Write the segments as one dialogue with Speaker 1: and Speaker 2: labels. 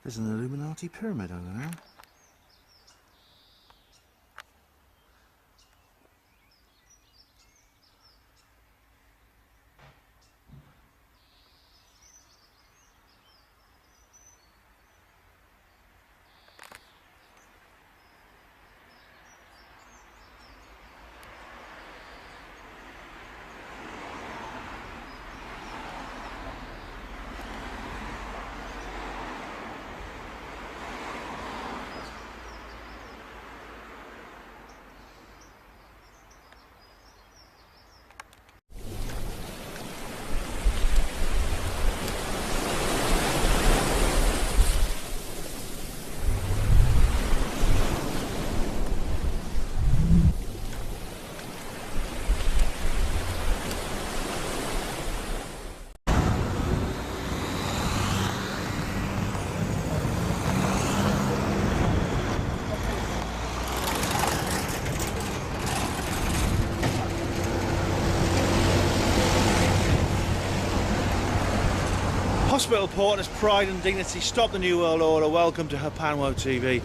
Speaker 1: There's an Illuminati pyramid over there. Hospital Porters, Pride and Dignity, Stop the New World Order, welcome to Hapanwo TV.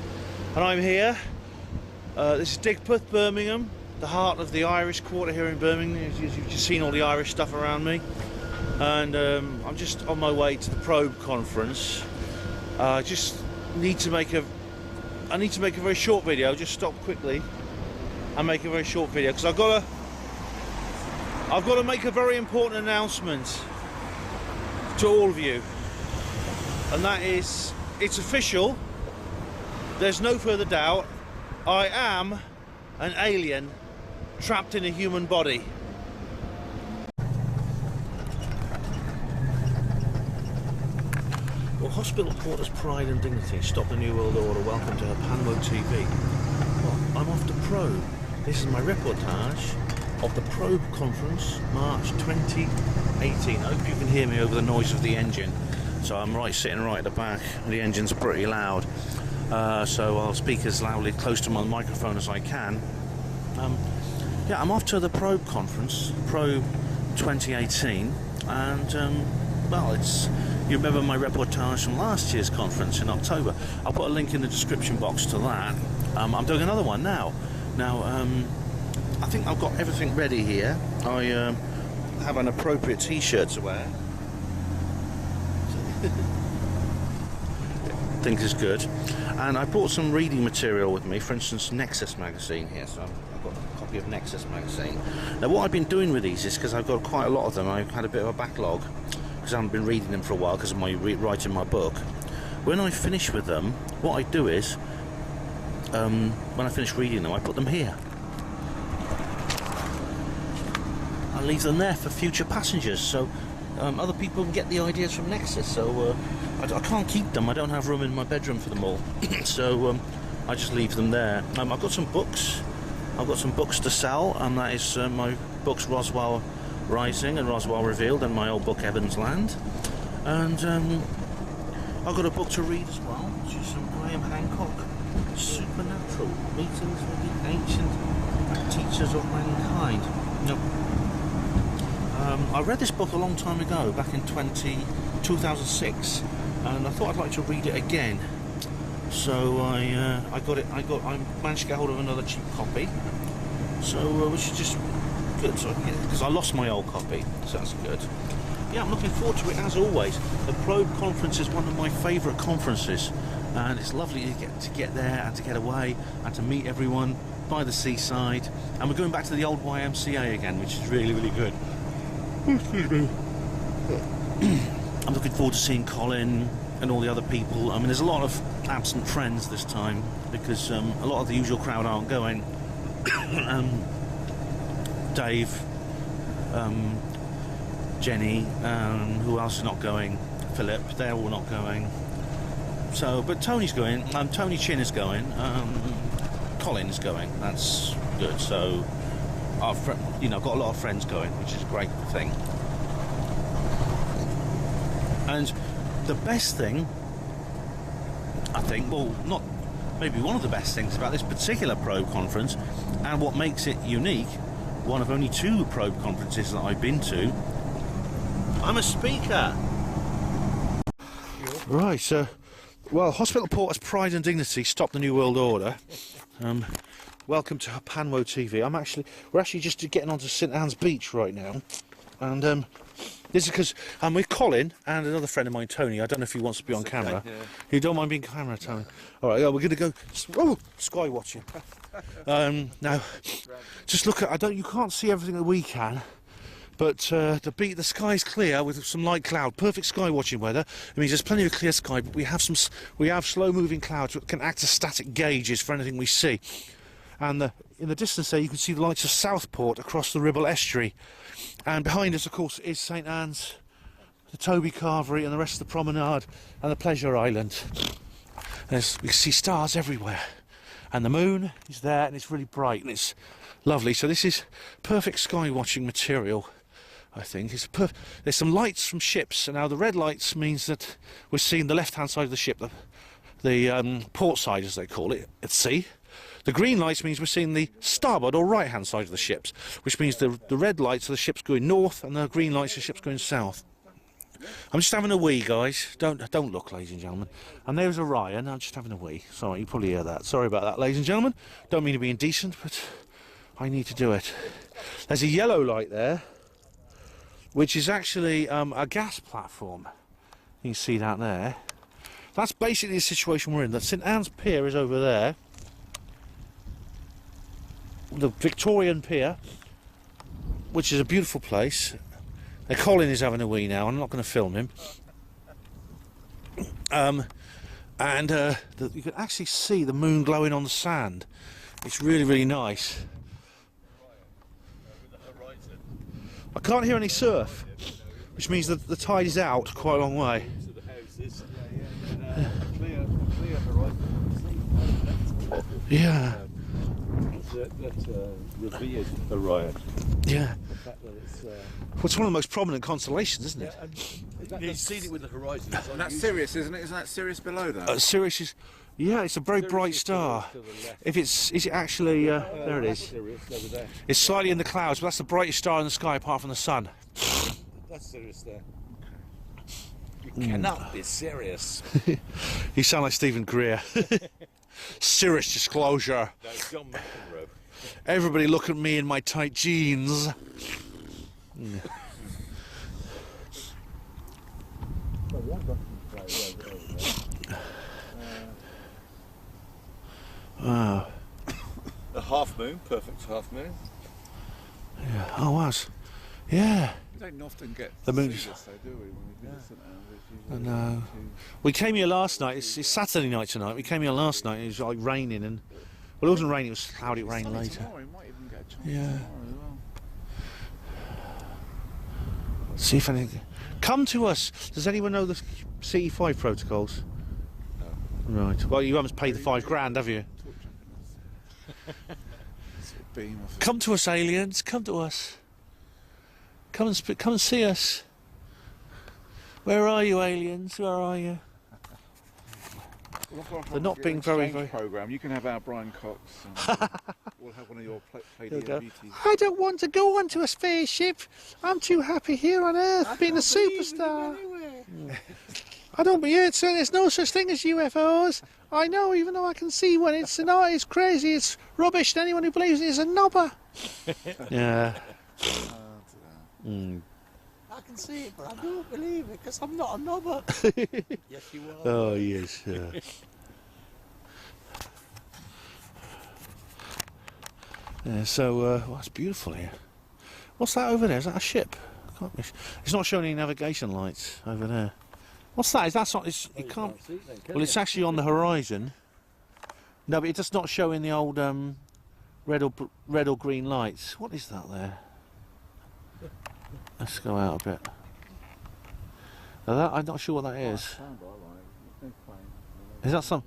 Speaker 1: And I'm here, this is Digpeth, Birmingham, the heart of the Irish quarter here in Birmingham. You've just seen all the Irish stuff around me. And I'm just on my way to the Probe conference. I just need to make a very short video. Just stop quickly and make a very short video, because I've got to make a very important announcement to all of you, and that is, it's official, there's no further doubt, I am an alien trapped in a human body. Well, Hospital Porters, Pride and Dignity, Stop the New World Order, welcome to Hapanwo TV. Well, I'm off to Probe. This is my reportage of the Probe conference, March 2018. I hope you can hear me over the noise of the engine. So I'm sitting right at the back. The engine's pretty loud, so I'll speak as loudly close to my microphone as I can. Yeah, I'm off to the Probe conference, Probe 2018, and well, you remember my reportage from last year's conference in October. I'll put a link in the description box to that. I'm doing another one now. I think I've got everything ready here. I have an appropriate t-shirt to wear. I think it's good. And I brought some reading material with me, for instance Nexus magazine here. So I've got a copy of Nexus magazine. Now what I've been doing with these is, because I've got quite a lot of them, I've had a bit of a backlog because I haven't been reading them for a while because of my writing my book. When I finish with them, what I do is, when I finish reading them, I put them here. I leave them there for future passengers, so other people can get the ideas from Nexus. So I can't keep them. I don't have room in my bedroom for them all. So I just leave them there. I've got some books. I've got some books to sell, and that is my books Roswell Rising and Roswell Revealed, and my old book Evans Land. And I've got a book to read as well, which is some Graham Hancock, Supernatural, Meetings with the Ancient Teachers of Mankind. I read this book a long time ago, back in 2006, and I thought I'd like to read it again. So I managed to get hold of another cheap copy. So which is just good. So because I lost my old copy, so that's good. Yeah, I'm looking forward to it as always. The Probe conference is one of my favourite conferences, and it's lovely to get there and to get away and to meet everyone by the seaside. And we're going back to the old YMCA again, which is really, really good. Excuse me. I'm looking forward to seeing Colin and all the other people. I mean, there's a lot of absent friends this time because a lot of the usual crowd aren't going. Dave, Jenny, who else is not going? Philip, they're all not going. So, but Tony's going. Tony Chin is going. Colin is going. That's good. So, I've got a lot of friends going, which is a great thing. And the best thing, I think, well, not maybe one of the best things about this particular Probe conference, and what makes it unique, one of only 2 Probe conferences that I've been to, I'm a speaker. Right, so Well, Hospital Porter's Pride and Dignity Stop the New World Order. Welcome to Panwo TV. We're actually just getting onto St Anne's Beach right now, and this is because I'm with Colin and another friend of mine, Tony. I don't know if he wants to be on camera. Yeah. You don't mind being camera, Tony? All right, we're going to go sky watching. Now, just look at. You can't see everything that we can. But the sky's clear with some light cloud. Perfect sky watching weather. It means there's plenty of clear sky, but we have slow moving clouds that can act as static gauges for anything we see. And in the distance there, you can see the lights of Southport across the Ribble estuary. And behind us, of course, is St Anne's, the Toby Carvery, and the rest of the promenade and the Pleasure Island. We see stars everywhere, and the moon is there, and it's really bright and it's lovely. So this is perfect sky watching material. I think there's some lights from ships, and now the red lights means that we're seeing the left-hand side of the ship, the port side, as they call it, at sea. The green lights means we're seeing the starboard or right-hand side of the ships, which means the red lights of the ship's going north, and the green lights of the ship's going south. I'm just having a wee, guys. Don't look, ladies and gentlemen. And there's Orion. I'm just having a wee. Sorry, you probably hear that. Sorry about that, ladies and gentlemen. Don't mean to be indecent, but I need to do it. There's a yellow light there, which is actually a gas platform. You can see that there. That's basically the situation we're in. The St Anne's Pier is over there. The Victorian Pier, which is a beautiful place. Now, Colin is having a wee now. I'm not going to film him. You can actually see the moon glowing on the sand. It's really, really nice. I can't hear any surf, which means that the tide is out quite a long way. Yeah.
Speaker 2: That's revered Orion.
Speaker 1: Yeah. Well, it's one of the most prominent constellations, isn't it?
Speaker 2: Yeah, you've seen it with the horizon.
Speaker 3: And that's Sirius, isn't it? Isn't that Sirius below that?
Speaker 1: Sirius is... Yeah, it's a very bright star. Is it actually... there it is. It's slightly in the clouds, but that's the brightest star in the sky apart from the sun.
Speaker 2: That's Sirius there. You cannot be serious.
Speaker 1: You sound like Stephen Greer. Serious disclosure.
Speaker 2: No, John McEnroe.
Speaker 1: Everybody look at me in my tight jeans. Wow.
Speaker 2: A half moon, perfect half moon.
Speaker 1: Yeah. Oh, was. Yeah.
Speaker 3: We don't often get
Speaker 1: the moon.
Speaker 3: This, though, do we? When we visit
Speaker 1: I know. We came here last night. It's Saturday night tonight. We came here last night. It was like raining, and well, it wasn't raining. It was cloudy. It rained later.
Speaker 3: Tomorrow, we might even get a chance
Speaker 1: yeah.
Speaker 3: Tomorrow as well.
Speaker 1: See if anything. Come to us. Does anyone know the CE5 protocols? No. Right. Well, you haven't paid the £5,000, have you? Come to us, aliens. Come to us. Come and see us. Where are you, aliens? Where are you? They're not being very
Speaker 3: program. You can have our Brian Cox. We'll have one of your Palladium beauties.
Speaker 1: I don't want to go onto a spaceship. I'm too happy here on Earth, being a superstar. I don't believe it. There's no such thing as UFOs. I know, even though I can see one. It's crazy. It's rubbish. And anyone who believes it is a knobber. Yeah.
Speaker 4: I can see it, but I don't believe it because I'm not a knobber. Yes, you are.
Speaker 1: Oh, yes. Yeah, so, well, it's beautiful here. What's that over there? Is that a ship? It's not showing any navigation lights over there. What's that? Is that not? You can't. Well, it's actually on the horizon. No, but it's just not showing the old red or green lights. What is that there? Let's go out a bit. Now I'm not sure what that is. Is that some?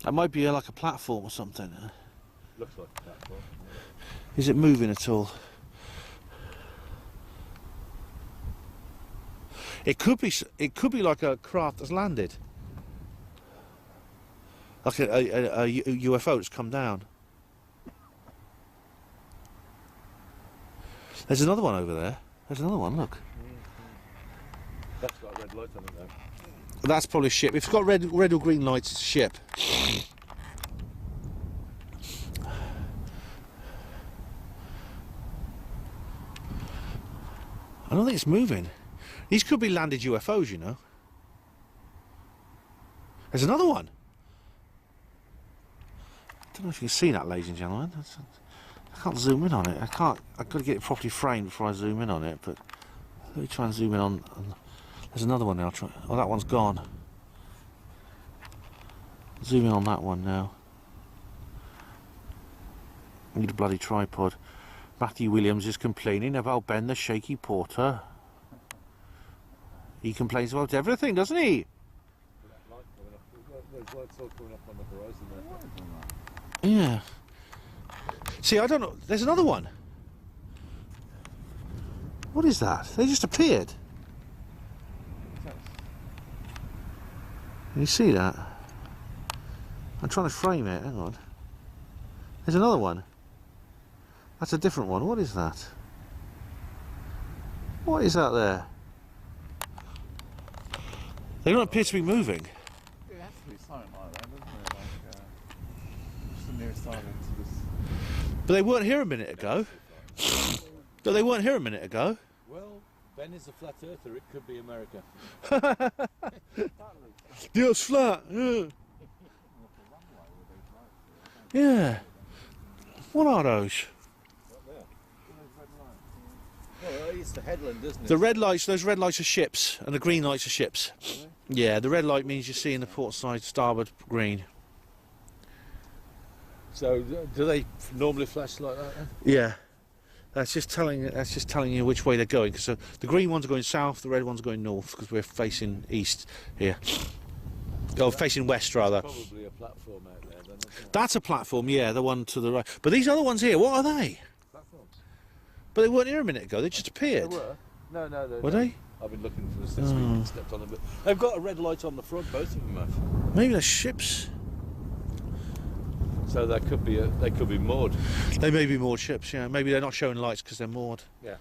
Speaker 1: That might be like a platform or something.
Speaker 2: Looks like a platform.
Speaker 1: Is it moving at all? It could be. It could be like a craft that's landed, like a UFO that's come down. There's another one over there. There's another one. Look.
Speaker 2: That's got a red light on it though.
Speaker 1: That's probably a ship. If it's got red or green lights, it's a ship. I don't think it's moving. These could be landed UFOs, you know. There's another one. I don't know if you can see that, ladies and gentlemen. I can't zoom in on it. I've got to get it properly framed before I zoom in on it. But let me try and zoom in on. There's another one now. Oh, that one's gone. Zoom in on that one now. Need a bloody tripod. Matthew Williams is complaining about Ben the Shaky Porter. He complains about everything, doesn't he?
Speaker 2: There's lights all coming up on the horizon there.
Speaker 1: Yeah. See, I don't know. There's another one. What is that? They just appeared. Can you see that? I'm trying to frame it. Hang on. There's another one. That's a different one. What is that? What is that there? They don't appear to be moving.
Speaker 3: It has to be something like that, doesn't it? Like, what's the nearest island to this?
Speaker 1: But they weren't here a minute ago. No, they weren't here a minute ago.
Speaker 2: Well, Ben is a flat earther. It could be America.
Speaker 1: Yeah, it's flat. Yeah. Yeah. What are those?
Speaker 2: Well, it's the headland, isn't it?
Speaker 1: The red lights, those red lights are ships, and the green lights are ships. Yeah, the red light means you see in the port side starboard green.
Speaker 2: So, do they normally flash like that then?
Speaker 1: Yeah. That's just telling you which way they're going. So the green ones are going south, the red ones are going north, because we're facing east here. Oh, facing west rather.
Speaker 2: Probably a platform out there then, isn't it?
Speaker 1: That's a platform, yeah, the one to the right. But these other ones here, what are they?
Speaker 2: Platforms.
Speaker 1: But they weren't here a minute ago, they just appeared.
Speaker 2: They were? No.
Speaker 1: Were they?
Speaker 2: I've been looking for this since we stepped on them. But they've got a red light on the front, both of them have.
Speaker 1: Maybe they're ships.
Speaker 2: So they could be moored.
Speaker 1: They may be moored ships, yeah. Maybe they're not showing lights because they're moored.
Speaker 2: Yeah.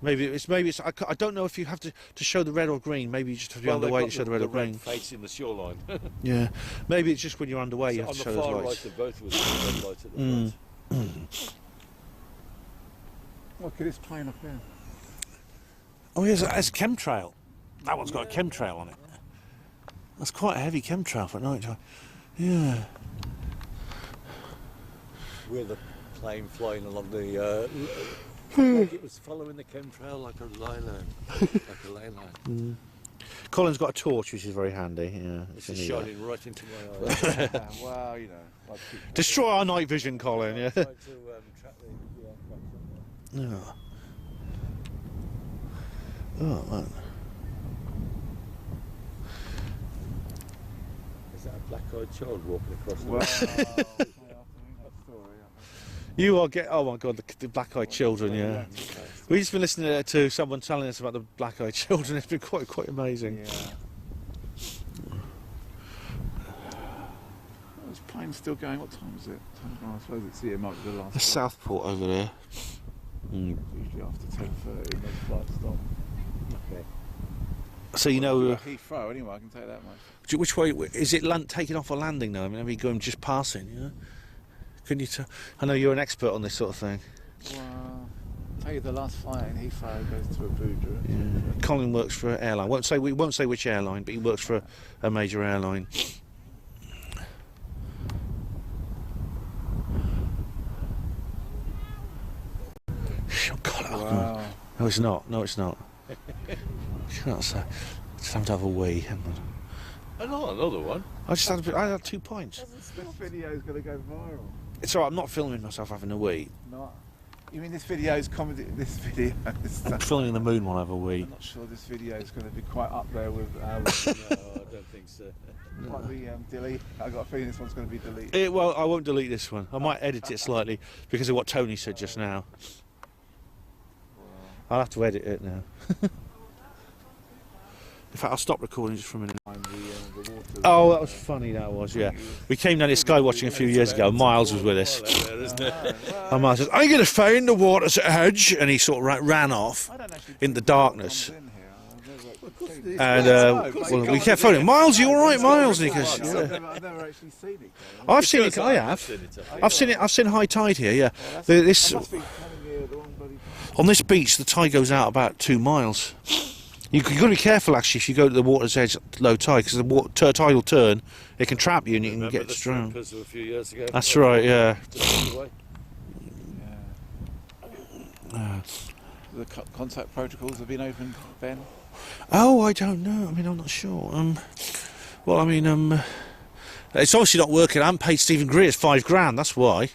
Speaker 1: Maybe it's. I don't know if you have to show the red or green. Maybe you just have to be underway to show the red or green.
Speaker 2: Facing the shoreline.
Speaker 1: Yeah. Maybe it's just when you're underway you
Speaker 2: So
Speaker 1: have to
Speaker 2: on
Speaker 1: show
Speaker 2: the
Speaker 1: those
Speaker 2: far
Speaker 1: lights.
Speaker 2: right of both of us, there's a red light at the front.
Speaker 3: Look at this plane up here.
Speaker 1: Oh, yes, that's a chemtrail. That one's got a chemtrail on it. That's quite a heavy chemtrail for night time. Yeah.
Speaker 2: We're the plane flying along the. Like it was following the chemtrail like a ley line.
Speaker 1: Colin's got a torch, which is very handy. Yeah,
Speaker 2: It's shining right into my eyes.
Speaker 3: Well, you know. Like
Speaker 1: Destroy our night vision, Colin. Yeah.
Speaker 2: Trying to track the aircraft.
Speaker 1: Yeah. Oh man.
Speaker 2: Is that a black-eyed child walking across the
Speaker 3: well,
Speaker 1: You are oh my god, the black-eyed children. Yeah. We've just been listening to someone telling us about the black-eyed children. It's been quite amazing.
Speaker 3: yeah. This plane's still going. What time is it? I suppose it's here. Might be the last.
Speaker 1: The Southport over there.
Speaker 3: Usually after 10:30, most flights stop.
Speaker 2: Okay.
Speaker 1: So you know
Speaker 3: Heathrow. Anyway, I can tell you that much.
Speaker 1: which way is it? Taking off or landing now? I mean, are we going just passing? You know? Can you tell? I know you're an expert on this sort of thing.
Speaker 3: Well, I'll tell you the last flight in Heathrow goes to Abuja.
Speaker 1: Yeah. Colin works for an airline. We won't say which airline, but he works for a major airline. God,
Speaker 3: Wow.
Speaker 1: no, it's not. No, it's not. Can't say. Just have to have a wee. Hang on.
Speaker 2: Another one.
Speaker 1: I had 2 pints.
Speaker 3: This video's going to go viral.
Speaker 1: It's alright. I'm not filming myself having a wee.
Speaker 3: Not. You mean this video's comedy? This video is.
Speaker 1: I'm filming the moon while I have a wee.
Speaker 3: I'm not sure this video is going to be quite up there with.
Speaker 2: No, I don't think so.
Speaker 3: Might be delete. I got a feeling this one's going to be deleted.
Speaker 1: Well, I won't delete this one. I might edit it slightly because of what Tony said just now. I'll have to edit it now. In fact, I'll stop recording just for a minute.
Speaker 3: The water.
Speaker 1: Oh, that was funny, that was, yeah. We came down here sky watching a few years ago. Miles was with us. And Miles says, I'm going to find the water's edge. And he sort of ran off
Speaker 3: I don't actually
Speaker 1: in the
Speaker 3: think water
Speaker 1: darkness.
Speaker 3: comes in here.
Speaker 1: And well, we kept phoning Miles. You all right, Miles? And he goes,
Speaker 3: I've
Speaker 1: yeah.
Speaker 3: never actually seen it.
Speaker 1: I've seen it. I have. I've seen it. I've seen high tide here. Yeah. This
Speaker 3: I must be coming here the wrong bloody time.
Speaker 1: on this beach, the tide goes out about 2 miles. You've got to be careful actually if you go to the water's edge at low tide, because the tide will turn. It can trap you and you can
Speaker 2: Remember
Speaker 1: get
Speaker 2: the
Speaker 1: drowned.
Speaker 2: Of a few years ago.
Speaker 1: That's right. Yeah.
Speaker 2: Just away.
Speaker 3: The contact protocols have been opened, Ben?
Speaker 1: Oh, I don't know. I mean, I'm not sure. Well, I mean, it's obviously not working. I haven't paid Stephen Greer's £5,000. That's why.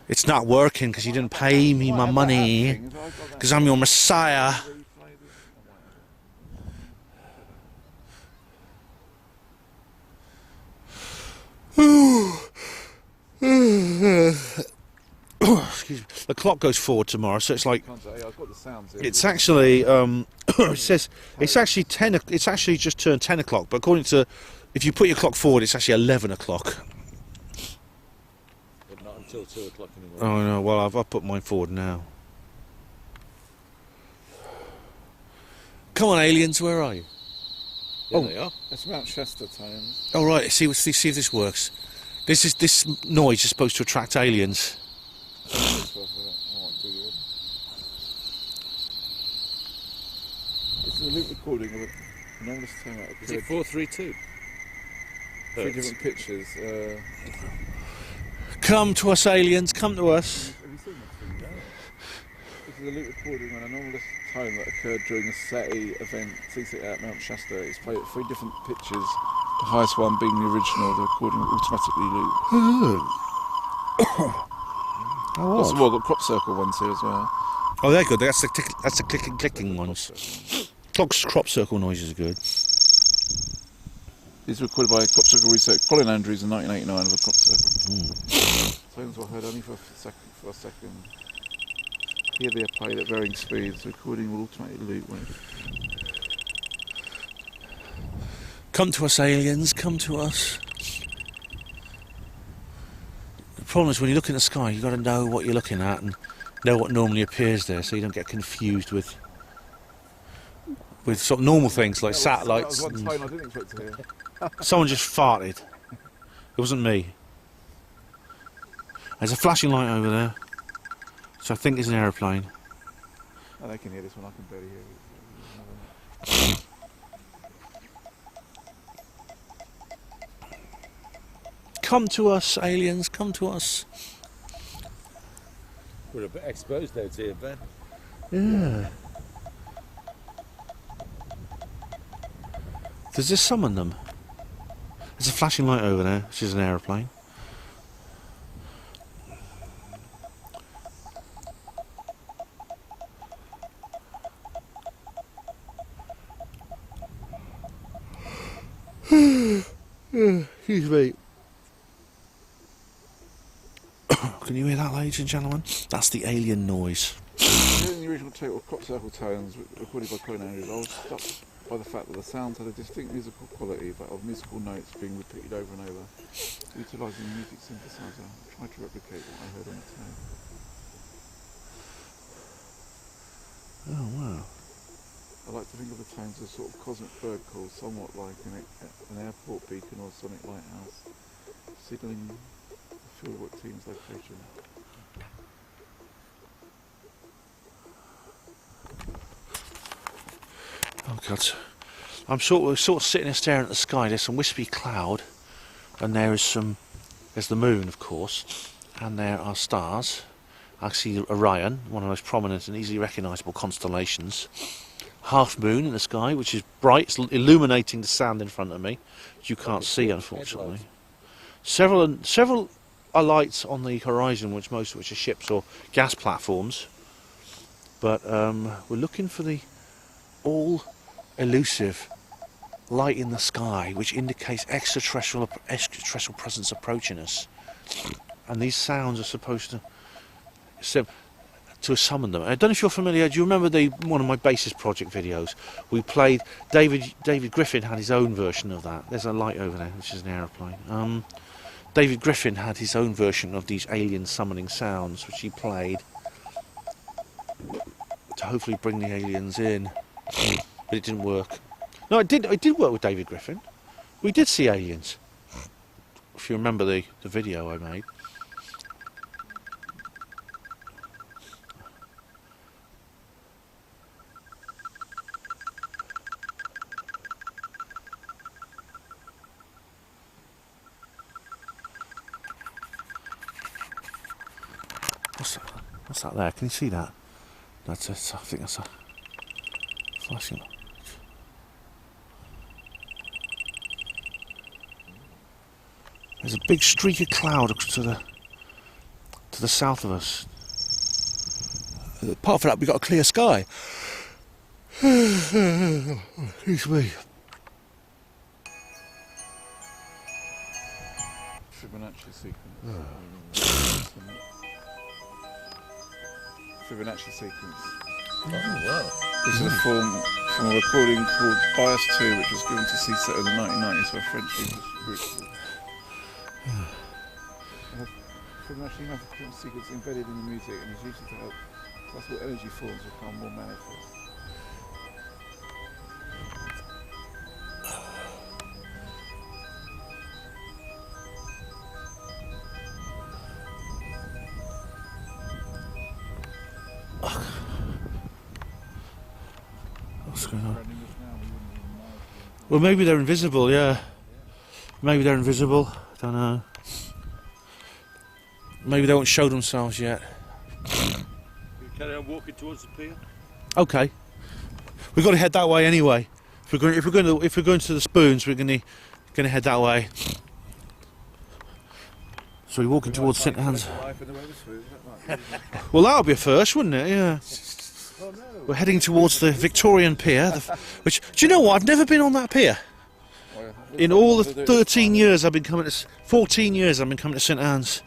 Speaker 1: It's not working because you didn't pay me my money. Because I'm your messiah. Excuse me. The clock goes forward tomorrow, so it's like
Speaker 3: I've got the sounds here.
Speaker 1: it's actually it says it's actually 10. It's actually just turned 10 o'clock. But according to, if you put your clock forward, it's actually 11 o'clock.
Speaker 2: But not until 2 o'clock in the morning.
Speaker 1: Oh no! Well, I've put mine forward now. Come on, aliens, where are you?
Speaker 2: Yeah, they are.
Speaker 3: It's Mount Shasta Thames.
Speaker 1: Oh right, see if this works. This noise is supposed to attract aliens.
Speaker 3: It's a loop recording of an enormous time out of
Speaker 2: Is it 432?
Speaker 3: 3 different pictures.
Speaker 1: Come to us, aliens! Come to us!
Speaker 3: Have you seen this video? This is a loop recording on an anomalous time that occurred during the SETI event, SETI at Mount Shasta. It's played at 3 different pitches, the highest one being the original. The recording will automatically loop.
Speaker 1: Oh,
Speaker 3: Well, I've got crop circle ones here as well.
Speaker 1: oh, they're good. That's the clicking ones. Crop circle noises are good.
Speaker 3: These were recorded by crop circle research Colin Andrews in 1989 of a crop circle. Tones were heard only for a second. Here they are played at varying speeds. The recording will automatically loop when
Speaker 1: Come to us, aliens! Come to us! The problem is when you look in the sky, you've got to know what you're looking at and know what normally appears there, so you don't get confused with sort of normal things like satellites.
Speaker 3: That was one tone I didn't expect to hear.
Speaker 1: Someone just farted. It wasn't me. There's a flashing light over there, so I think it's an aeroplane.
Speaker 3: Oh, they can hear this one, I can barely hear it.
Speaker 1: Come to us, aliens, come to us.
Speaker 2: We're a bit exposed out here, Ben.
Speaker 1: Yeah. Does this summon them? There's a flashing light over there, which is an aeroplane. Excuse me. Can you hear that, ladies and gentlemen? That's the alien noise.
Speaker 3: During the original tape of crop circle tones recorded by Colin Andrews, I was struck by the fact that the sounds had a distinct musical quality, but of musical notes being repeated over and over. Utilising a music synthesizer, I tried to replicate what I heard on the tape.
Speaker 1: Oh, wow.
Speaker 3: I like to think of the tones as a sort of cosmic bird call, somewhat like an airport beacon or a sonic lighthouse, signalling the fieldwork team's location.
Speaker 1: Oh God! I'm sort of sitting there staring at the sky. There's some wispy cloud, and there's the moon, of course, and there are stars. I see Orion, one of the most prominent and easily recognisable constellations. Half moon in the sky, which is bright, it's illuminating the sand in front of me, which you can't see, unfortunately. Several are lights on the horizon, most of which are ships or gas platforms. But we're looking for the all elusive light in the sky, which indicates extraterrestrial presence approaching us. And these sounds are supposed to summon them. I don't know if you're familiar. Do you remember one of my Basis Project videos? We played David Griffin had his own version of that. There's a light over there, which is an aeroplane. David Griffin had his own version of these alien summoning sounds, which he played to hopefully bring the aliens in. but it didn't work. No, it did work with David Griffin. We did see aliens. If you remember the video I made. What's that there? Can you see that? I think that's a flashing light. There's a big streak of cloud to the south of us. Apart from that, we've got a clear sky. Excuse me.
Speaker 3: Fibonacci sequence. Fibonacci sequence.
Speaker 2: Oh, wow.
Speaker 3: This is a form from a recording called Bias 2, which was given to CSET in the 1990s by French English. Fibonacci mathematical sequence embedded in the music and is used to help classical energy forms become more manifest.
Speaker 1: What's going on? Well, maybe they're invisible, yeah. Maybe they're invisible, don't know. Maybe they won't show themselves yet.
Speaker 2: You carry on walking towards the pier?
Speaker 1: Okay. We've got to head that way anyway. If we're going to the spoons, we're going to head that way. So we're walking towards St Anne's. Well, that'll be a first, wouldn't it? Yeah.
Speaker 2: Oh, no.
Speaker 1: We're heading towards the Victorian pier, which, do you know what? I've never been on that pier. In all the 13 years I've been coming to, 14 years I've been coming to St Anne's.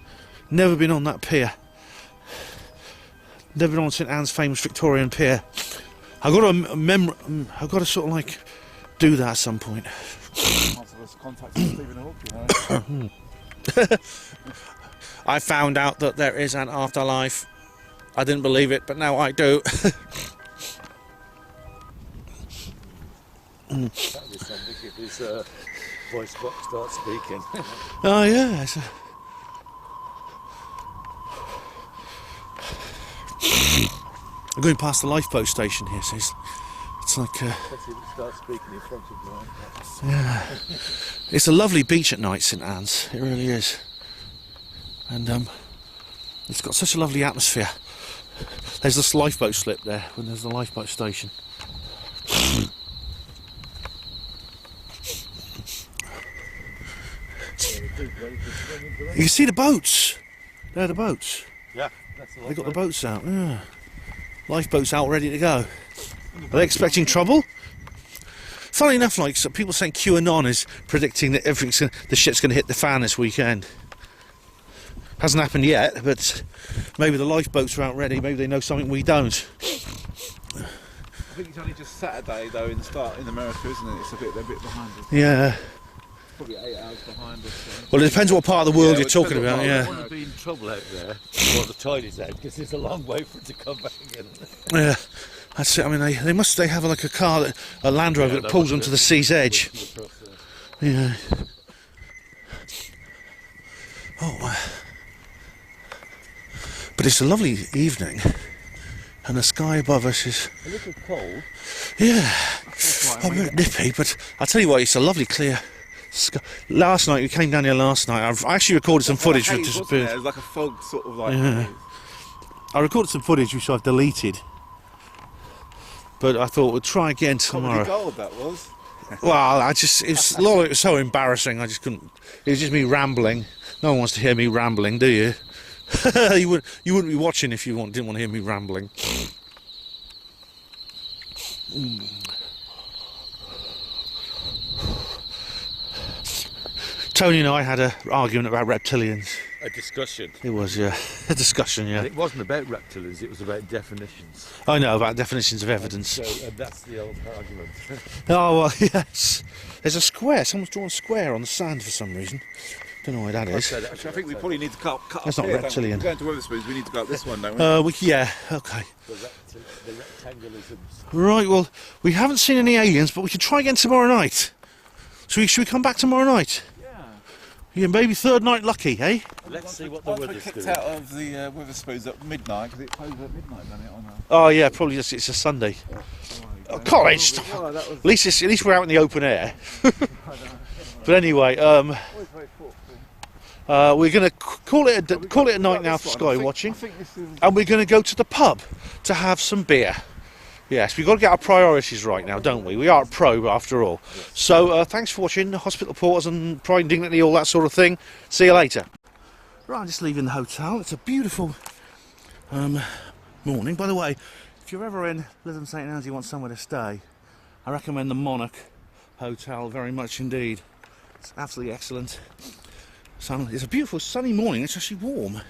Speaker 1: Never been on that pier. Never been on St Anne's famous Victorian pier. I've got to sort of like do that at some point. I found out that there is an afterlife. I didn't believe it, but now I do.
Speaker 2: That'd be something if his voice box starts speaking.
Speaker 1: Oh yeah. I'm going past the lifeboat station here, so it's like
Speaker 2: Let's see if it starts speaking in front of you.
Speaker 1: yeah. It's a lovely beach at night, St Anne's. It really is, and it's got such a lovely atmosphere. There's this lifeboat slip there when there's the lifeboat station. You can see the boats. They're the boats.
Speaker 2: Yeah, that's the
Speaker 1: They got the boats out. Yeah, lifeboats out, ready to go. Are they expecting trouble? Funny enough, like so people saying QAnon is predicting that the shit's going to hit the fan this weekend. Hasn't happened yet, but maybe the lifeboats are out ready. Maybe they know something we don't.
Speaker 3: I think it's only just Saturday though in America, isn't it? It's they're a bit behind us.
Speaker 1: Yeah.
Speaker 3: Probably 8 hours behind us. So.
Speaker 1: Well, it depends what part of the world you're
Speaker 3: it
Speaker 1: talking
Speaker 3: depends
Speaker 1: about.
Speaker 3: what
Speaker 1: Yeah.
Speaker 2: I want to be in trouble out there, or the tide is out, because it's a long way for it to come back again.
Speaker 1: Yeah. That's it. I mean, they have like a car, a Land Rover that pulls them to the sea's edge. Yeah. Oh. But it's a lovely evening, and the sky above us is.
Speaker 2: A little cold.
Speaker 1: Yeah. A bit nippy, but I tell you what, it's a lovely clear sky. Last night we came down here. Last night I actually recorded some footage which disappeared.
Speaker 3: It was like a fog, sort of like.
Speaker 1: Yeah. I recorded some footage which I've deleted, but I thought we'll try again tomorrow.
Speaker 3: Comedy gold that was.
Speaker 1: Well, it was so embarrassing. I just couldn't. It was just me rambling. No one wants to hear me rambling, do you? you wouldn't be watching if you didn't want to hear me rambling. Tony and I had an argument about reptilians.
Speaker 2: A discussion.
Speaker 1: It was, yeah, a discussion, yeah.
Speaker 2: And it wasn't about reptilians, it was about definitions.
Speaker 1: I know about definitions of evidence.
Speaker 2: And that's the old argument.
Speaker 1: Oh well, yes. There's a square. Someone's drawn a square on the sand for some reason. Don't know why that is.
Speaker 3: Actually, I think we probably need to cut
Speaker 1: That's
Speaker 3: up
Speaker 1: not
Speaker 3: here,
Speaker 1: reptilian.
Speaker 3: We're going to Wetherspoons, we need to go up this one, don't we?
Speaker 1: Yeah, okay.
Speaker 2: The rectangularisms.
Speaker 1: Right, well, we haven't seen any aliens, but we could try again tomorrow night. Should we come back tomorrow night? Yeah, maybe third night lucky, eh?
Speaker 2: Let's see what the
Speaker 3: Once we're
Speaker 2: weather's
Speaker 3: kicked
Speaker 2: doing.
Speaker 3: out of the Wetherspoons at midnight, because it closes at midnight, doesn't it?
Speaker 1: Oh, yeah, probably just it's a Sunday. Oh, Colin, stop.
Speaker 3: Oh, that was
Speaker 1: At least we're out in the open air. But anyway,
Speaker 3: always very thoughtful.
Speaker 1: we're going to call it a night now for sky watching, and we're going to go to the pub to have some beer. Yes, we've got to get our priorities right now, don't we? We are at Probe after all. So thanks for watching Hospital Porters and Pride and Dignity, all that sort of thing. See you later. Right, I'm just leaving the hotel. It's a beautiful morning. By the way, if you're ever in Lytham St Anne's, you want somewhere to stay, I recommend the Monarch Hotel very much indeed. It's absolutely excellent. It's a beautiful sunny morning. It's actually warm,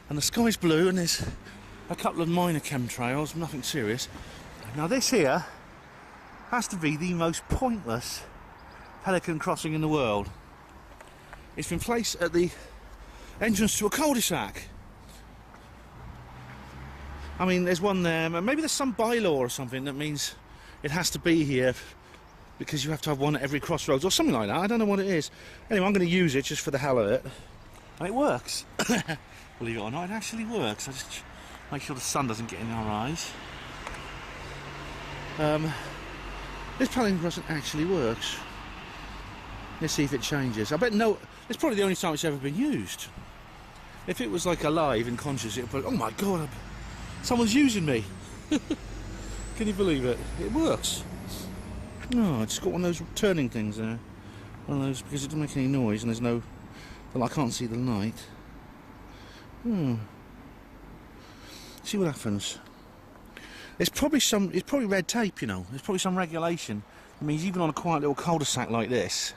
Speaker 1: and the sky's blue, and there's a couple of minor chemtrails, nothing serious. Now this here has to be the most pointless pelican crossing in the world. It's been placed at the entrance to a cul-de-sac. I mean, there's one there, maybe there's some bylaw or something that means it has to be here because you have to have one at every crossroads or something like that. I don't know what it is. Anyway, I'm going to use it just for the hell of it. And it works. Believe it or not, it actually works. I just make sure the sun doesn't get in our eyes. This pelican crossing actually works. Let's see if it changes. I bet no. It's probably the only time it's ever been used. If it was like alive and conscious, it would be, oh my god, someone's using me. Can you believe it? It works. No, I just got one of those turning things there. One of those, because it doesn't make any noise and there's no. Well, I can't see the light. See what happens. It's probably red tape, you know. There's probably some regulation. It means even on a quiet little cul-de-sac like this,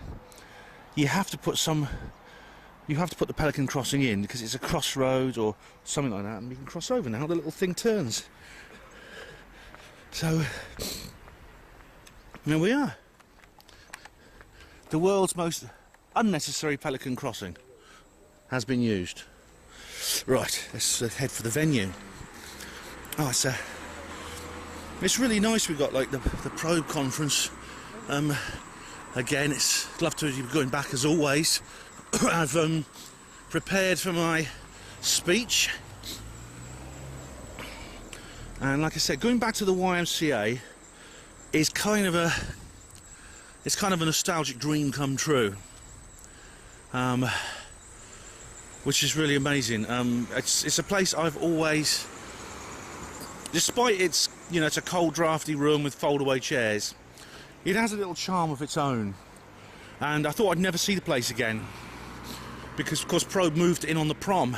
Speaker 1: you have to put the pelican crossing in because it's a crossroads or something like that, and you can cross over now. The little thing turns. So there we are. The world's most unnecessary pelican crossing has been used. Right, let's head for the venue. Oh, it's really nice. We've got like the Probe conference. Again, it's love to be going back as always. I've prepared for my speech, and like I said, going back to the YMCA is kind of a nostalgic dream come true. Which is really amazing. It's a place I've always, despite it's a cold, drafty room with fold-away chairs, it has a little charm of its own. And I thought I'd never see the place again, because of course Probe moved in on the prom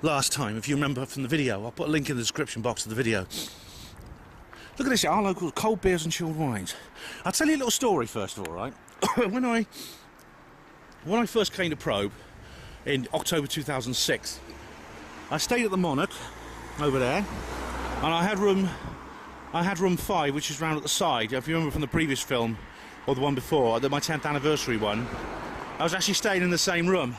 Speaker 1: last time. If you remember from the video, I'll put a link in the description box of the video. Look at this, our local cold beers and chilled wines. I'll tell you a little story first of all, right? When I first came to Probe in October 2006, I stayed at the Monarch over there, and I had room 5, which is round at the side. If you remember from the previous film, or the one before, my 10th anniversary one, I was actually staying in the same room.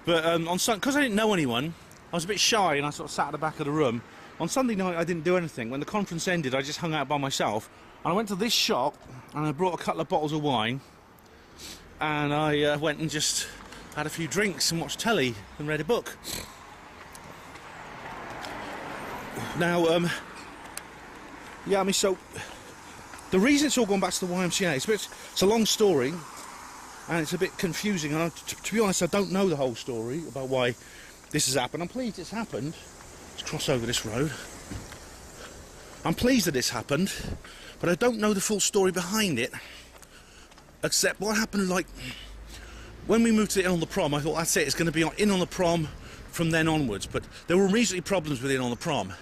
Speaker 1: But because I didn't know anyone, I was a bit shy, and I sort of sat at the back of the room. On Sunday night, I didn't do anything. When the conference ended, I just hung out by myself, and I went to this shop, and I brought a couple of bottles of wine, and I went and just had a few drinks and watched telly and read a book. Now, so the reason it's all gone back to the YMCA, it's a long story, and it's a bit confusing, and to be honest, I don't know the whole story about why this has happened. I'm pleased it's happened. Let's cross over this road. I'm pleased that it's happened, but I don't know the full story behind it. Except what happened, like, when we moved to In on the Prom, I thought, that's it, it's going to be In on the Prom from then onwards. But there were immediately problems with In on the Prom.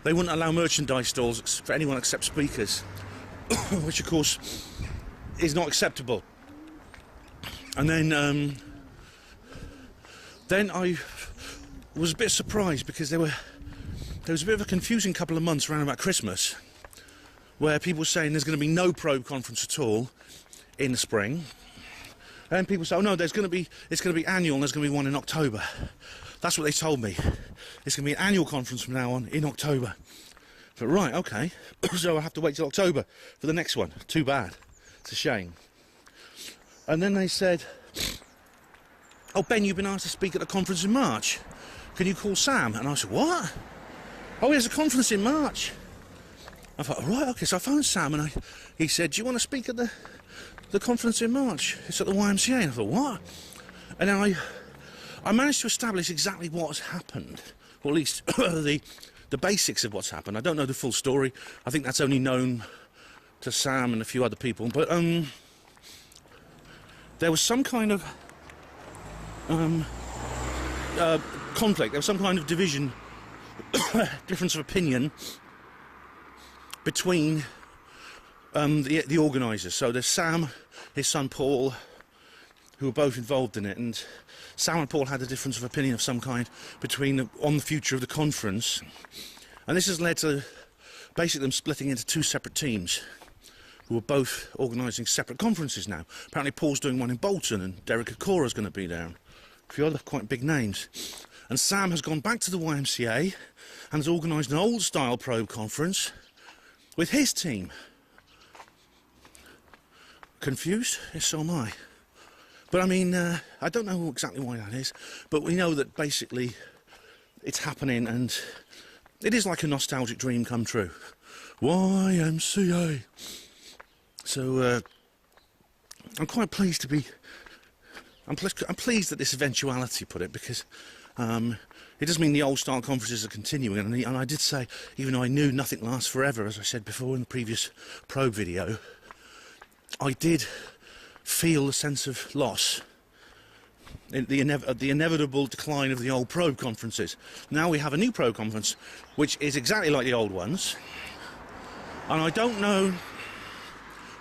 Speaker 1: They wouldn't allow merchandise stalls for anyone except speakers, which, of course, is not acceptable. And then I was a bit surprised because there was a bit of a confusing couple of months around about Christmas, where people were saying there's going to be no Probe conference at all. in the spring. And people say, oh no, it's going to be annual and there's going to be one in October. That's what they told me. It's going to be an annual conference from now on in October. But right, okay. So I have to wait till October for the next one. Too bad. It's a shame. And then they said, oh Ben, you've been asked to speak at a conference in March. Can you call Sam? And I said, what? Oh, there's a conference in March. I thought, right, okay. So I phoned Sam and he said, do you want to speak at the conference in March? It's at the YMCA. And I thought, what? And then I managed to establish exactly what has happened, or at least the basics of what's happened. I don't know the full story. I think that's only known to Sam and a few other people. But there was some kind of conflict. There was some kind of division, difference of opinion between the organisers. So there's Sam, his son Paul, who were both involved in it, and Sam and Paul had a difference of opinion of some kind on the future of the conference, and this has led to basically them splitting into two separate teams who are both organising separate conferences now. Apparently Paul's doing one in Bolton and Derek Akora's going to be there, and a few other quite big names. And Sam has gone back to the YMCA and has organised an old style probe conference with his team. Confused? Yes, so am I. But I mean, I don't know exactly why that is, but we know that basically it's happening, and it is like a nostalgic dream come true. YMCA. So I'm quite pleased to be. I'm pleased that this eventuality put it, because it does mean the old style conferences are continuing, and I did say, even though I knew nothing lasts forever, as I said before in the previous probe video, I did feel a sense of loss, the inevitable decline of the old probe conferences. Now we have a new probe conference, which is exactly like the old ones, and I don't know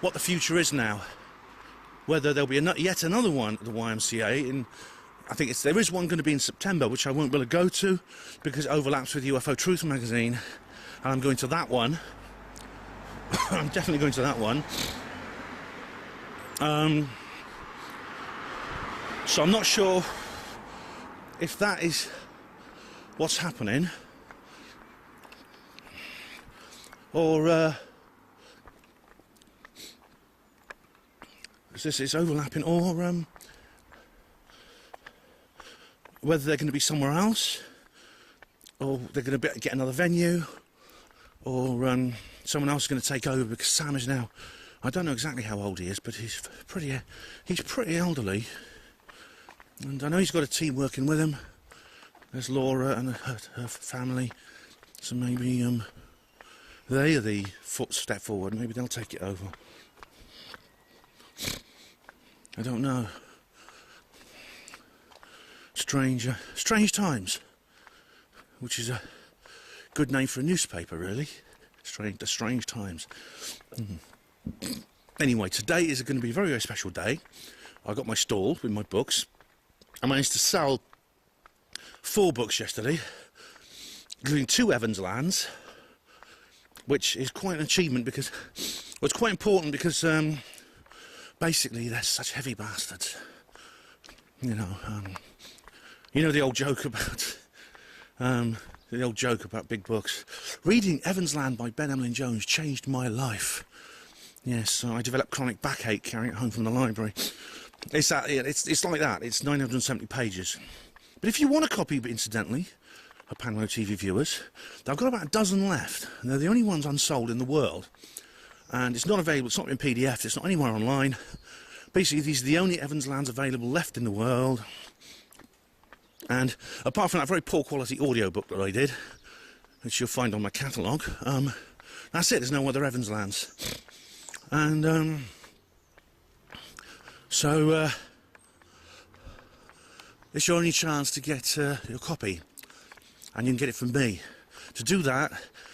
Speaker 1: what the future is now. Whether there'll be yet another one at the YMCA I think there is one going to be in September, which I won't be able to go to because it overlaps with UFO Truth magazine, and I'm going to that one. I'm definitely going to that one. So I'm not sure if that is what's happening, or this is overlapping, or whether they're going to be somewhere else, or they're going to get another venue, or someone else is going to take over, because Sam is now, I don't know exactly how old he is, but he's pretty elderly, and I know he's got a team working with him. There's Laura and her family, so maybe they are the step forward. Maybe they'll take it over. I don't know. Strange times, which is a good name for a newspaper, really. The strange times. Anyway, today is going to be a very, very special day. I got my stall with my books. I managed to sell 4 books yesterday, including 2 Evans Lands, which is quite an achievement, because it's quite important, because basically they're such heavy bastards. You know the old joke about big books. Reading Evans Land by Ben Emlyn-Jones changed my life. Yes, I developed chronic backache carrying it home from the library. It's like that. It's 970 pages. But if you want a copy, incidentally, Panmo TV viewers, I've got about a dozen left, and they're the only ones unsold in the world. And it's not available. It's not in PDF. It's not anywhere online. Basically, these are the only Evans Lands available left in the world. And apart from that very poor quality audiobook that I did, which you'll find on my catalogue, that's it. There's no other Evans Lands. And so it's your only chance to get your copy, and you can get it from me. To do that,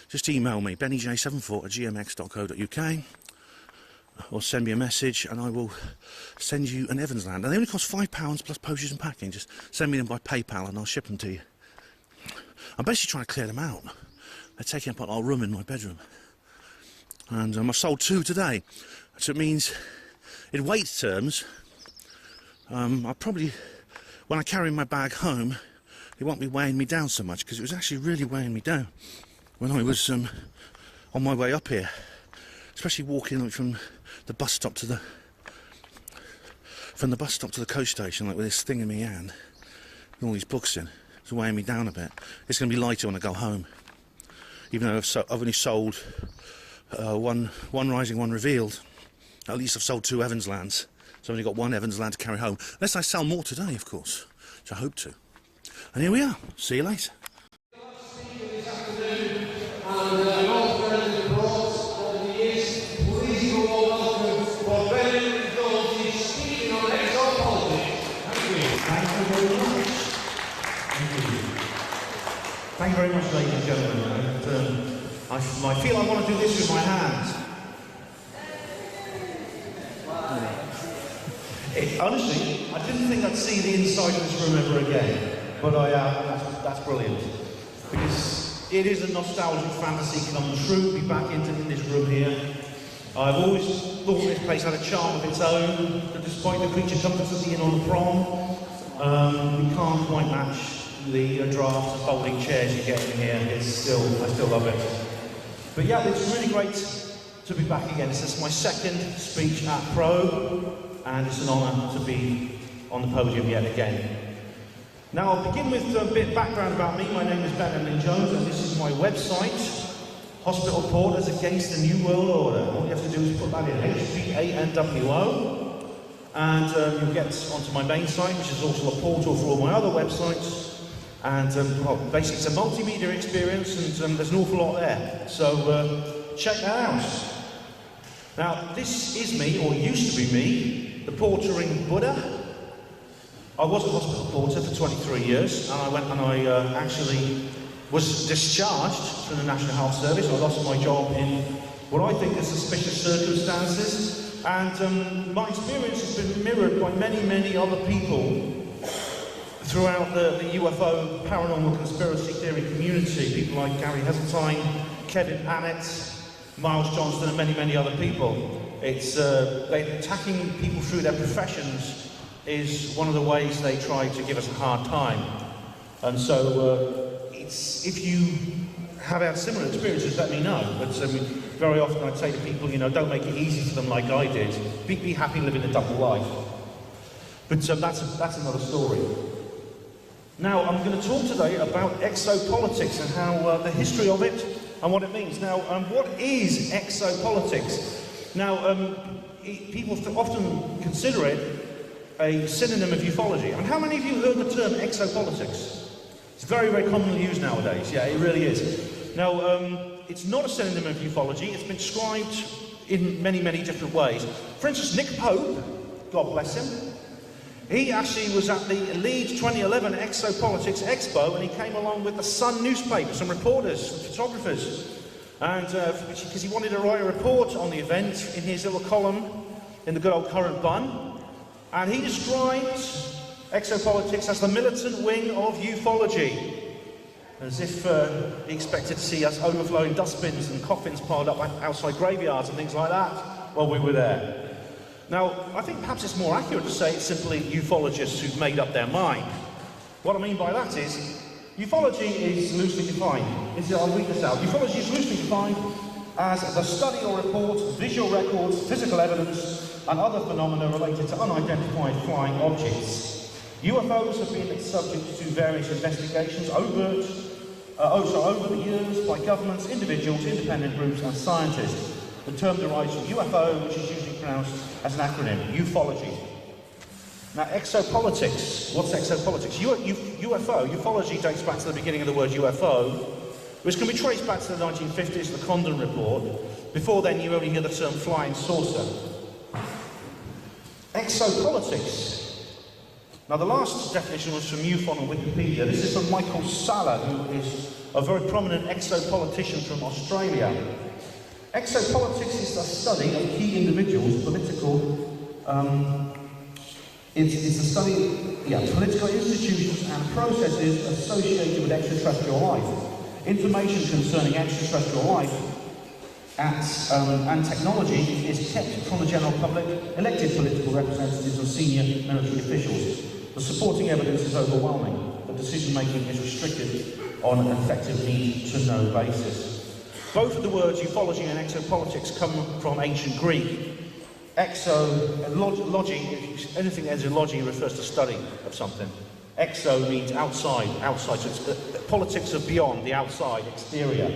Speaker 1: just email me, bennyj74@gmx.co.uk, or send me a message and I will send you an Evans Land. And they only cost £5 plus postage and packing. Just send me them by PayPal and I'll ship them to you. I'm basically trying to clear them out. They're taking up a whole room in my bedroom. And I've sold 2 today. So it means in weight terms, I probably, when I carry my bag home, it won't be weighing me down so much, because it was actually really weighing me down when I was on my way up here, especially walking from the bus stop to the coast station, like with this thing in my hand, with all these books in. It's weighing me down a bit. It's going to be lighter when I go home, even though I've only sold one Rising, one Revealed. At least I've sold 2 Evans Lands, so I've only got 1 Evans Land to carry home, unless I sell more today, of course, which I hope to. And here we are. See you later.
Speaker 5: Thank you very much, ladies and gentlemen. And, I feel I want to do this with my hands. Honestly, I didn't think I'd see the inside of this room ever again, but that's brilliant. Because it is a nostalgic fantasy come true to be back in this room here. I've always thought this place had a charm of its own, but despite the creature comforts of the inn on the prom, we can't quite match the drafts and folding chairs you get in here. I still love it. But yeah, it's really great to be back again. This is my 2nd speech at Pro, and it's an honour to be on the podium yet again. Now, I'll begin with a bit of background about me. My name is Emlyn-Jones, and this is my website, Hospital Porters Against the New World Order. All you have to do is put that in, HPANWO, and you'll get onto my main site, which is also a portal for all my other websites. And well, basically it's a multimedia experience, and there's an awful lot there. So check that out. Now, this is me, or used to be me, the portering Buddha. I was a hospital porter for 23 years, and I went and I actually was discharged from the National Health Service. I lost my job in what I think are suspicious circumstances, and my experience has been mirrored by many, many other people throughout the UFO paranormal conspiracy theory community. People like Gary Heseltine, Kevin Annett, Miles Johnston, and many, many other people. It's attacking people through their professions is one of the ways they try to give us a hard time. And so if you have had similar experiences, let me know. But very often I'd say to people, you know, don't make it easy for them like I did. Be happy living a double life. But that's another story. Now, I'm going to talk today about exopolitics and how the history of it and what it means. Now, what is exopolitics? Now, people often consider it a synonym of ufology. And how many of you heard the term exopolitics? It's very, very commonly used nowadays. Yeah, it really is. Now, it's not a synonym of ufology. It's been described in many, many different ways. For instance, Nick Pope, God bless him, he actually was at the Leeds 2011 Exopolitics Expo, and he came along with the Sun newspaper, some reporters, some photographers, and because he wanted to write a report on the event in his little column in the good old Current Bun, and he described exopolitics as the militant wing of ufology, as if he expected to see us overflowing dustbins and coffins piled up outside graveyards and things like that while we were there. Now, I think perhaps it's more accurate to say it's simply ufologists who've made up their mind. What I mean by that is, ufology is loosely defined. I'll read this out. Ufology is loosely defined as the study or report of visual records, physical evidence, and other phenomena related to unidentified flying objects. UFOs have been subject to various investigations over the years by governments, individuals, independent groups, and scientists. The term derives from UFO, which is usually pronounced as an acronym, ufology. Now, exopolitics. What's exopolitics? Ufology dates back to the beginning of the word UFO, which can be traced back to the 1950s, the Condon Report. Before then, you only hear the term flying saucer. Exopolitics. Now, the last definition was from MUFON on Wikipedia. This is from Michael Salla, who is a very prominent exopolitician from Australia. Exopolitics is the study of key individuals, it's the study, political institutions and processes associated with extraterrestrial life. Information concerning extraterrestrial life and technology is kept from the general public, elected political representatives and senior military officials. The supporting evidence is overwhelming, but decision-making is restricted on an effective need-to-know basis. Both of the words ufology and exopolitics come from ancient Greek. Exology, anything that ends in logy refers to study of something. Exo means outside, so it's politics of beyond, the outside, exterior.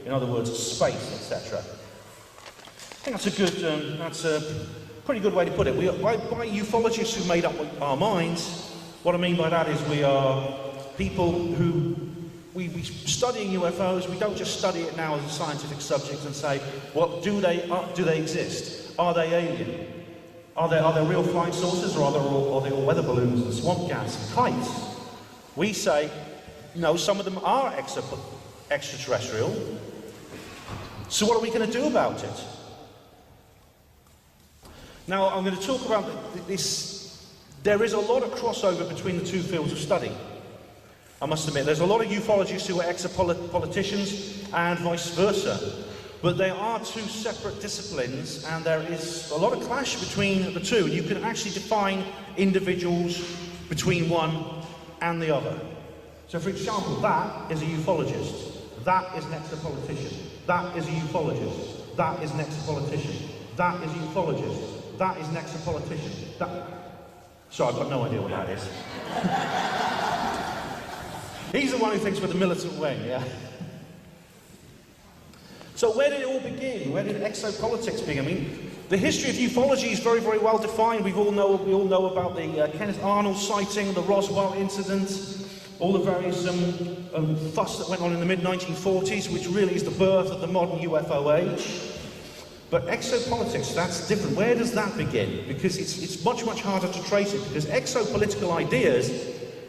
Speaker 5: In other words, space, etc. I think that's a pretty good way to put it. By ufologists who made up our minds, what I mean by that is we are people who we studying UFOs. We don't just study it now as a scientific subject and say, well, do they exist? Are they alien? Are there real flying saucers, or are they all weather balloons and swamp gas and kites? We say, no, some of them are extraterrestrial. So what are we going to do about it? Now, I'm going to talk about this. There is a lot of crossover between the two fields of study. I must admit, there's a lot of ufologists who are exopoliticians and vice versa. But they are two separate disciplines, and there is a lot of clash between the two. You can actually define individuals between one and the other. So, for example, that is a ufologist. That is an exopolitician. That is a ufologist. That is an exopolitician. That is a ufologist. That is an exopolitician. So I've got no idea what that is. He's the one who thinks we're the militant wing, yeah? So where did it all begin? Where did exopolitics begin? I mean, the history of ufology is very, very well defined. We all know about the Kenneth Arnold sighting, the Roswell incident, all the various fuss that went on in the mid-1940s, which really is the birth of the modern UFO age. But exopolitics, that's different. Where does that begin? Because it's much, much harder to trace it, because exopolitical ideas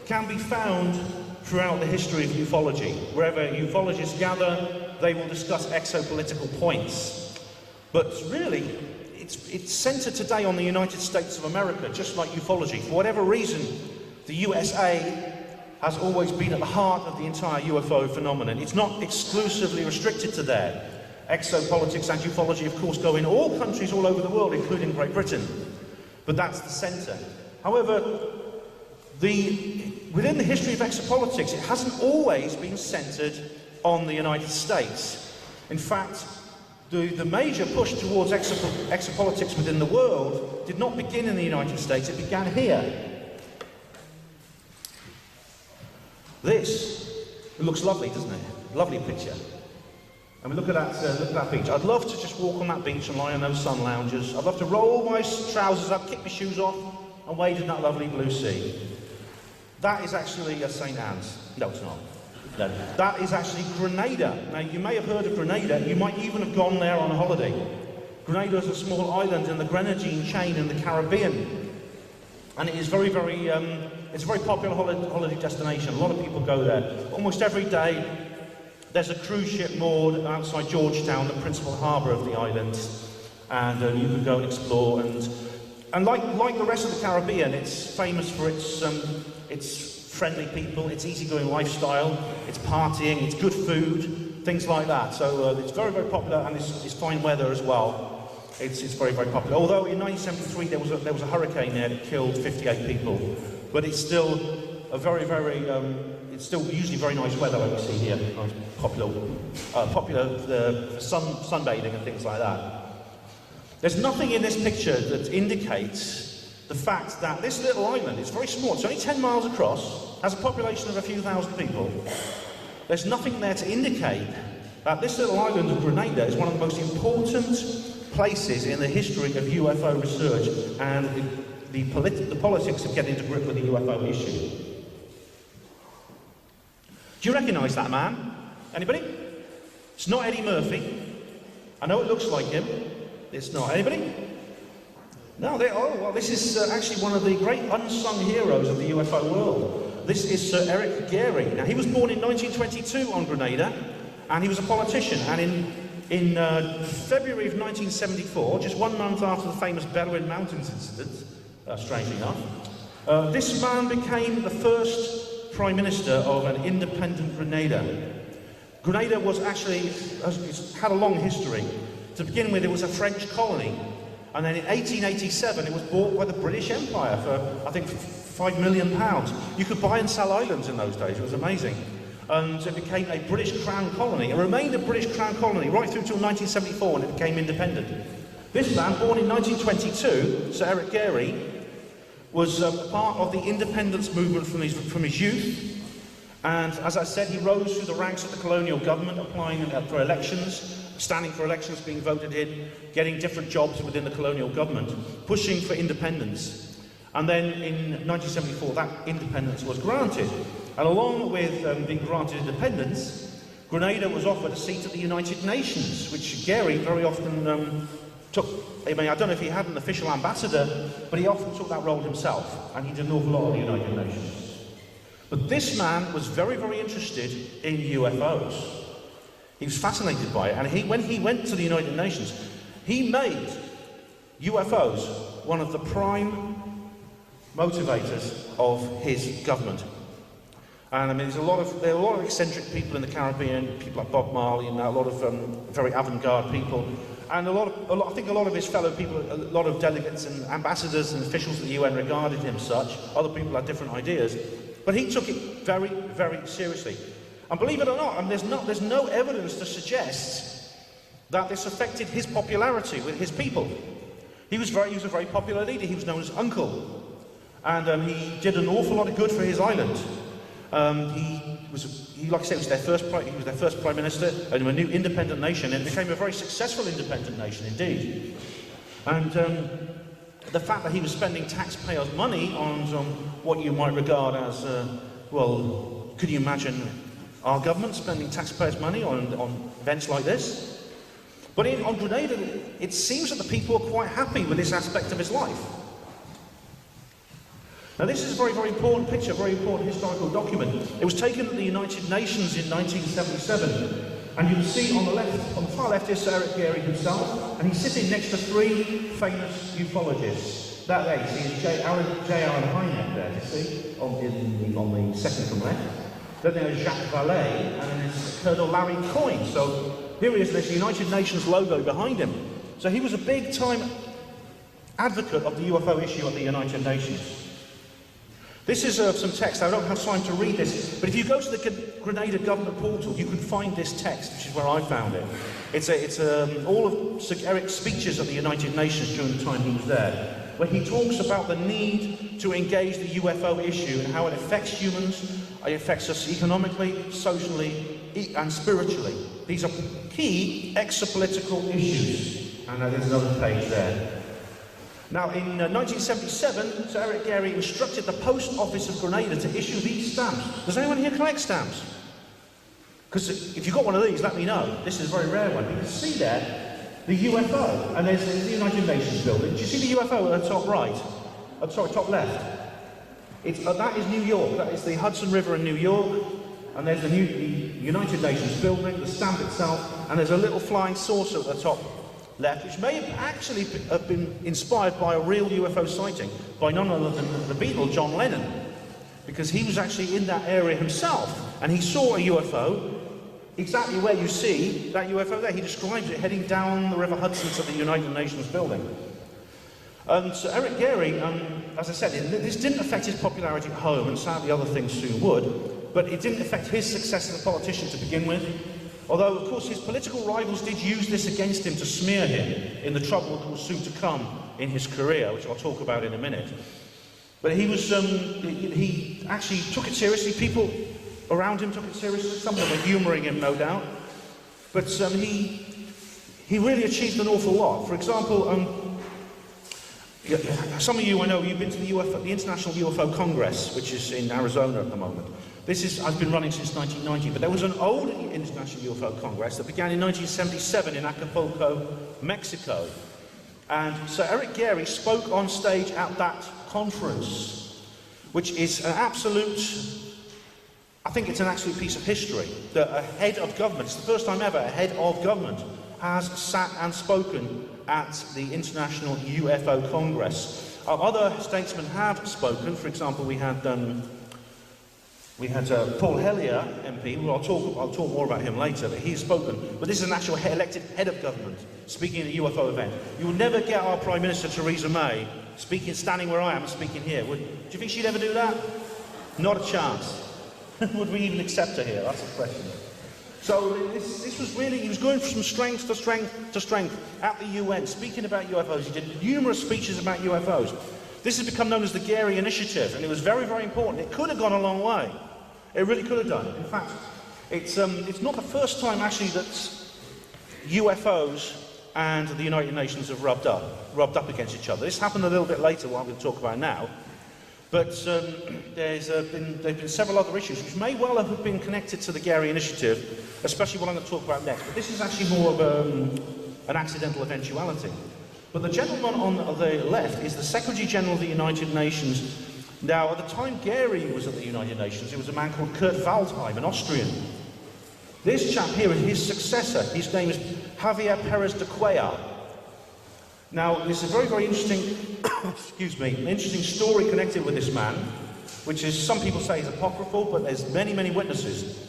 Speaker 5: can be found throughout the history of ufology. Wherever ufologists gather, they will discuss exopolitical points. But really, it's centered today on the United States of America, just like ufology. For whatever reason, the USA has always been at the heart of the entire UFO phenomenon. It's not exclusively restricted to there. Exopolitics and ufology, of course, go in all countries all over the world, including Great Britain. But that's the center. However, within the history of exopolitics, it hasn't always been centered on the United States. In fact, the major push towards exopolitics within the world did not begin in the United States, it began here. This, it looks lovely, doesn't it? Lovely picture. I mean, look at that beach. I'd love to just walk on that beach and lie on those sun lounges. I'd love to roll my trousers up, kick my shoes off, and wade in that lovely blue sea. That is actually St. Anne's. No, it's not. No, that is actually Grenada. Now, you may have heard of Grenada. You might even have gone there on a holiday. Grenada is a small island in the Grenadine chain in the Caribbean. And it is very, very, it's a very popular holiday destination. A lot of people go there. Almost every day, there's a cruise ship moored outside Georgetown, the principal harbour of the island. And you can go and explore. And like the rest of the Caribbean, it's famous for its friendly people, its easygoing lifestyle, its partying, its good food, things like that. So it's very, very popular, and it's fine weather as well. It's very, very popular. Although in 1973 there was a hurricane there that killed 58 people, but it's still a very, very it's still usually very nice weather, like you see here. Nice, popular for sunbathing and things like that. There's nothing in this picture that indicates the fact that this little island is very small. It's only 10 miles across, has a population of a few thousand people. There's nothing there to indicate that this little island of Grenada is one of the most important places in the history of UFO research and the politics of getting to grip with the UFO issue. Do you recognise that man? Anybody? It's not Eddie Murphy. I know it looks like him. It's not. Anybody? No, well, this is actually one of the great unsung heroes of the UFO world. This is Sir Eric Gary. Now, he was born in 1922 on Grenada, and he was a politician. And in February of 1974, just 1 month after the famous Berwyn Mountains incident, strangely enough, this man became the first Prime Minister of an independent Grenada. Grenada was actually, had a long history. To begin with, it was a French colony. And then in 1887, it was bought by the British Empire for, I think, £5 million. You could buy and sell islands in those days. It was amazing. And it became a British Crown colony. It remained a British Crown colony right through till 1974 when it became independent. This man, born in 1922, Sir Eric Gairy, was part of the independence movement from his youth. And as I said, he rose through the ranks of the colonial government, applying for elections, standing for elections, being voted in, getting different jobs within the colonial government, pushing for independence. And then in 1974, that independence was granted. And along with being granted independence, Grenada was offered a seat at the United Nations, which Gairy very often took. I mean, I don't know if he had an official ambassador, but he often took that role himself, and he did an awful lot of the United Nations. But this man was very, very interested in UFOs. He was fascinated by it, and when he went to the United Nations, he made UFOs one of the prime motivators of his government. And I mean, there are a lot of eccentric people in the Caribbean, people like Bob Marley, and a lot of very avant-garde people, and I think a lot of his fellow people, a lot of delegates and ambassadors and officials at the UN regarded him such. Other people had different ideas, but he took it very, very seriously. And believe it or not, and there's no evidence to suggest that this affected his popularity with his people. He was a very popular leader. He was known as Uncle, and he did an awful lot of good for his island. Like I said, he was their first prime minister, and a new independent nation, and it became a very successful independent nation indeed. And the fact that he was spending taxpayers' money on what you might regard as, well, could you imagine our government spending taxpayers' money on events like this? But on Grenada, it seems that the people are quite happy with this aspect of his life. Now this is a very, very important picture, a very important historical document. It was taken at the United Nations in 1977, and you can see on the far left is Sir Eric Gairy himself, and he's sitting next to three famous ufologists. That there, you see, is J. Allen Hynek there, you see, on the second from left. Then there's Jacques Vallée, and then there's Colonel Larry Coyne. So here he is, there's the United Nations logo behind him. So he was a big-time advocate of the UFO issue at the United Nations. This is some text. I don't have time to read this, but if you go to the Grenada government portal, you can find this text, which is where I found it. It's all of Sir Eric's speeches at the United Nations during the time he was there, where he talks about the need to engage the UFO issue and how it affects humans, it affects us economically, socially, and spiritually. These are key exopolitical issues. And there's another page there. Now, in 1977, Sir Eric Gairy instructed the Post Office of Grenada to issue these stamps. Does anyone here collect stamps? Because if you've got one of these, let me know. This is a very rare one. You can see there the UFO, and there's the United Nations building. Do you see the UFO at the top right? Sorry, top left. That is New York. That is the Hudson River in New York. And there's the United Nations building, the stamp itself, and there's a little flying saucer at the top left, which may have actually been inspired by a real UFO sighting by none other than the Beatle, John Lennon, because he was actually in that area himself, and he saw a UFO exactly where you see that UFO there. He describes it heading down the River Hudson to the United Nations building. And so Eric Gairy, as I said, this didn't affect his popularity at home, and sadly other things soon would, but it didn't affect his success as a politician to begin with. Although, of course, his political rivals did use this against him to smear him in the trouble that was soon to come in his career, which I'll talk about in a minute. But he actually took it seriously. People around him took it seriously. Some of them were humouring him, no doubt. But he really achieved an awful lot. For example, some of you, I know, you've been to the International UFO Congress, which is in Arizona at the moment. Has been running since 1990, but there was an old International UFO Congress that began in 1977 in Acapulco, Mexico. And Sir Eric Gairy spoke on stage at that conference, which is an absolute, I think it's an absolute piece of history, that a head of government, it's the first time ever a head of government has sat and spoken at the International UFO Congress. Other statesmen have spoken. For example, we had We had Paul Hellyer, MP, well, I'll talk more about him later, but he's spoken. But this is an actual elected head of government speaking at a UFO event. You will never get our Prime Minister, Theresa May, standing where I am and speaking here. Do you think she'd ever do that? Not a chance. Would we even accept her here? That's the question. So this was really, he was going from strength to strength to strength at the UN, speaking about UFOs. He did numerous speeches about UFOs. This has become known as the Gary Initiative, and it was very, very important. It could have gone a long way. It really could have done. In fact, it's not the first time actually that UFOs and the United Nations have rubbed up against each other. This happened a little bit later, what I'm going to talk about now. But there's been several other issues which may well have been connected to the Gary Initiative, especially what I'm going to talk about next. But this is actually more of an accidental eventuality. But the gentleman on the left is the Secretary General of the United Nations. Now, at the time Gary was at the United Nations, it was a man called Kurt Waldheim, an Austrian. This chap here is his successor. His name is Javier Perez de Cuellar. Now, there's a very, very interesting, excuse me, an interesting story connected with this man, which is, some people say is apocryphal, but there's many, many witnesses.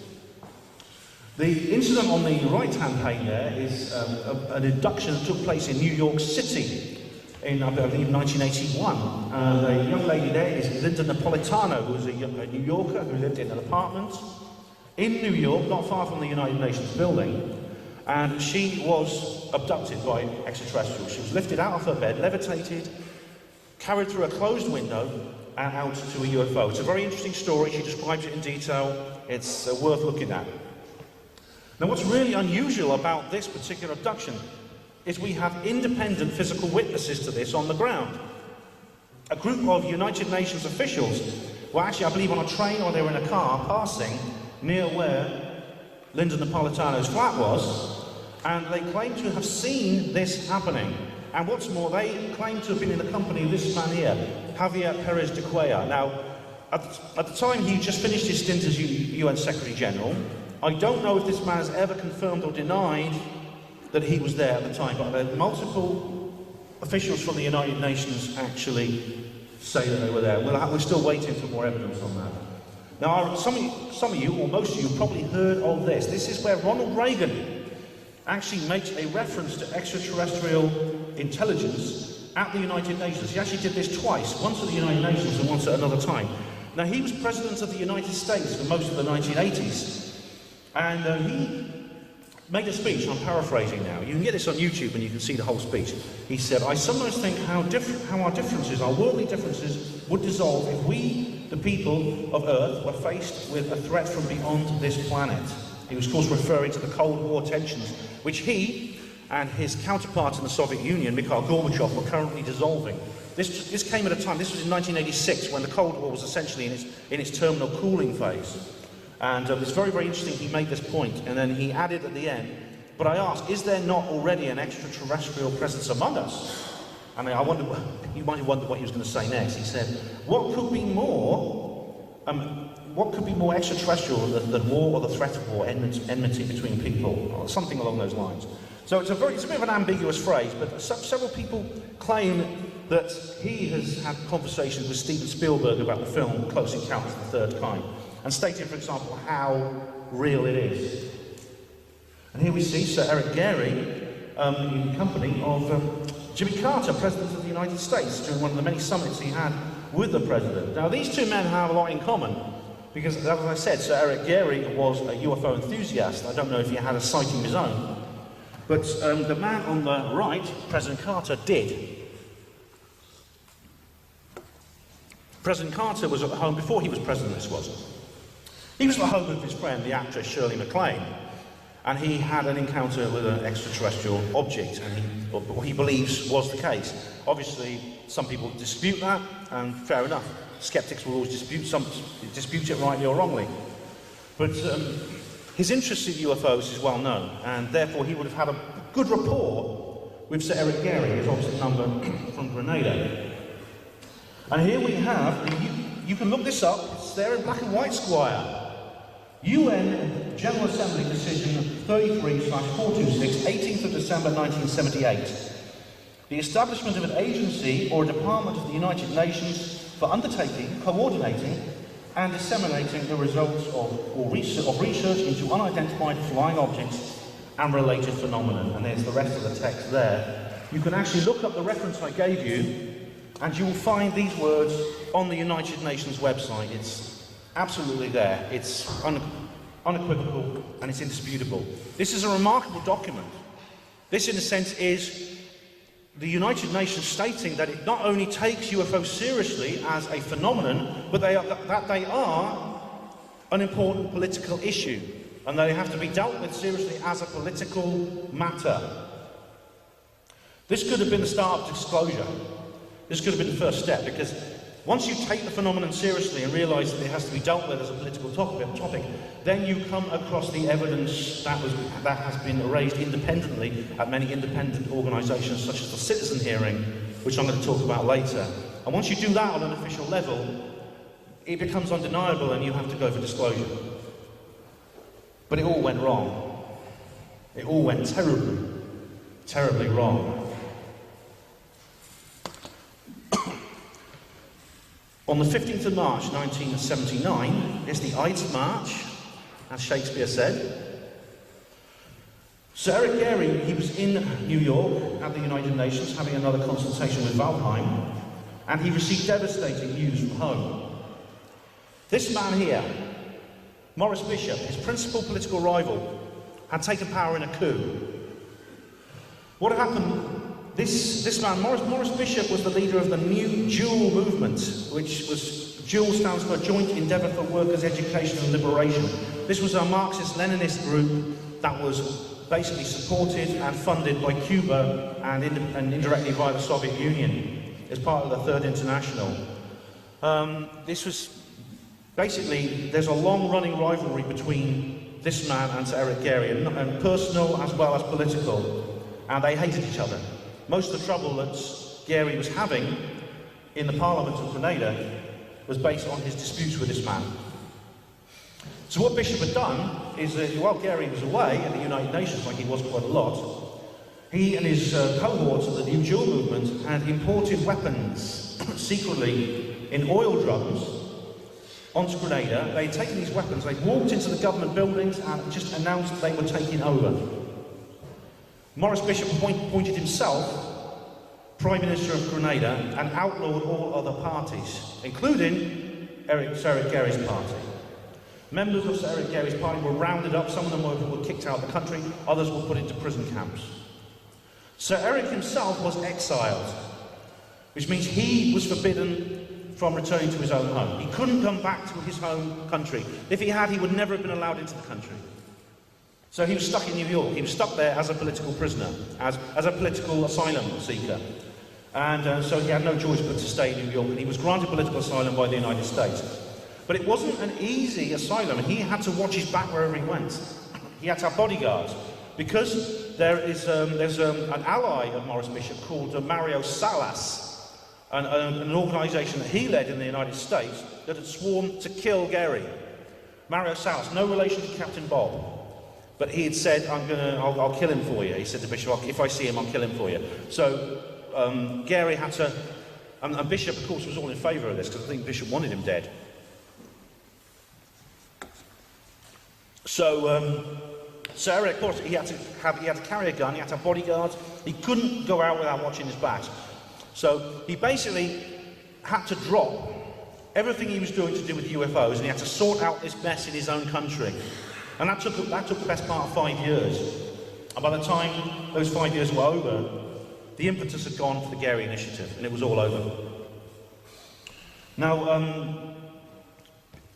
Speaker 5: The incident on the right-hand pane there is an abduction that took place in New York City in, I believe, 1981. The young lady there is Linda Napolitano, who was a New Yorker who lived in an apartment in New York, not far from the United Nations building, and she was abducted by extraterrestrials. She was lifted out of her bed, levitated, carried through a closed window, and out to a UFO. It's a very interesting story. She describes it in detail. It's worth looking at. Now, what's really unusual about this particular abduction is we have independent physical witnesses to this on the ground. A group of United Nations officials were actually, I believe, on a train or they were in a car passing near where Linda Napolitano's flat was, and they claim to have seen this happening. And what's more, they claim to have been in the company of this man here, Javier Perez de Cuellar. Now, at the time he just finished his stint as UN Secretary General. I don't know if this man has ever confirmed or denied that he was there at the time, but multiple officials from the United Nations actually say that they were there. We're still waiting for more evidence on that. Now, some of you, or most of you, probably heard of this. This is where Ronald Reagan actually makes a reference to extraterrestrial intelligence at the United Nations. He actually did this twice, once at the United Nations and once at another time. Now, he was President of the United States for most of the 1980s. And he made a speech, and I'm paraphrasing now. You can get this on YouTube and you can see the whole speech. He said, "I sometimes think how our differences, our worldly differences, would dissolve if we, the people of Earth, were faced with a threat from beyond this planet." He was, of course, referring to the Cold War tensions, which he and his counterpart in the Soviet Union, Mikhail Gorbachev, were currently dissolving. This came at a time, this was in 1986, when the Cold War was essentially in its terminal cooling phase. And it's very, very interesting he made this point, and then he added at the end, "But I ask, is there not already an extraterrestrial presence among us?" And I wondered, you might have wondered what he was going to say next. He said, what could be more extraterrestrial than war or the threat of war, enmity between people, or something along those lines. So it's a bit of an ambiguous phrase, but several people claim that he has had conversations with Steven Spielberg about the film Close Encounters of the Third Kind, and stated, for example, how real it is. And here we see Sir Eric Gary in company of Jimmy Carter, President of the United States, during one of the many summits he had with the President. Now, these two men have a lot in common, because, as I said, Sir Eric Gary was a UFO enthusiast. I don't know if he had a sighting of his own, but the man on the right, President Carter, did. President Carter was at home, before he was president, this was. He was at home with his friend, the actress Shirley MacLaine, and he had an encounter with an extraterrestrial object, and what he believes was the case. Obviously, some people dispute that, and fair enough. Skeptics will always dispute it rightly or wrongly. But his interest in UFOs is well known, and therefore he would have had a good rapport with Sir Eric Gary, his opposite number from Grenada. And here we have, you can look this up, it's there in black and white, Squire. UN General Assembly Decision 33/426, 18th of December 1978. The establishment of an agency or a department of the United Nations for undertaking, coordinating, and disseminating the results of research into unidentified flying objects and related phenomena. And there's the rest of the text there. You can actually look up the reference I gave you, and you will find these words on the United Nations website. It's absolutely there. It's unequivocal and it's indisputable. This is a remarkable document. This, in a sense, is the United Nations stating that it not only takes UFOs seriously as a phenomenon, but that they are an important political issue, and they have to be dealt with seriously as a political matter. This could have been the start of disclosure. This could have been the first step, because once you take the phenomenon seriously and realise that it has to be dealt with as a political topic, then you come across the evidence that has been raised independently at many independent organisations, such as the Citizen Hearing, which I'm going to talk about later. And once you do that on an official level, it becomes undeniable and you have to go for disclosure. But it all went wrong. It all went terribly, terribly wrong. On the 15th of March 1979 is the Ides March, as Shakespeare said. Sir Eric Gehry, he was in New York at the United Nations having another consultation with Waldheim, and he received devastating news from home. This man here, Maurice Bishop, his principal political rival, had taken power in a coup. What happened? This man, Maurice Bishop, was the leader of the New JEWEL movement, which was, JEWEL stands for Joint Endeavour for Workers' Education and Liberation. This was a Marxist-Leninist group that was basically supported and funded by Cuba and indirectly by the Soviet Union as part of the Third International. This was basically, there's a long-running rivalry between this man and Sir Eric Gehry, and personal as well as political, and they hated each other. Most of the trouble that Gehry was having in the Parliament of Grenada was based on his disputes with this man. So what Bishop had done is that while Gehry was away at the United Nations, like he was quite a lot, he and his cohorts of the New JEWEL movement had imported weapons secretly in oil drums onto Grenada. They'd taken these weapons, they'd walked into the government buildings and just announced that they were taking over. Maurice Bishop appointed himself Prime Minister of Grenada and outlawed all other parties, including Sir Eric Gehry's party. Members of Sir Eric Gehry's party were rounded up, some of them were kicked out of the country, others were put into prison camps. Sir Eric himself was exiled, which means he was forbidden from returning to his own home. He couldn't come back to his home country. If he had, he would never have been allowed into the country. So he was stuck in New York. He was stuck there as a political prisoner, as a political asylum seeker. And so he had no choice but to stay in New York, and he was granted political asylum by the United States. But it wasn't an easy asylum, and he had to watch his back wherever he went. He had to have bodyguards, because there's an ally of Maurice Bishop called Mario Salas, an organisation that he led in the United States that had sworn to kill Gehry. Mario Salas, no relation to Captain Bob. But he had said, I'll kill him for you. He said to Bishop, if I see him, I'll kill him for you. So Gehry had to, and Bishop, of course, was all in favour of this, because I think Bishop wanted him dead. So Sir Eric, of course, he had to carry a gun, he had to have bodyguards. He couldn't go out without watching his back. So he basically had to drop everything he was doing to do with UFOs, and he had to sort out this mess in his own country. And that took the best part of 5 years. And by the time those 5 years were over, the impetus had gone for the Gehry Initiative, and it was all over. Now,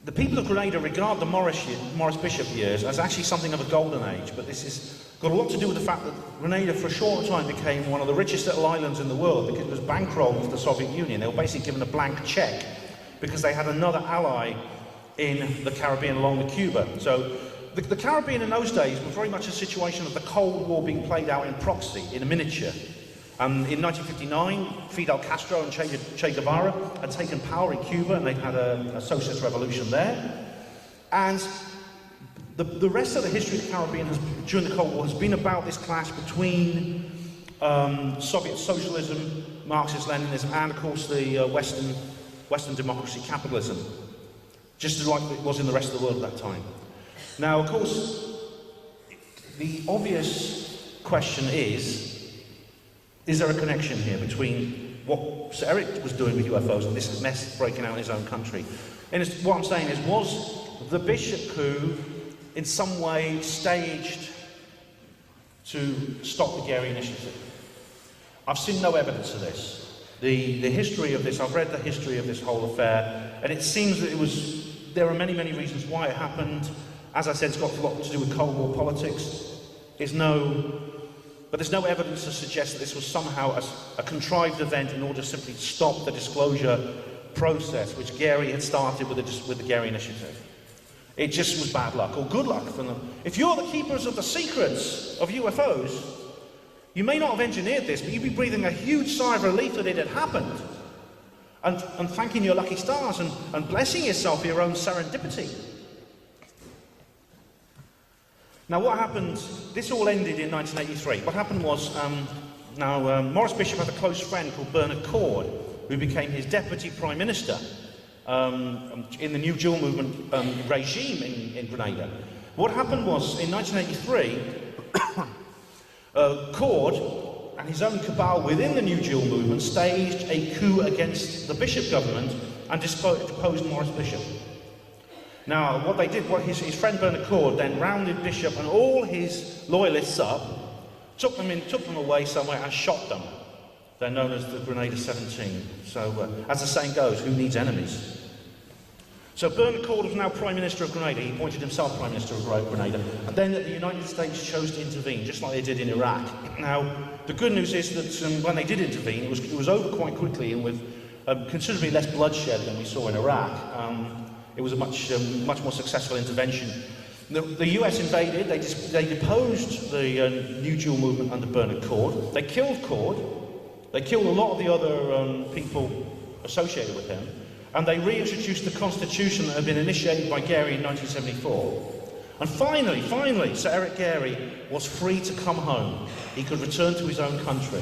Speaker 5: the people of Grenada regard the Maurice Bishop years as actually something of a golden age, but this has got a lot to do with the fact that Grenada for a short time became one of the richest little islands in the world because it was bankrolled with the Soviet Union. They were basically given a blank check because they had another ally in the Caribbean along with Cuba. So the Caribbean in those days was very much a situation of the Cold War being played out in proxy, in a miniature. In 1959, Fidel Castro and Che Guevara had taken power in Cuba, and they'd had a socialist revolution there. And the rest of the history of the Caribbean during the Cold War has been about this clash between Soviet socialism, Marxist-Leninism, and of course the Western democracy, capitalism. just like it was in the rest of the world at that time. Now, of course, the obvious question is there a connection here between what Sir Eric was doing with UFOs and this mess breaking out in his own country? And what I'm saying is, was the Bishop coup in some way staged to stop the Gary Initiative? I've seen no evidence of this. The history of this, I've read the history of this whole affair, and it seems that there are many, many reasons why it happened. As I said, it's got a lot to do with Cold War politics. But there's no evidence to suggest that this was somehow a contrived event in order to simply stop the disclosure process which Gary had started with the Gary Initiative. It just was bad luck, or good luck for them. If you're the keepers of the secrets of UFOs, you may not have engineered this, but you'd be breathing a huge sigh of relief that it had happened, and thanking your lucky stars and blessing yourself for your own serendipity. Now what happened, this all ended in 1983. What happened was, Maurice Bishop had a close friend called Bernard Cord, who became his deputy prime minister in the New Deal movement regime in Grenada. What happened was, in 1983, Cord and his own cabal within the New Deal movement staged a coup against the Bishop government and deposed Maurice Bishop. Now, what they did, his friend Bernard Cord then rounded Bishop and all his loyalists up, took them away somewhere and shot them. They're known as the Grenada 17. So, as the saying goes, who needs enemies? So Bernard Cord was now Prime Minister of Grenada. He appointed himself Prime Minister of Grenada. And then the United States chose to intervene, just like they did in Iraq. Now, the good news is that when they did intervene, it was over quite quickly and with considerably less bloodshed than we saw in Iraq. It was a much more successful intervention. The US invaded. They deposed the New Deal movement under Bernard Cord. They killed Cord. They killed a lot of the other people associated with him. And they reintroduced the constitution that had been initiated by Gary in 1974. And finally, Sir Eric Gary was free to come home. He could return to his own country.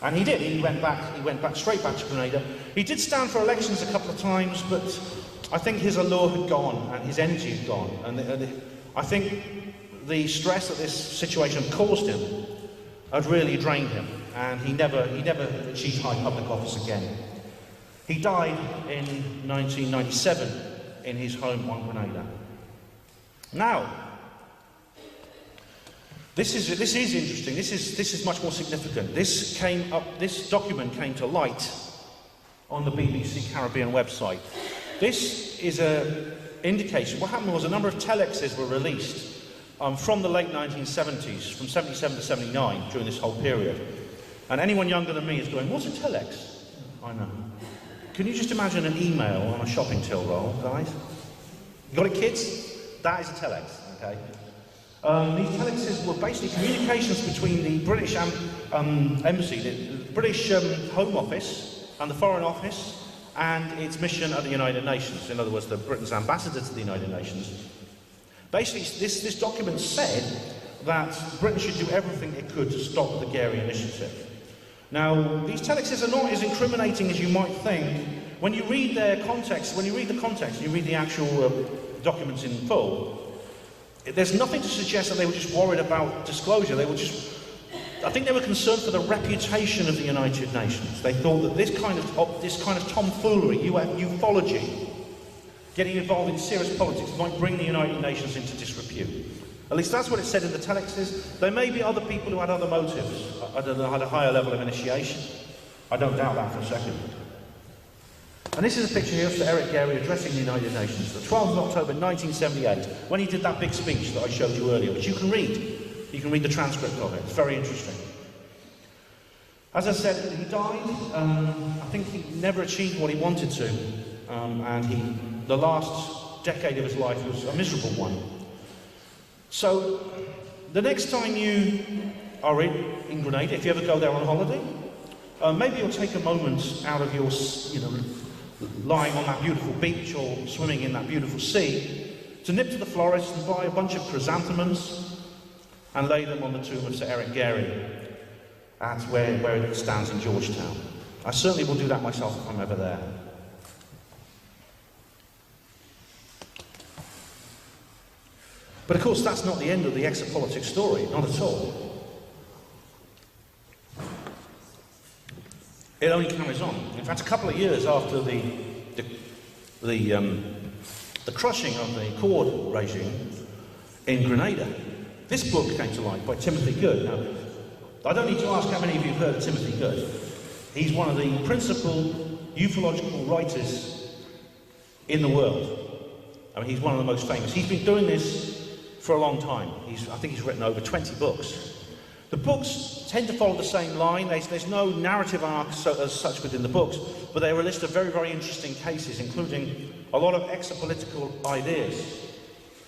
Speaker 5: And he did. He went straight back to Grenada. He did stand for elections a couple of times, but I think his allure had gone and his energy had gone. And I think the stress that this situation had caused him had really drained him. And he never achieved high public office again. He died in 1997 in his home on Grenada. Now, this is interesting. This is much more significant. This document came to light on the BBC Caribbean website. This is an indication. What happened was a number of telexes were released from the late 1970s, from 77 to 79, during this whole period. And anyone younger than me is going, what's a telex? I know. Can you just imagine an email on a shopping till roll, guys? You got it, kids? That is a telex, okay? These telexes were basically communications between the British embassy, the British Home Office and the Foreign Office and its mission at the United Nations. In other words, the Britain's ambassador to the United Nations. Basically, this document said that Britain should do everything it could to stop the Gary Initiative. Now, these telexes are not as incriminating as you might think. When you read their context, you read the actual documents in full, there's nothing to suggest that they were just worried about disclosure. I think they were concerned for the reputation of the United Nations. They thought that this kind of tomfoolery, ufology, getting involved in serious politics might bring the United Nations into disrepute. At least that's what it said in the telexes. There may be other people who had other motives, had a higher level of initiation. I don't doubt that for a second. And this is a picture here of Sir Eric Gary addressing the United Nations, the 12th of October 1978, when he did that big speech that I showed you earlier, which you can read. You can read the transcript of it. It's very interesting. As I said, he died. I think he never achieved what he wanted to. And the last decade of his life was a miserable one. So, the next time you are in Grenada, if you ever go there on holiday, maybe you'll take a moment out of your, lying on that beautiful beach or swimming in that beautiful sea, to nip to the florist and buy a bunch of chrysanthemums and lay them on the tomb of Sir Eric Gary at where it stands in Georgetown. I certainly will do that myself if I'm ever there. But of course, that's not the end of the Exopolitics story, not at all. It only carries on. In fact, a couple of years after the crushing of the Accord regime in Grenada, this book came to light by Timothy Good. Now, I don't need to ask how many of you have heard of Timothy Good. He's one of the principal ufological writers in the world. I mean, he's one of the most famous. He's been doing this for a long time. I think he's written over 20 books. The books tend to follow the same line. There's no narrative arc as such within the books, but they're a list of very, very interesting cases, including a lot of exopolitical ideas.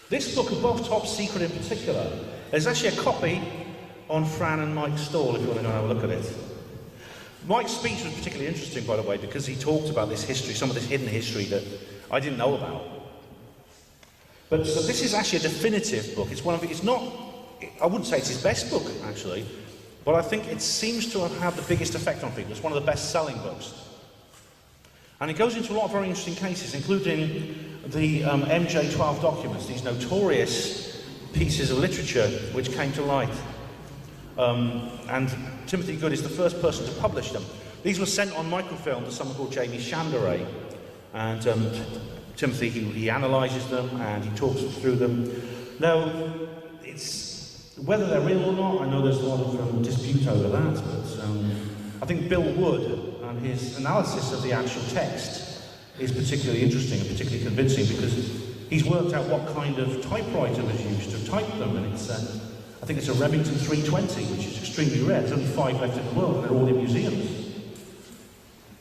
Speaker 5: This book, Above Top Secret in particular, there's actually a copy on Fran and Mike's stall if you want to go and have a look at it. Mike's speech was particularly interesting, by the way, because he talked about this history, some of this hidden history that I didn't know about. But so this is actually a definitive book. It's not, I wouldn't say it's his best book, actually, but I think it seems to have had the biggest effect on people. It's one of the best-selling books. And it goes into a lot of very interesting cases, including the MJ12 documents, these notorious pieces of literature which came to light. And Timothy Good is the first person to publish them. These were sent on microfilm to someone called Jamie Chandray, and Timothy, he analyses them and he talks through them. Now, it's whether they're real or not, I know there's a lot of dispute over that, but I think Bill Wood and his analysis of the actual text is particularly interesting and particularly convincing because he's worked out what kind of typewriter was used to type them, and it's I think it's a Remington 320, which is extremely rare. There's only 5 left in the world, and they're all in museums.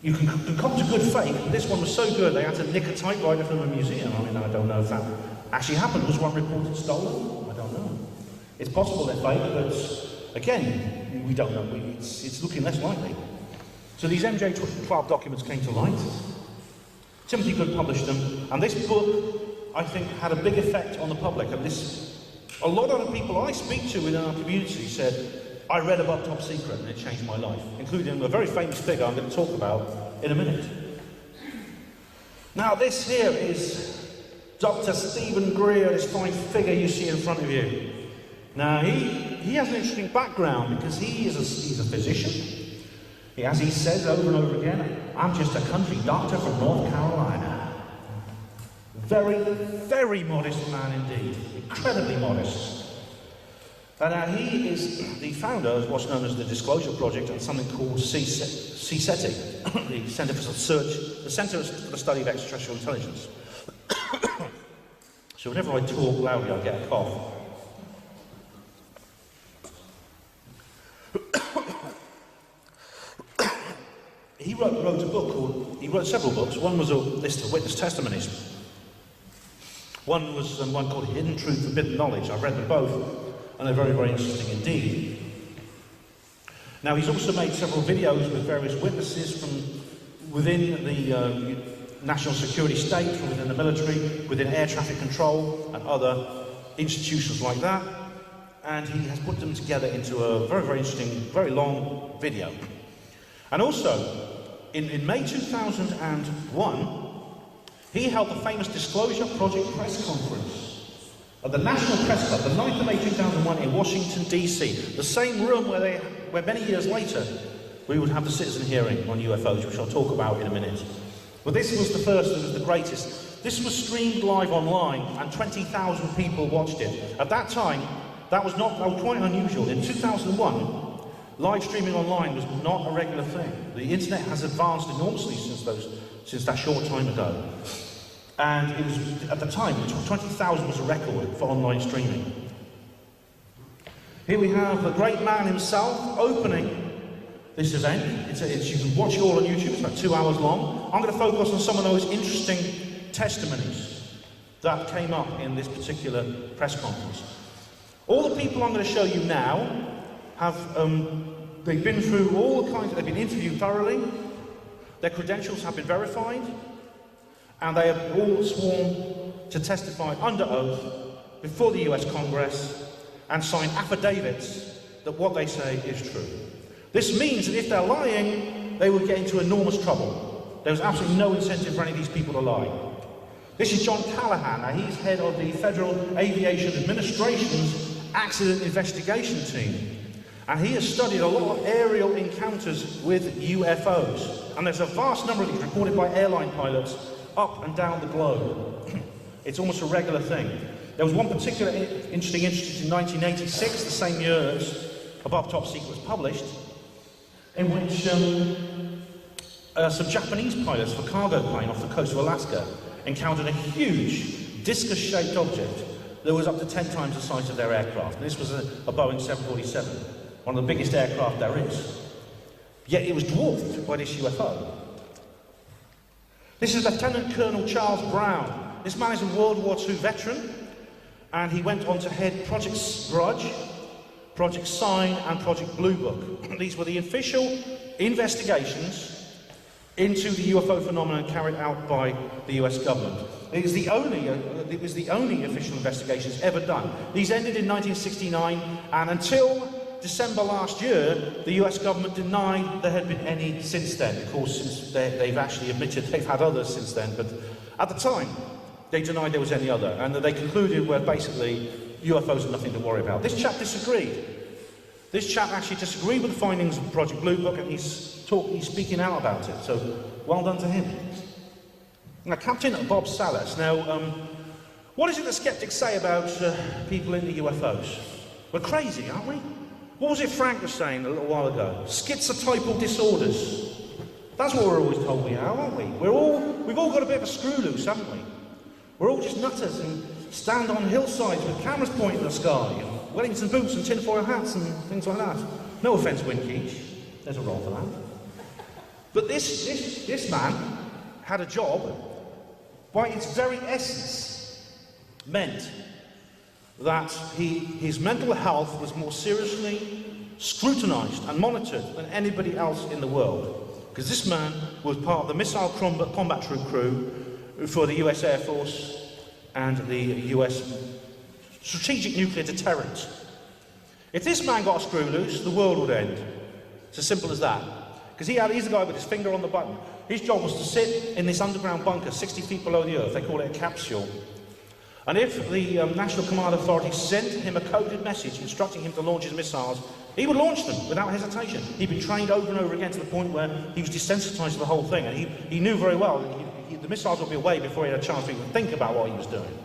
Speaker 5: You can come to good faith, but this one was so good they had to nick a typewriter from a museum. I mean, I don't know if that actually happened. Was one reported stolen? I don't know. It's possible they're fake, but again, we don't know. It's looking less likely. So these MJ12 documents came to light. Timothy Good published them, and this book, I think, had a big effect on the public. And a lot of the people I speak to within our community said, I read Above Top Secret and it changed my life, including a very famous figure I'm going to talk about in a minute. Now this here is Dr. Stephen Greer, this fine figure you see in front of you. Now he has an interesting background because he's a physician. As he says over and over again, I'm just a country doctor from North Carolina. Very, very modest man indeed, incredibly modest. And he is the founder of what's known as the Disclosure Project and something called CSETI, the Centre for the Study of Extraterrestrial Intelligence. So whenever I talk loudly, I get a cough. He wrote a book he wrote several books. One was a list of witness testimonies. One was one called Hidden Truth, Forbidden Knowledge. I've read them both, and they're very, very interesting indeed. Now, he's also made several videos with various witnesses from within the national security state, from within the military, within air traffic control, and other institutions like that. And he has put them together into a very, very interesting, very long video. And also, in May 2001, he held the famous Disclosure Project press conference at the National Press Club, the 9th of May 2001 in Washington, D.C., the same room where many years later we would have the citizen hearing on UFOs, which I'll talk about in a minute. But this was the first, it was the greatest. This was streamed live online, and 20,000 people watched it. At that time, that was quite unusual. In 2001, live streaming online was not a regular thing. The internet has advanced enormously since that short time ago. And it was, at the time, 20,000 was a record for online streaming. Here we have the great man himself opening this event. You can watch it all on YouTube, it's about 2 hours long. I'm going to focus on some of those interesting testimonies that came up in this particular press conference. All the people I'm going to show you now have, they've been through all the kinds, they've been interviewed thoroughly, their credentials have been verified, and they have all sworn to testify under oath before the US Congress and sign affidavits that what they say is true. This means that if they're lying, they would get into enormous trouble. There's absolutely no incentive for any of these people to lie. This is John Callahan. Now, he's head of the Federal Aviation Administration's Accident Investigation Team. And he has studied a lot of aerial encounters with UFOs. And there's a vast number of these reported by airline pilots up and down the globe. It's almost a regular thing. There was one particular interesting instance in 1986, the same year as Above Top Secret was published, in which some Japanese pilots of a cargo plane off the coast of Alaska encountered a huge discus-shaped object that was up to 10 times the size of their aircraft. And this was a Boeing 747, one of the biggest aircraft there is. Yet it was dwarfed by this UFO. This is Lieutenant Colonel Charles Brown. This man is a World War II veteran, and he went on to head Project Grudge, Project Sign, and Project Blue Book. These were the official investigations into the UFO phenomenon carried out by the US government. It was the only official investigations ever done. These ended in 1969, and until December last year, the US government denied there had been any since then. Of course, since they've actually admitted they've had others since then, but at the time, they denied there was any other, and they concluded where basically UFOs are nothing to worry about. This chap disagreed. This chap actually disagreed with the findings of Project Blue Book, and he's speaking out about it, so well done to him. Now, Captain Bob Salas. Now, what is it the skeptics say about people in the UFOs? We're crazy, aren't we? What was it Frank was saying a little while ago? Schizotypal disorders. That's what we're always told we are, aren't we? We've all got a bit of a screw loose, haven't we? We're all just nutters and stand on hillsides with cameras pointing at the sky, and Wellington boots and tinfoil hats and things like that. No offence, Winkeach. There's a role for that. But this man had a job, by its very essence, meant that his mental health was more seriously scrutinised and monitored than anybody else in the world. Because this man was part of the missile combat troop crew for the US Air Force and the US strategic nuclear deterrent. If this man got a screw loose, the world would end. It's as simple as that. Because he's a guy with his finger on the button. His job was to sit in this underground bunker 60 feet below the earth. They call it a capsule. And if the National Command Authority sent him a coded message instructing him to launch his missiles, he would launch them without hesitation. He'd been trained over and over again to the point where he was desensitised to the whole thing. And he knew very well that the missiles would be away before he had a chance to even think about what he was doing.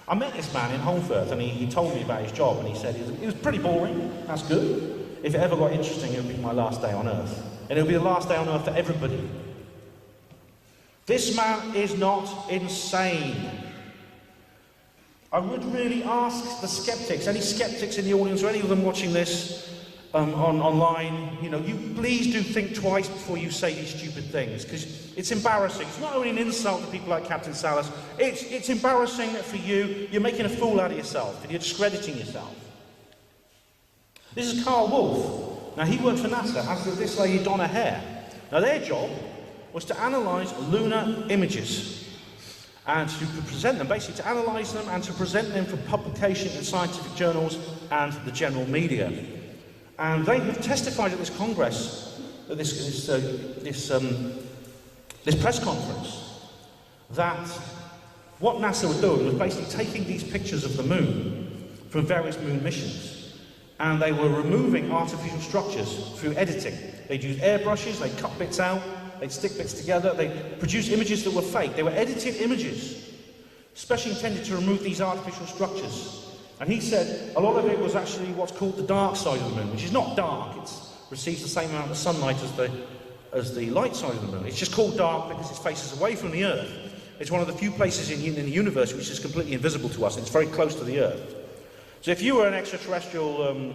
Speaker 5: I met this man in Holmfirth, and he told me about his job, and he said it was pretty boring. That's good. If it ever got interesting, it would be my last day on Earth. And it would be the last day on Earth for everybody. This man is not insane. I would really ask the skeptics, any skeptics in the audience, or any of them watching this online, you please do think twice before you say these stupid things, because it's embarrassing. It's not only an insult to people like Captain Salas, it's embarrassing for you. You're making a fool out of yourself, and you're discrediting yourself. This is Carl Wolf. Now, he worked for NASA, as did this lady, Donna Hare. Now, their job was to analyse lunar images and to present them, basically to analyse them and to present them for publication in scientific journals and the general media. And they have testified at this Congress, this press conference, that what NASA were doing was basically taking these pictures of the moon from various moon missions, and they were removing artificial structures through editing. They'd use airbrushes, they'd cut bits out, they'd stick bits together, they'd produce images that were fake. They were edited images, especially intended to remove these artificial structures. And he said a lot of it was actually what's called the dark side of the moon, which is not dark, it receives the same amount of sunlight as the light side of the moon. It's just called dark because it faces away from the Earth. It's one of the few places in the universe which is completely invisible to us, and it's very close to the Earth. So if you were an extraterrestrial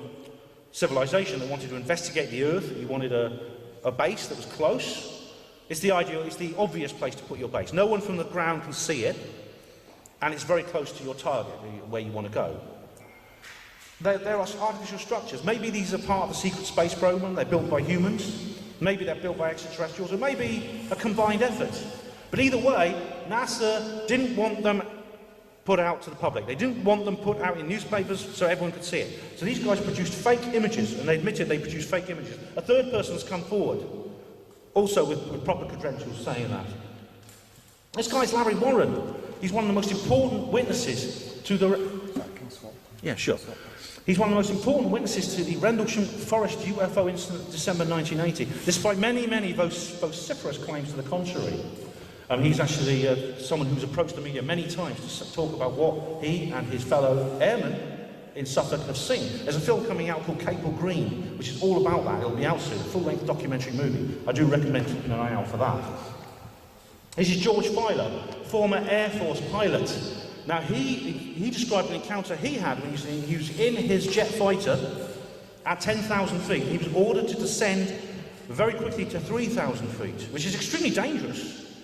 Speaker 5: civilization that wanted to investigate the Earth, you wanted a base that was close, it's the obvious place to put your base. No one from the ground can see it, and it's very close to your target, where you want to go. There are artificial structures. Maybe these are part of the secret space program, they're built by humans, maybe they're built by extraterrestrials, or maybe a combined effort. But either way, NASA didn't want them put out to the public. They didn't want them put out in newspapers so everyone could see it. So these guys produced fake images, and they admitted they produced fake images. A third person has come forward, also with proper credentials, saying that. This guy's Larry Warren. He's one of the most important witnesses to the... Yeah, sure. He's one of the most important witnesses to the Rendlesham Forest UFO incident, December 1980, despite many, many vociferous claims to the contrary. He's actually someone who's approached the media many times to talk about what he and his fellow airmen in Suffolk have seen. There's a film coming out called Capel Green, which is all about that. It'll be out soon, a full-length documentary movie. I do recommend keeping an eye out for that. This is George Filer, former Air Force pilot. Now, he described an encounter he had when he was in his jet fighter at 10,000 feet. He was ordered to descend very quickly to 3,000 feet, which is extremely dangerous.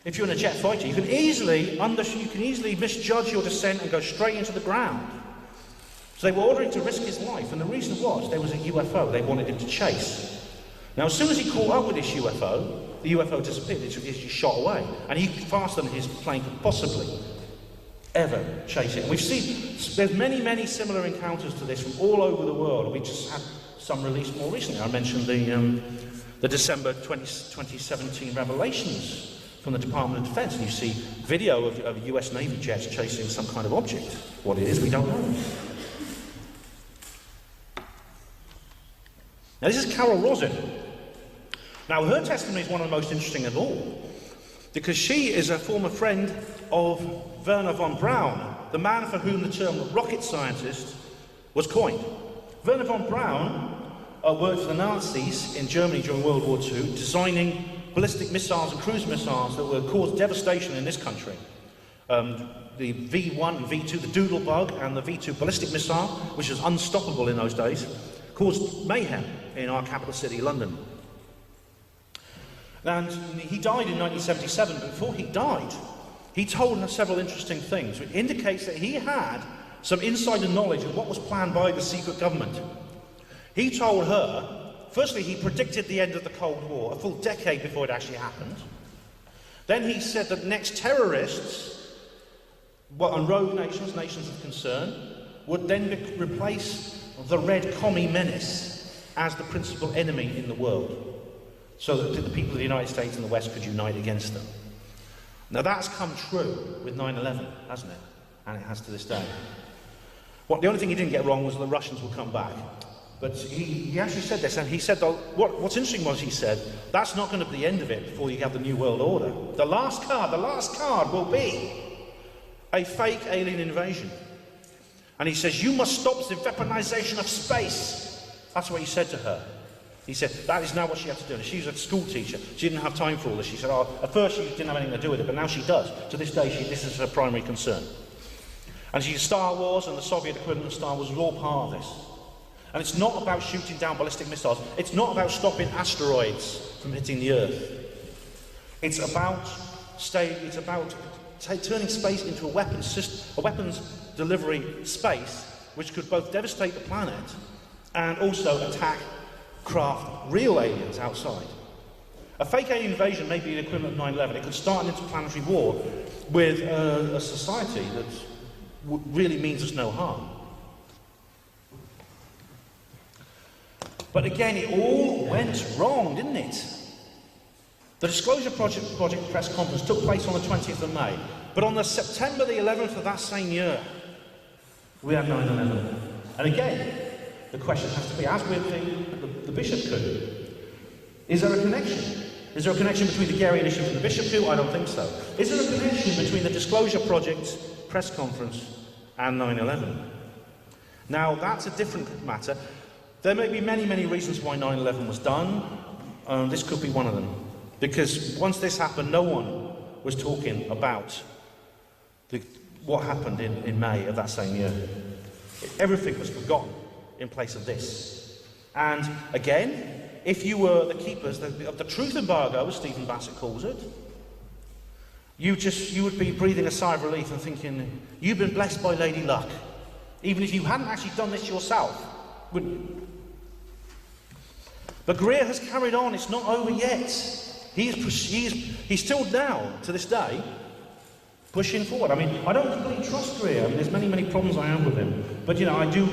Speaker 5: If you're in a jet fighter, you can easily misjudge your descent and go straight into the ground. So they were ordering to risk his life, and the reason was there was a UFO they wanted him to chase. Now, as soon as he caught up with this UFO, the UFO disappeared. It just shot away, and he faster than his plane could possibly ever chase it. And we've seen there's many similar encounters to this from all over the world. We just had some released more recently. I mentioned the December 2017 revelations from the Department of Defense, and you see video of US Navy jets chasing some kind of object. What it is, we don't know. Now, this is Carol Rosin. Now, her testimony is one of the most interesting of all, because she is a former friend of Wernher von Braun, the man for whom the term rocket scientist was coined. Wernher von Braun worked for the Nazis in Germany during World War II, designing ballistic missiles and cruise missiles that would cause devastation in this country. The V1 and V2, the Doodlebug, and the V2 ballistic missile, which was unstoppable in those days, caused mayhem in our capital city, London. And he died in 1977, but before he died, he told us several interesting things, which indicates that he had some insider knowledge of what was planned by the secret government. He told her, firstly, he predicted the end of the Cold War, a full decade before it actually happened. Then he said that next terrorists, on rogue nations, nations of concern, would then replace the Red Commie menace as the principal enemy in the world, so that the people of the United States and the West could unite against them. Now, that's come true with 9/11, hasn't it? And it has to this day. The only thing he didn't get wrong was the Russians will come back. But he actually said this, and he said, what's interesting was he said, that's not going to be the end of it before you have the New World Order. The last card will be a fake alien invasion. And he says, you must stop the weaponization of space. That's what he said to her. He said, that is now what she had to do. And she was a school teacher. She didn't have time for all this. She said, at first she didn't have anything to do with it, but now she does. To this day, this is her primary concern. And Star Wars and the Soviet equivalent of Star Wars was all part of this. And it's not about shooting down ballistic missiles. It's not about stopping asteroids from hitting the Earth. It's about turning space into a weapons delivery space, which could both devastate the planet and also attack real aliens outside. A fake alien invasion may be the equivalent of 9/11. It could start an interplanetary war with a society that really means us no harm. But again, it all went wrong, didn't it? The Disclosure Project press conference took place on the 20th of May, but on September the 11th of that same year, we had 9/11. And again, the question has to be, as with the Bishop coup, is there a connection? Is there a connection between the Gary issue and the Bishop coup? I don't think so. Is there a connection between the Disclosure Project press conference and 9/11? Now, that's a different matter. There may be many reasons why 9/11 was done. This could be one of them. Because once this happened, no one was talking about what happened in May of that same year. Everything was forgotten in place of this. And again, if you were the keepers of the truth embargo, as Stephen Bassett calls it, you would be breathing a sigh of relief and thinking, you've been blessed by Lady Luck. Even if you hadn't actually done this yourself, wouldn't you? But Greer has carried on. It's not over yet. He's still now, to this day, pushing forward. I mean, I don't completely trust Greer. I mean, there's many problems I have with him. But, you know, I do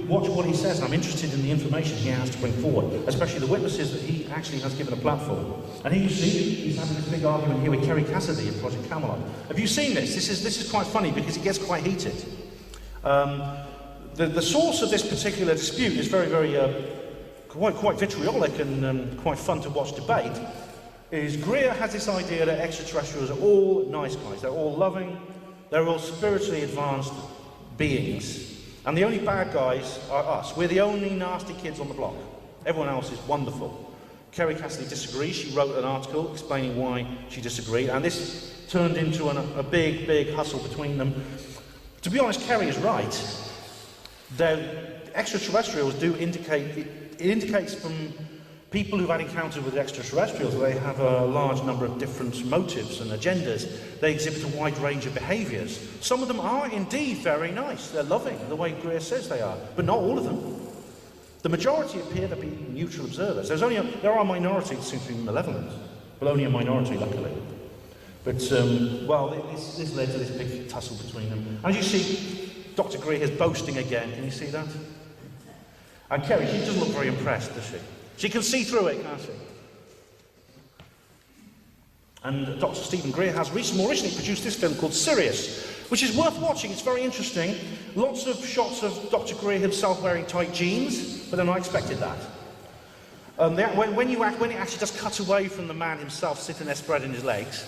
Speaker 5: watch what he says, and I'm interested in the information he has to bring forward, especially the witnesses that he actually has given a platform. And here you see, he's having this big argument here with Kerry Cassidy of Project Camelot. Have you seen this? This is quite funny because it gets quite heated. The source of this particular dispute is very quite vitriolic and quite fun to watch debate. Is Greer has this idea that extraterrestrials are all nice guys, they're all loving, they're all spiritually advanced beings, and the only bad guys are us. We're the only nasty kids on the block. Everyone else is wonderful. Kerry Cassidy disagrees. She wrote an article explaining why she disagreed, and this turned into a big hustle between them. To be honest, Kerry is right. The extraterrestrials do indicate, it indicates from people who've had encounters with extraterrestrials that they have a large number of different motives and agendas. They exhibit a wide range of behaviours. Some of them are indeed very nice. They're loving, the way Greer says they are, but not all of them. The majority appear to be neutral observers. There are minorities who seem to be malevolent, but only a minority, luckily. But, well, this led to this big tussle between them. As you see, Dr. Greer is boasting again. Can you see that? And Kerry, she doesn't look very impressed, does she? She can see through it, can't she? And Dr. Stephen Greer has more recently produced this film called Sirius, which is worth watching. It's very interesting. Lots of shots of Dr. Greer himself wearing tight jeans, but then I expected that. When it actually just cuts away from the man himself sitting there spreading his legs,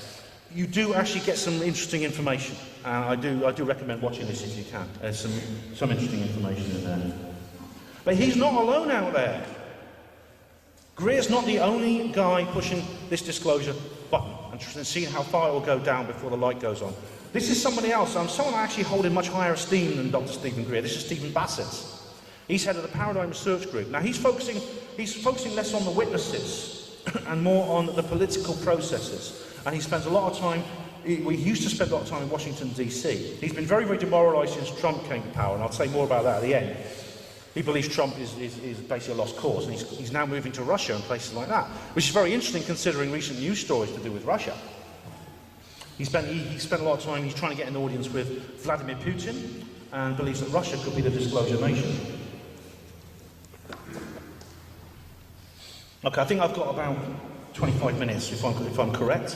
Speaker 5: you do actually get some interesting information. And I do recommend watching this if you can. There's some interesting information in there. But he's not alone out there. Greer's not the only guy pushing this disclosure button and seeing how far it will go down before the light goes on. This is somebody else. Someone I actually hold in much higher esteem than Dr. Stephen Greer. This is Stephen Bassett. He's head of the Paradigm Research Group. Now he's focusing less on the witnesses and more on the political processes. And he spends a lot of time. We used to spend a lot of time in Washington D.C. He's been very demoralised since Trump came to power, and I'll say more about that at the end. He believes Trump is basically a lost cause, and he's now moving to Russia and places like that, which is very interesting considering recent news stories to do with Russia. He spent a lot of time, he's trying to get an audience with Vladimir Putin, and believes that Russia could be the disclosure nation. Okay, I think I've got about 25 minutes, if I'm correct.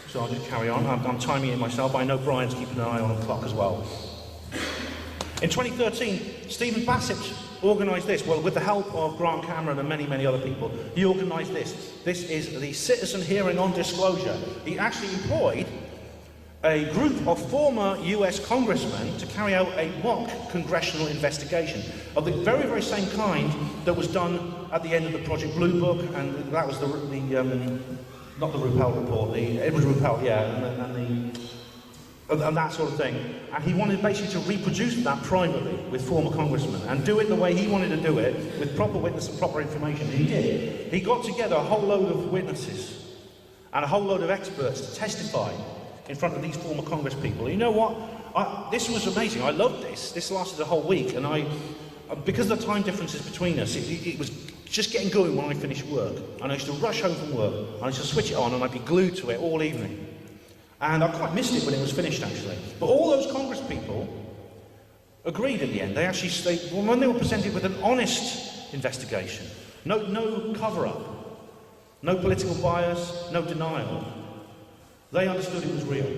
Speaker 5: So I'll just carry on. I'm timing it myself, but I know Brian's keeping an eye on the clock as well. In 2013, Stephen Bassett organised this, well, with the help of Grant Cameron and many other people. He organised this. This is the Citizen Hearing on Disclosure. He actually employed a group of former US congressmen to carry out a mock congressional investigation of the very same kind that was done at the end of the Project Blue Book, and that was not the Ruppel report, it was Ruppel, yeah, and that sort of thing. And he wanted basically to reproduce that privately with former congressmen and do it the way he wanted to do it, with proper witness and proper information. And he did. He got together a whole load of witnesses and a whole load of experts to testify in front of these former Congress people. You know what? This was amazing. I loved this. This lasted a whole week, and because of the time differences between us, it was just getting going when I finished work. And I used to rush home from work, and I used to switch it on, and I'd be glued to it all evening. And I quite missed it when it was finished, actually. But all those Congress people agreed at the end. When they were presented with an honest investigation, no cover-up, no political bias, no denial, they understood it was real.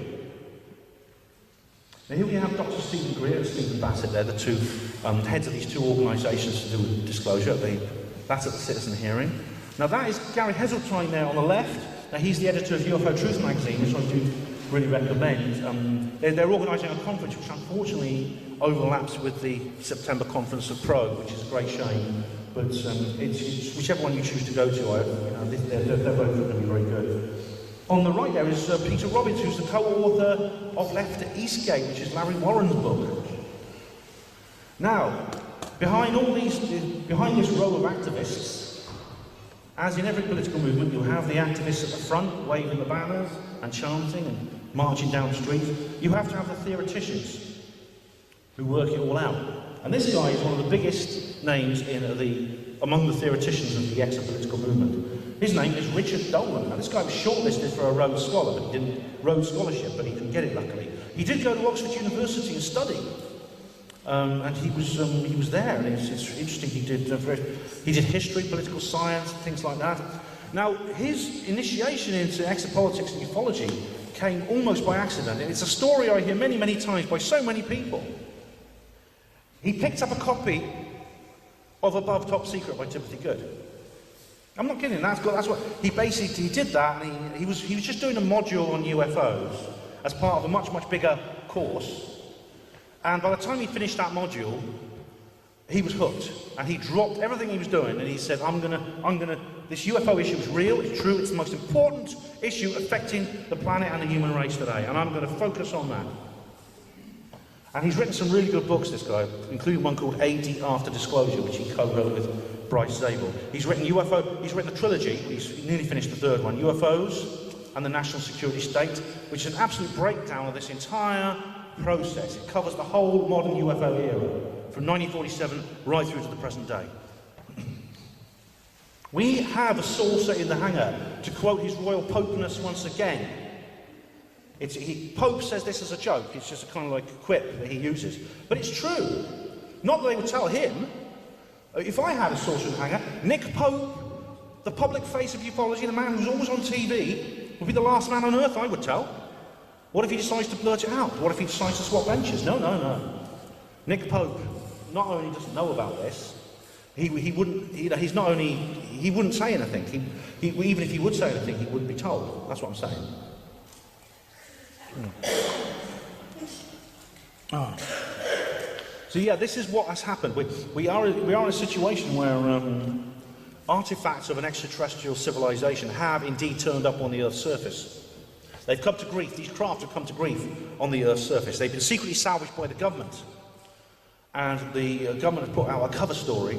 Speaker 5: Now here we have Dr. Stephen Greer and Stephen Bassett. They're the two heads of these two organisations to do with disclosure. That's at the Citizen Hearing. Now that is Gary Heseltine there on the left. Now he's the editor of UFO Truth magazine, which I do really recommend. They're organising a conference which unfortunately overlaps with the September conference of Probe, which is a great shame. But it's whichever one you choose to go to, they're both going to be very good. On the right there is Peter Robbins, who's the co-author of Left to Eastgate, which is Larry Warren's book. Now, behind this row of activists, as in every political movement, you'll have the activists at the front waving the banners and chanting and marching down the street. You have to have the theoreticians who work it all out. And this guy is one of the biggest names among the theoreticians of the exopolitical movement. His name is Richard Dolan. Now, this guy was shortlisted for a Rhodes Scholarship, but he didn't get it, luckily. He did go to Oxford University and study, and he was there. And it's interesting. He did history, political science, things like that. Now, his initiation into exopolitics and ufology came almost by accident. It's a story I hear many, many times by so many people. He picked up a copy of Above Top Secret by Timothy Good. I'm not kidding. That's what he basically did. That, and he was just doing a module on UFOs as part of a much, much bigger course. And by the time he finished that module, he was hooked, and he dropped everything he was doing, and he said, this UFO issue is real, it's true, it's the most important issue affecting the planet and the human race today, and I'm going to focus on that. And he's written some really good books, this guy, including one called AD After Disclosure, which he co-wrote with Bryce Zabel. He's written a trilogy, he's nearly finished the third one, UFOs and the National Security State, which is an absolute breakdown of this entire process. It covers the whole modern UFO era, from 1947 right through to the present day. We have a saucer in the hangar, to quote His Royal Popeness once again. Pope says this as a joke, it's just a kind of like a quip that he uses. But it's true. Not that they would tell him. If I had a saucer in the hangar, Nick Pope, the public face of ufology, the man who's always on TV, would be the last man on earth I would tell. What if he decides to blurt it out? What if he decides to swap benches? No. Nick Pope not only doesn't know about this, he wouldn't say anything. Even if he would say anything, he wouldn't be told. That's what I'm saying. So yeah, this is what has happened. We are in a situation where artifacts of an extraterrestrial civilization have indeed turned up on the Earth's surface. They've come to grief. These craft have come to grief on the Earth's surface. They've been secretly salvaged by the government. And the government has put out a cover story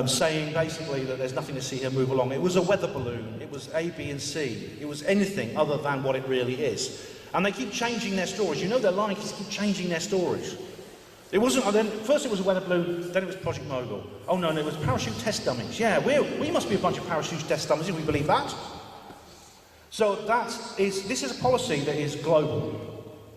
Speaker 5: saying basically that there's nothing to see here, move along. It was a weather balloon. It was A, B and C. It was anything other than what it really is. And they keep changing their stories. You know they're lying because they keep changing their stories. It wasn't, first it was a weather balloon, then it was Project Mogul. Oh no, it was parachute test dummies. Yeah, we must be a bunch of parachute test dummies if we believe that. So this is a policy that is global.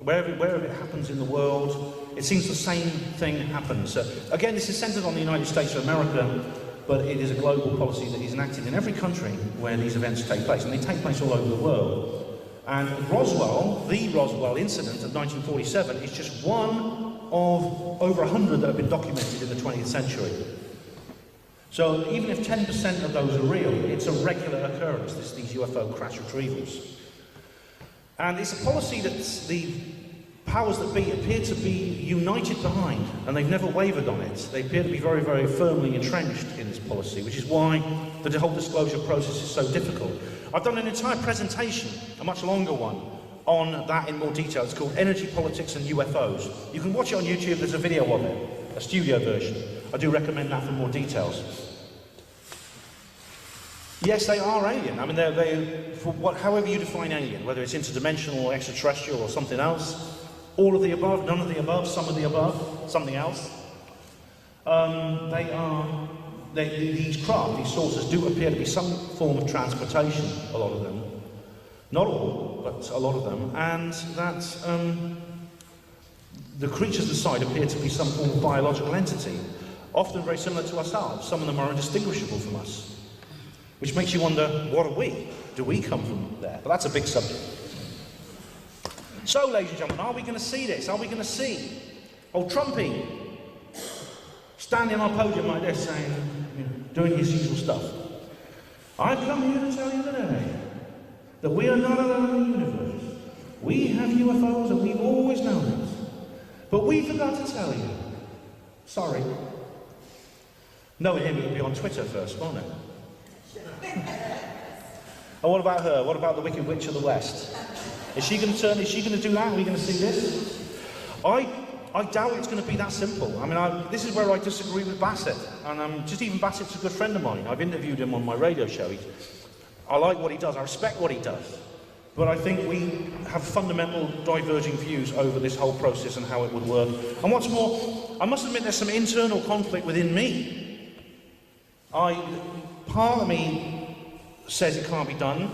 Speaker 5: Wherever it happens in the world, it seems the same thing happens. Again, this is centered on the United States of America, but it is a global policy that is enacted in every country where these events take place, and they take place all over the world. And Roswell, the Roswell incident of 1947, is just one of over 100 that have been documented in the 20th century. So even if 10% of those are real, it's a regular occurrence, these UFO crash retrievals. And it's a policy that the powers that be appear to be united behind, and they've never wavered on it. They appear to be very, very firmly entrenched in this policy, which is why the whole disclosure process is so difficult. I've done an entire presentation, a much longer one, on that in more detail. It's called Energy, Politics and UFOs. You can watch it on YouTube, there's a video of it, a studio version. I do recommend that for more details. Yes, they are alien. I mean, however you define alien, whether it's interdimensional or extraterrestrial or something else, all of the above, none of the above, some of the above, something else. These craft, these saucers, do appear to be some form of transportation, a lot of them. Not all, but a lot of them. And that the creatures inside appear to be some form of biological entity, often very similar to ourselves. Some of them are indistinguishable from us. Which makes you wonder, what are we? Do we come from there? But that's a big subject. So, ladies and gentlemen, are we going to see this? Are we going to see old Trumpy standing on a podium like this saying, doing his usual stuff? I've come here to tell you today that we are not alone in the universe. We have UFOs and we've always known it. But we forgot to tell you. Sorry. Knowing him, it would be on Twitter first, won't it? And what about her? What about the Wicked Witch of the West? Is she going to turn? Is she going to do that? Are we going to see this? I doubt it's going to be that simple. I mean, this is where I disagree with Bassett. And just even Bassett's a good friend of mine. I've interviewed him on my radio show. I like what he does. I respect what he does. But I think we have fundamental diverging views over this whole process and how it would work. And what's more, I must admit there's some internal conflict within me. Part of me says it can't be done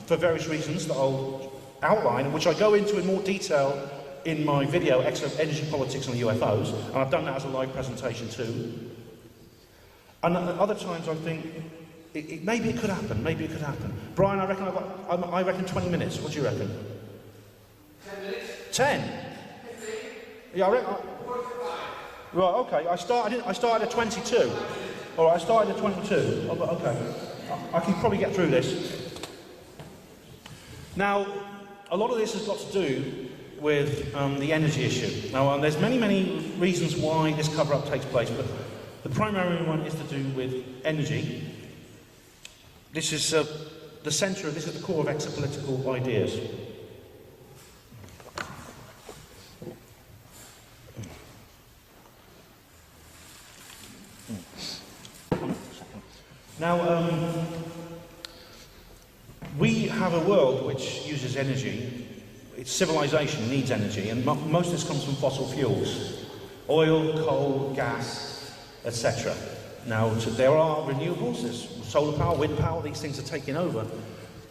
Speaker 5: for various reasons that I'll outline, which I go into in more detail in my video, Energy Politics and UFOs, and I've done that as a live presentation too. And at other times I think, maybe it could happen, maybe it could happen. Brian, I reckon 20 minutes. What do you reckon?
Speaker 6: 10 minutes.
Speaker 5: 10?
Speaker 6: 15.
Speaker 5: Yeah, I reckon.
Speaker 6: 45.
Speaker 5: Right, okay. I started at 22. All right, I started at 22. Oh, okay. I can probably get through this. Now, a lot of this has got to do with the energy issue. Now, there's many, many reasons why this cover-up takes place, but the primary one is to do with energy. This is the centre, this is the core of exopolitical ideas. Now, we have a world which uses energy. Its civilization needs energy, and most of this comes from fossil fuels. Oil, coal, gas, etc. Now, there are renewables, there's solar power, wind power, these things are taking over.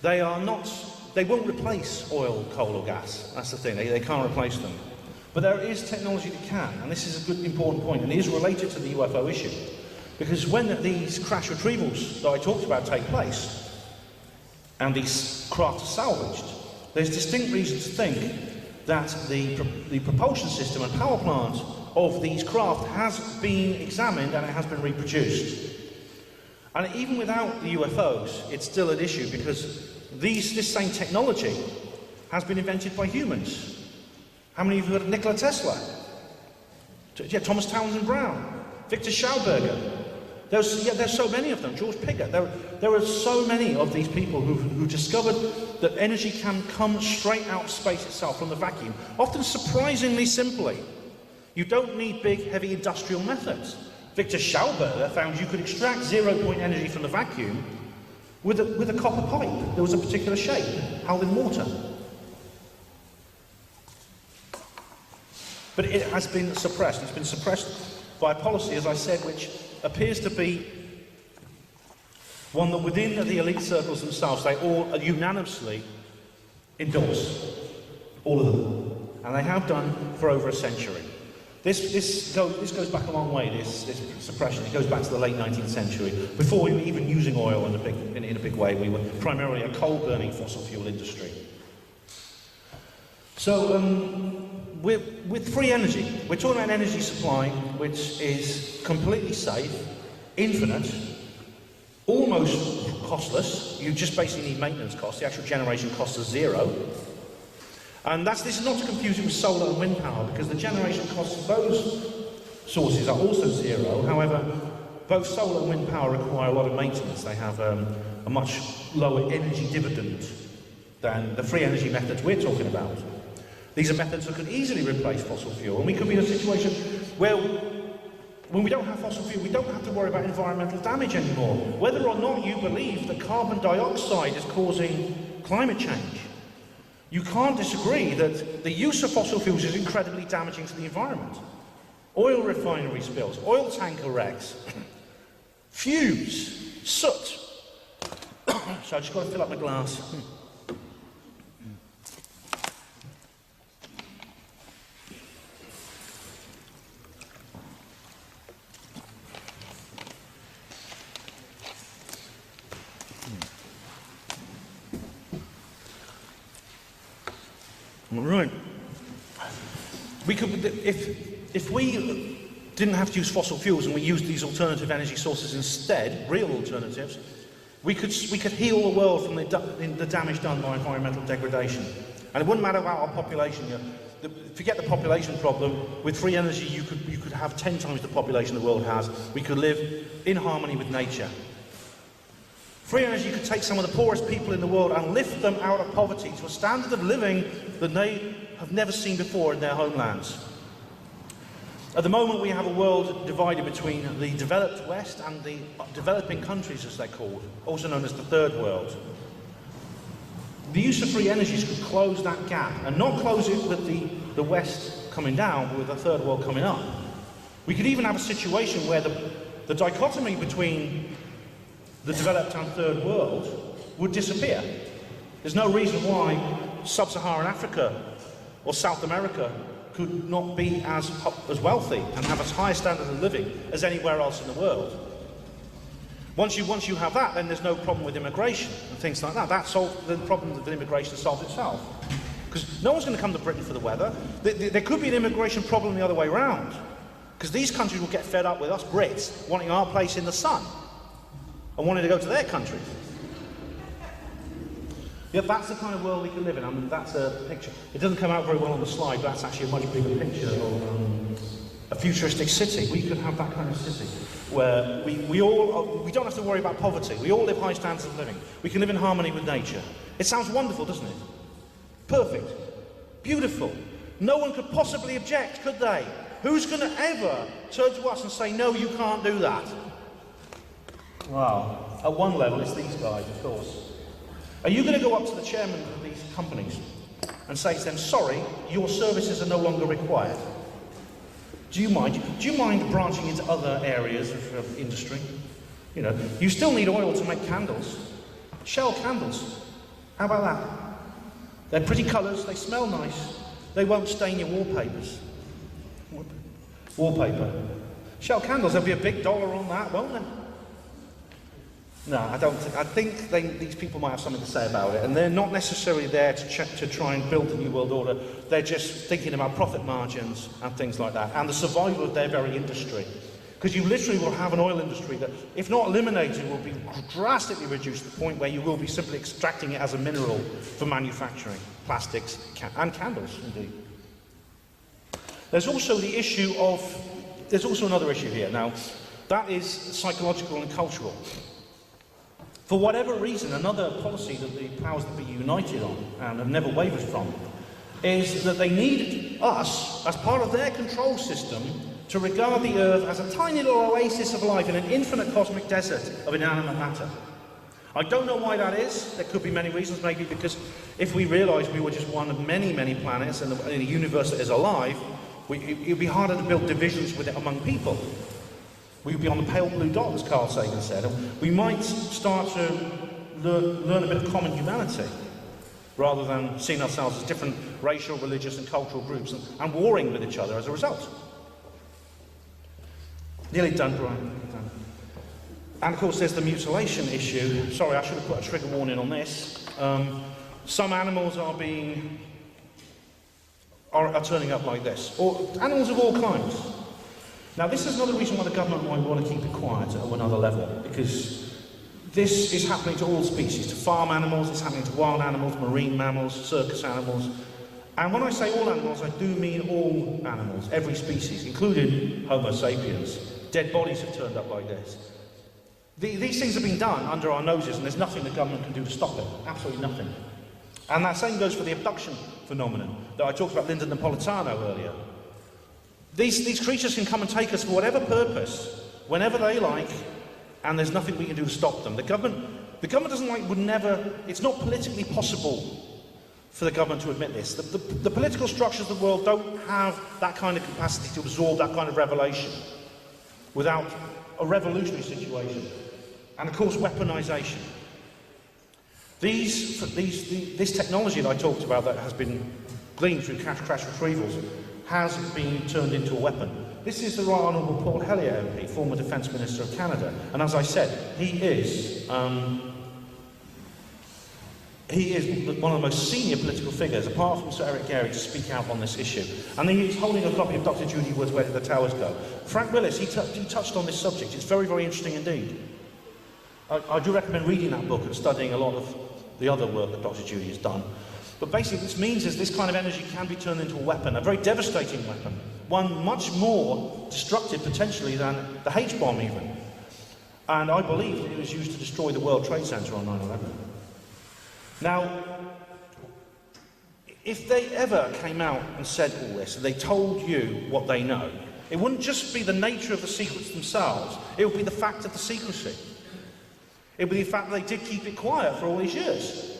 Speaker 5: They won't replace oil, coal or gas. That's the thing, they can't replace them. But there is technology that can, and this is a good important point, and it is related to the UFO issue. Because when these crash retrievals that I talked about take place, and these craft are salvaged, there's distinct reason to think that the propulsion system and power plant of these craft has been examined and it has been reproduced. And even without the UFOs, it's still an issue because this same technology has been invented by humans. How many of you have heard of Nikola Tesla? Yeah, Thomas Townsend Brown, Victor Schauberger. There's so many of them, George Pigott. There are so many of these people who discovered that energy can come straight out of space itself from the vacuum, often surprisingly simply. You don't need big, heavy industrial methods. Victor Schauberger found you could extract zero-point energy from the vacuum with a copper pipe. There was a particular shape, held in water. But it has been suppressed. It's been suppressed by a policy, as I said, which appears to be one that within the elite circles themselves, they all unanimously endorse. All of them. And they have done for over a century. This goes back a long way, this suppression. It goes back to the late 19th century. Before we were even using oil in a big way, we were primarily a coal-burning fossil fuel industry. So, with free energy, we're talking about energy supply which is completely safe, infinite, almost costless. You just basically need maintenance costs. The actual generation cost is zero. And this is not to confuse it with solar and wind power, because the generation costs of those sources are also zero. However, both solar and wind power require a lot of maintenance. They have a much lower energy dividend than the free energy methods we're talking about. These are methods that could easily replace fossil fuel, and we could be in a situation where, when we don't have fossil fuel, we don't have to worry about environmental damage anymore. Whether or not you believe that carbon dioxide is causing climate change, you can't disagree that the use of fossil fuels is incredibly damaging to the environment. Oil refinery spills, oil tanker wrecks, fumes, soot. So I just got to fill up my glass. Right. We could, if we didn't have to use fossil fuels and we used these alternative energy sources instead, real alternatives, we could heal the world from the damage done by environmental degradation. And it wouldn't matter about our population. Forget the population problem. With free energy, you could have 10 times the population the world has. We could live in harmony with nature. Free energy could take some of the poorest people in the world and lift them out of poverty to a standard of living that they have never seen before in their homelands. At the moment, we have a world divided between the developed West and the developing countries, as they're called, also known as the Third World. The use of free energies could close that gap, and not close it with the West coming down, but with the Third World coming up. We could even have a situation where the dichotomy between the developed and Third World would disappear. There's no reason why Sub-Saharan Africa or South America could not be as wealthy and have as high a standard of living as anywhere else in the world. Once you have that, then there's no problem with immigration and things like that. The problem with immigration solves itself. Because no one's going to come to Britain for the weather. There could be an immigration problem the other way around. Because these countries will get fed up with us Brits wanting our place in the sun and wanting to go to their country. Yeah, that's the kind of world we can live in. I mean, that's a picture. It doesn't come out very well on the slide, but that's actually a much bigger picture of a futuristic city. We could have that kind of city where we don't have to worry about poverty. We all live high standards of living. We can live in harmony with nature. It sounds wonderful, doesn't it? Perfect. Beautiful. No one could possibly object, could they? Who's going to ever turn to us and say, no, you can't do that? Well, at one level, it's these guys, of course. Are you going to go up to the chairman of these companies and say to them, sorry, your services are no longer required? Do you mind? Do you mind branching into other areas of industry? You know, you still need oil to make candles. Shell candles. How about that? They're pretty colours, they smell nice. They won't stain your wallpapers. Wallpaper. Shell candles, there'll be a big dollar on that, won't there? No, I don't think. I think these people might have something to say about it, and they're not necessarily there to try and build a new world order. They're just thinking about profit margins and things like that, and the survival of their very industry. Because you literally will have an oil industry that, if not eliminated, will be drastically reduced to the point where you will be simply extracting it as a mineral for manufacturing plastics and candles, indeed. There's also the issue of. There's also another issue here. Now, that is psychological and cultural. For whatever reason, another policy that the powers that be united on and have never wavered from is that they need us, as part of their control system, to regard the Earth as a tiny little oasis of life in an infinite cosmic desert of inanimate matter. I don't know why that is. There could be many reasons, maybe because if we realised we were just one of many, many planets in a universe that is alive, it would be harder to build divisions with it among people. We would be on the pale blue dot, as Carl Sagan said, and we might start to learn a bit of common humanity, rather than seeing ourselves as different racial, religious and cultural groups and warring with each other as a result. Nearly done, Brian. Nearly done. And of course there's the mutilation issue. Sorry, I should have put a trigger warning on this. Some animals are turning up like this, or animals of all kinds. Now, this is another reason why the government might want to keep it quiet at another level, because this is happening to all species, to farm animals, it's happening to wild animals, marine mammals, circus animals. And when I say all animals, I do mean all animals, every species, including Homo sapiens. Dead bodies have turned up like this. These things have been done under our noses, and there's nothing the government can do to stop it, absolutely nothing. And that same goes for the abduction phenomenon that I talked about Linda Napolitano earlier. These creatures can come and take us for whatever purpose, whenever they like, and there's nothing we can do to stop them. The government would never, it's not politically possible for the government to admit this. The political structures of the world don't have that kind of capacity to absorb that kind of revelation without a revolutionary situation. And of course, weaponization. This technology that I talked about that has been gleaned through crash retrievals has been turned into a weapon. This is the Right Honourable Paul Hellyer MP, former Defence Minister of Canada, and as I said, he is one of the most senior political figures, apart from Sir Eric Gairy, to speak out on this issue. And he's holding a copy of Dr. Judy Wood's Where Did the Towers Go? Frank Willis, he touched on this subject. It's very, very interesting indeed. I do recommend reading that book and studying a lot of the other work that Dr. Judy has done. But basically what this means is this kind of energy can be turned into a weapon, a very devastating weapon, one much more destructive potentially than the H-bomb even. And I believe that it was used to destroy the World Trade Center on 9/11. Now, if they ever came out and said all this, and they told you what they know, it wouldn't just be the nature of the secrets themselves, it would be the fact of the secrecy. It would be the fact that they did keep it quiet for all these years.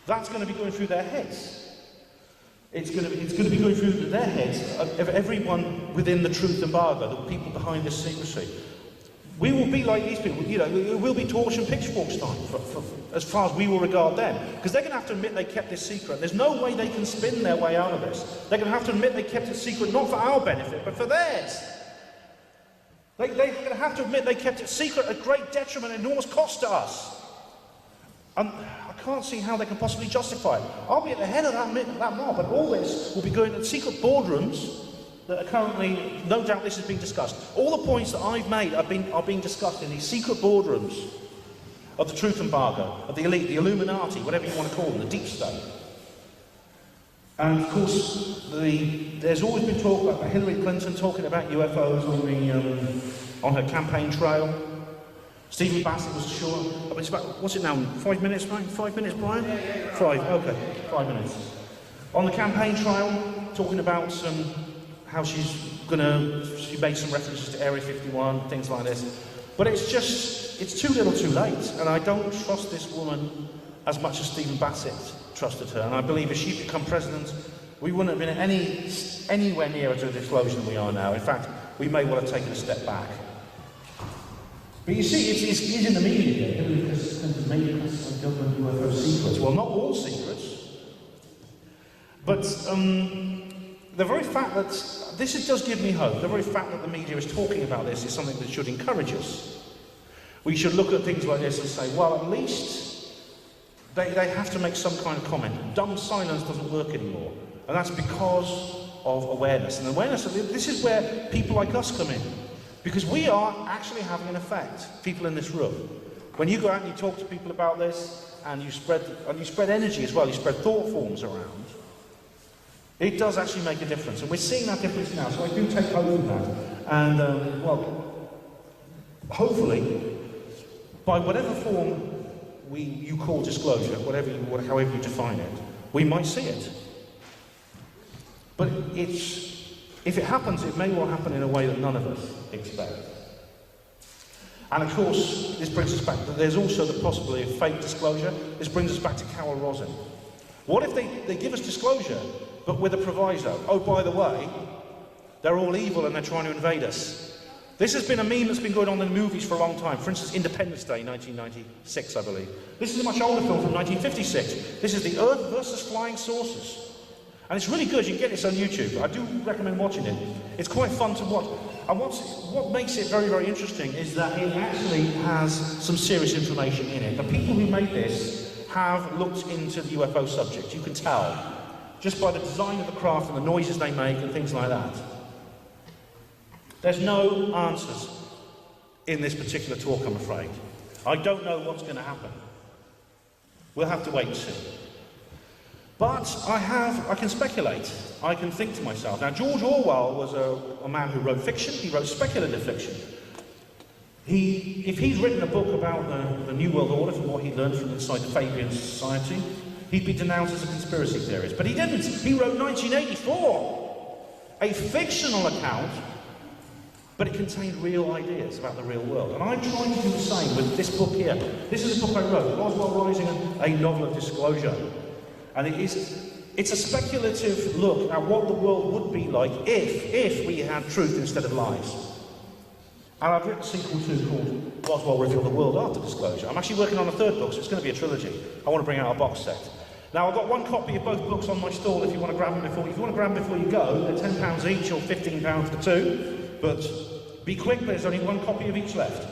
Speaker 5: That's going to be going through their heads. It's going to be going through their heads of everyone within the truth embargo, the people behind this secrecy. We will be like these people, you know, it will be torch and pitchforks time, as far as we will regard them. Because they're going to have to admit they kept this secret. There's no way they can spin their way out of this. They're going to have to admit they kept it secret, not for our benefit, but for theirs. They're going to have to admit they kept it secret at great detriment and enormous cost to us. And I can't see how they can possibly justify it. I'll be at the head of that mob, but all this will be going to secret boardrooms that are currently, no doubt this is being discussed. All the points that I've made are being discussed in these secret boardrooms of the truth embargo, of the elite, the Illuminati, whatever you want to call them, the deep state. And of course, there's always been talk about Hillary Clinton talking about UFOs on her campaign trail. Stephen Bassett was sure. I mean, it's about, what's it now? 5 minutes, right? 5 minutes, Brian? Yeah. 5. Okay, 5 minutes. On the campaign trail, talking about how she made some references to Area 51, things like this. But it's too little too late. And I don't trust this woman as much as Stephen Bassett trusted her. And I believe if she'd become president, we wouldn't have been anywhere nearer to a disclosure than we are now. In fact, we may well have taken a step back. But you see, it's in the media because maybe classified government UFO secrets. Well, not all secrets. But the very fact that this does give me hope. The very fact that the media is talking about this is something that should encourage us. We should look at things like this and say, well, at least they have to make some kind of comment. Dumb silence doesn't work anymore. And that's because of awareness. And awareness, this is where people like us come in. Because we are actually having an effect, people in this room. When you go out and you talk to people about this, and you spread energy as well, you spread thought forms around, it does actually make a difference. And we're seeing that difference now, so I do take hope in that. And, well, hopefully, by whatever form you call disclosure, however you define it, we might see it. But if it happens, it may well happen in a way that none of us expect. And of course, this brings us back, there's also the possibility of fake disclosure. This brings us back to Carol Rosin. What if they give us disclosure, but with a proviso? Oh, by the way, they're all evil and they're trying to invade us. This has been a meme that's been going on in movies for a long time. For instance, Independence Day, 1996, I believe. This is a much older film from 1956. This is The Earth versus Flying Saucers. And it's really good, you can get this on YouTube. I do recommend watching it. It's quite fun to watch. And what makes it very, very interesting is that it actually has some serious information in it. The people who made this have looked into the UFO subject, you can tell, just by the design of the craft and the noises they make and things like that. There's no answers in this particular talk, I'm afraid. I don't know what's going to happen. We'll have to wait and see. But I can speculate. I can think to myself. Now, George Orwell was a man who wrote fiction. He wrote speculative fiction. If he's written a book about the New World Order from what he learned from inside the Fabian Society, he'd be denounced as a conspiracy theorist. But he didn't. He wrote 1984, a fictional account, but it contained real ideas about the real world. And I'm trying to do the same with this book here. This is a book I wrote, Roswell Rising, a novel of disclosure. And it's a speculative look at what the world would be like if we had truth instead of lies. And I've written a sequel too called Roswell Revealed the World After Disclosure. I'm actually working on a third book, so it's going to be a trilogy. I want to bring out a box set. Now, I've got one copy of both books on my stall if you want to grab them before you go. They're £10 each or £15 for two. But be quick, there's only one copy of each left.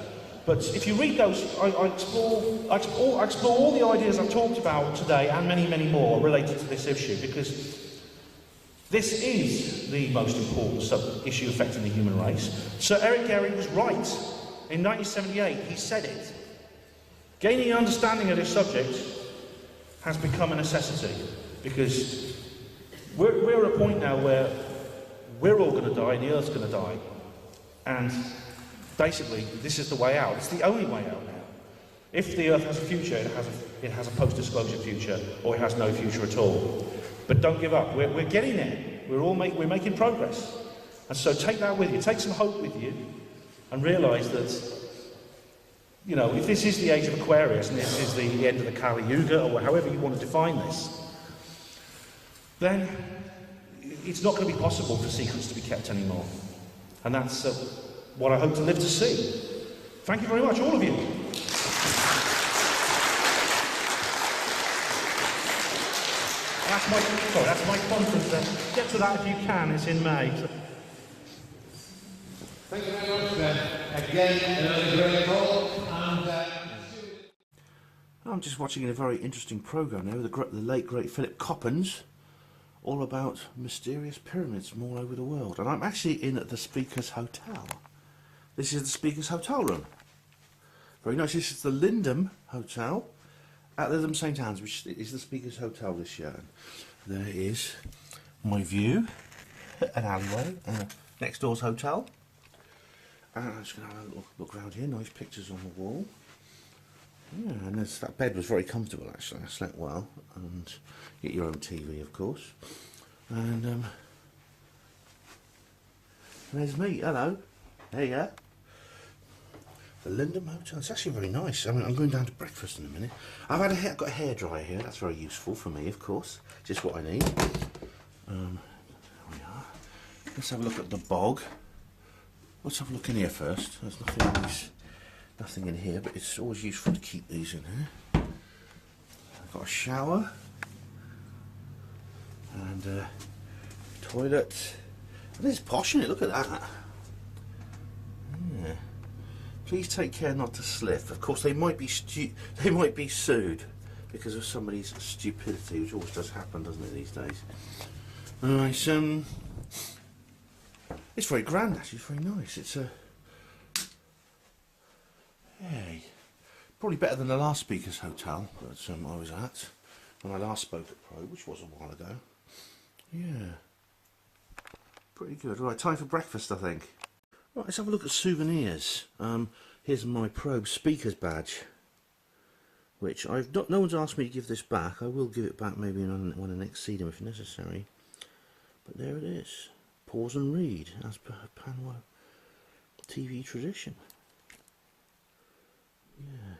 Speaker 5: But if you read those, I explore all the ideas I've talked about today and many, many more related to this issue, because this is the most important sub-issue affecting the human race. Sir Eric Gehry was right. In 1978, he said it. Gaining an understanding of this subject has become a necessity, because we're at a point now where we're all going to die and the Earth's going to die. And basically, this is the way out. It's the only way out now. If the Earth has a future, it has a post-disclosure future, or it has no future at all. But don't give up. We're getting there. We're making progress. And so take that with you. Take some hope with you, and realise that, you know, if this is the age of Aquarius, and this is the end of the Kali Yuga, or however you want to define this, then it's not going to be possible for secrets to be kept anymore. And that's what I hope to live to see. Thank you very much, all of you. That's my conference. Get to that if you can. It's in May.
Speaker 6: Thank you very much, Ben. Again, another great call. And
Speaker 1: I'm just watching a very interesting programme now with the late great Philip Coppens, all about mysterious pyramids from all over the world. And I'm actually in the Speaker's Hotel. This is the Speaker's Hotel room. Very nice. This is the Lyndham Hotel at Lyndham St Anne's, which is the Speaker's Hotel this year. There is my view, an alleyway, next door's hotel. And I'm just going to have a look around here. Nice pictures on the wall. Yeah, and that bed was very comfortable actually. I slept well, and get your own TV, of course. And there's me. Hello. There you are. The Lyndham Hotel. It's actually very nice. I mean, I'm going down to breakfast in a minute. I've got a hairdryer here. That's very useful for me, of course. Just what I need. There we are. Let's have a look at the bog. Let's have a look in here first. There's nothing in here, but it's always useful to keep these in here. I've got a shower and a toilet. And it's posh, isn't it? Look at that. Yeah. Please take care not to slip. Of course, they might be sued because of somebody's stupidity, which always does happen, doesn't it, these days? Alright, it's very grand actually. It's very nice. It's hey, probably better than the last Speaker's Hotel that I was at when I last spoke at Probe, which was a while ago. Yeah, pretty good. Right, time for breakfast, I think. Right, let's have a look at souvenirs. Here's my Probe Speaker's badge, which no one's asked me to give this back. I will give it back maybe when I next see them if necessary. But there it is. Pause and read, as per Panwo TV tradition. Yeah,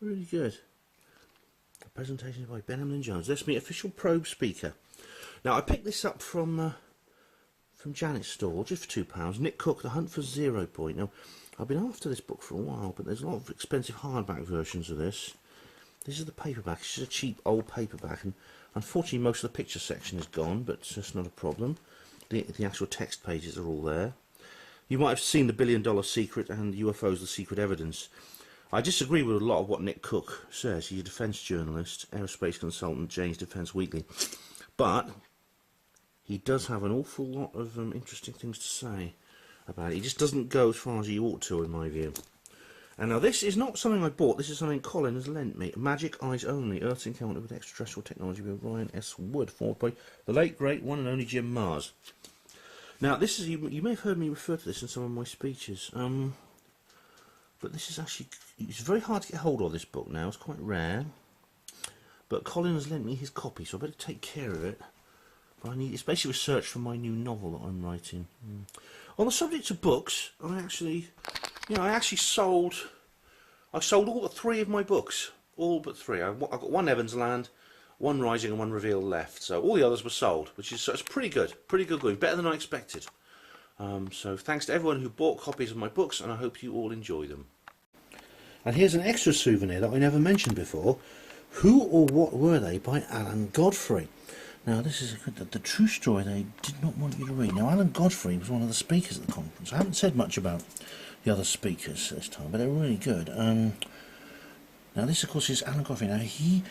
Speaker 1: really good. A presentation by Ben Emlyn-Jones. That's my official Probe speaker. Now I picked this up from Janet's store just for £2. Nick Cook, The Hunt for 0 Point. Now I've been after this book for a while, but there's a lot of expensive hardback versions of this. This is the paperback. It's just a cheap old paperback, and unfortunately most of the picture section is gone, but it's not a problem. The actual text pages are all there. You might have seen The $1 Billion Secret and UFOs, The Secret Evidence. I disagree with a lot of what Nick Cook says. He's a defence journalist, aerospace consultant, Jane's Defence Weekly. But he does have an awful lot of interesting things to say about it. He just doesn't go as far as he ought to, in my view. And now this is not something I bought. This is something Colin has lent me. Magic Eyes Only, Earth's Encounter with Extraterrestrial Technology by Ryan S. Wood, forward by the late, great, one and only Jim Mars. Now this is, you may have heard me refer to this in some of my speeches, but this is actually, it's very hard to get hold of this book now. It's quite rare. But Colin has lent me his copy, so I better take care of it. But it's basically research for my new novel that I'm writing. On the subject of books, I sold all 3 of my books, all but 3. I've got one Evans Land, one Rising, and one Reveal left. So all the others were sold, which is it's pretty good going, better than I expected. So thanks to everyone who bought copies of my books, and I hope you all enjoy them. And here's an extra souvenir that I never mentioned before. Who or What Were They by Alan Godfrey. Now this is the true story they did not want you to read. Now Alan Godfrey was one of the speakers at the conference. I haven't said much about the other speakers this time, but they're really good. Now this of course is Alan Godfrey. Now he,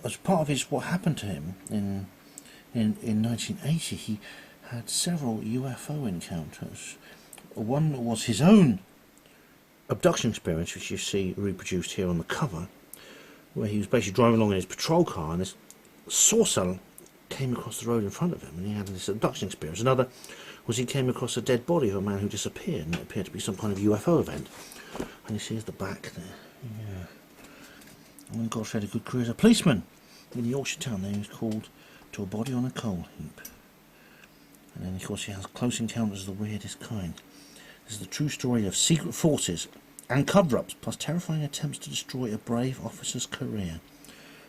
Speaker 1: as part of what happened to him in 1980, he had several UFO encounters. One was his own abduction experience, which you see reproduced here on the cover, where he was basically driving along in his patrol car and this saucer came across the road in front of him and he had this abduction experience. Another was he came across a dead body of a man who disappeared, and it appeared to be some kind of UFO event. And you see there's the back there. Yeah. And Godfrey had a good career as a policeman in the Yorkshire town. There he was called to a body on a coal heap. And then of course he has close encounters of the weirdest kind. This is the true story of secret forces and cover-ups, plus terrifying attempts to destroy a brave officer's career.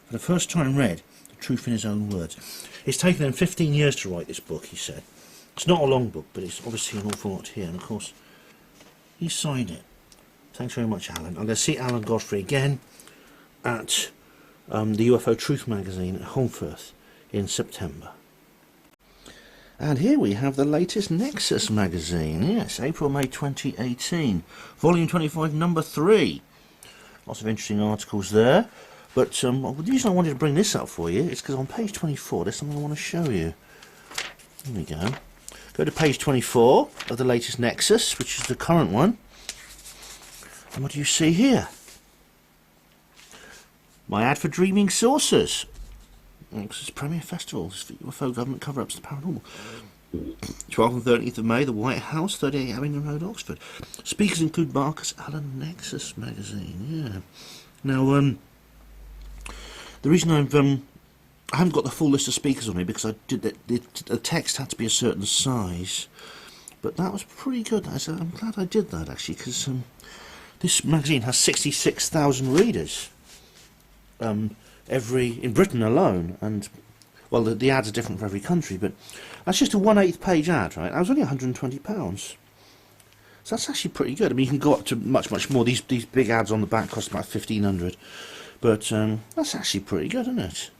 Speaker 1: For the first time read the truth in his own words. It's taken him 15 years to write this book, he said. It's not a long book, but it's obviously an awful lot here, and of course he signed it. Thanks very much, Alan. I'm going to see Alan Godfrey again at the UFO Truth magazine at Holmfirth in September. And here we have the latest Nexus magazine. Yes, April-May 2018. Volume 25, number 3. Lots of interesting articles there. But the reason I wanted to bring this up for you is because on page 24, there's something I want to show you. Here we go. Go to page 24 of the latest Nexus, which is the current one. And what do you see here? My ad for Dreaming Saucers. Nexus Premier Festival. UFO government cover-ups to the paranormal. 12th and 13th of May, the White House, 38 Abingdon Road, Oxford. Speakers include Marcus Allen, Nexus magazine. Yeah. Now, the reason I haven't got the full list of speakers on me because I did the text had to be a certain size, but that was pretty good. I'm glad I did that actually, because this magazine has 66,000 readers in Britain alone, and well, the ads are different for every country, but that's just a 1/8 page ad, right? That was only £120. So that's actually pretty good. I mean, you can go up to much more. These big ads on the back cost about £1,500. But that's actually pretty good, isn't it?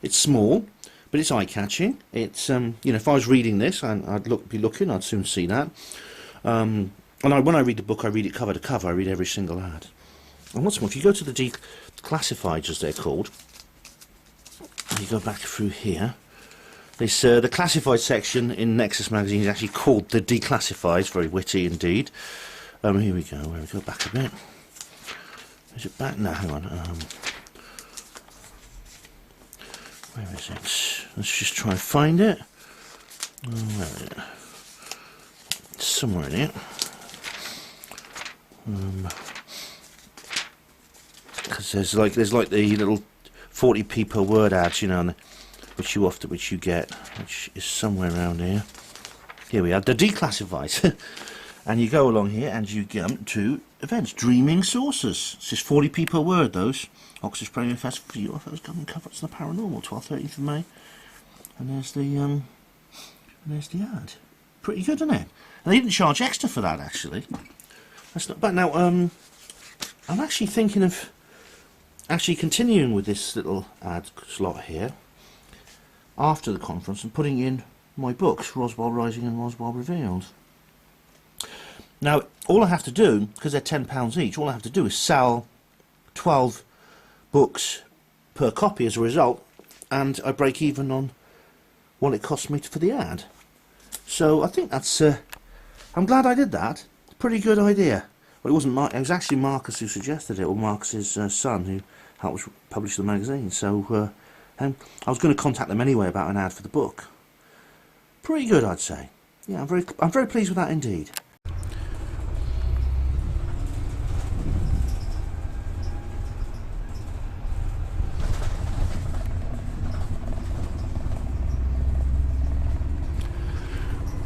Speaker 1: It's small, but it's eye-catching. It's you know, if I was reading this, I'd be looking, I'd soon see that. And when I read the book, I read it cover to cover. I read every single ad. And what's more, if you go to the declassifieds, as they're called, and you go back through here, this the classified section in Nexus magazine is actually called the Declassifieds. Very witty indeed. Here we go. Where we go back a bit. Is it back now? Hang on. Where is it? Let's just try and find it. Oh, where is it? It's somewhere in here. Because there's like the little 40p per word ads, you know, which you get, which is somewhere around here. Here we are, the Declassifieds. And you go along here and you get to events. Dreaming Saucers. It's just 40p per word, those. Oxford Premier Festival for UFOs, government cover-ups to the paranormal, 12th, 13th of May. And there's the ad. Pretty good, isn't it? And they didn't charge extra for that, actually. That's not bad. Now, I'm actually thinking of actually continuing with this little ad slot here after the conference and putting in my books, Roswell Rising and Roswell Revealed. Now, all I have to do, because they're £10 each, all I have to do is sell 12 books per copy as a result, and I break even on what it cost me for the ad. So I think that's, I'm glad I did that. Pretty good idea. Well, it wasn't it was actually Marcus who suggested it, or Marcus's son who helped publish the magazine. So I was going to contact them anyway about an ad for the book. Pretty good, I'd say. Yeah, I'm very pleased with that indeed.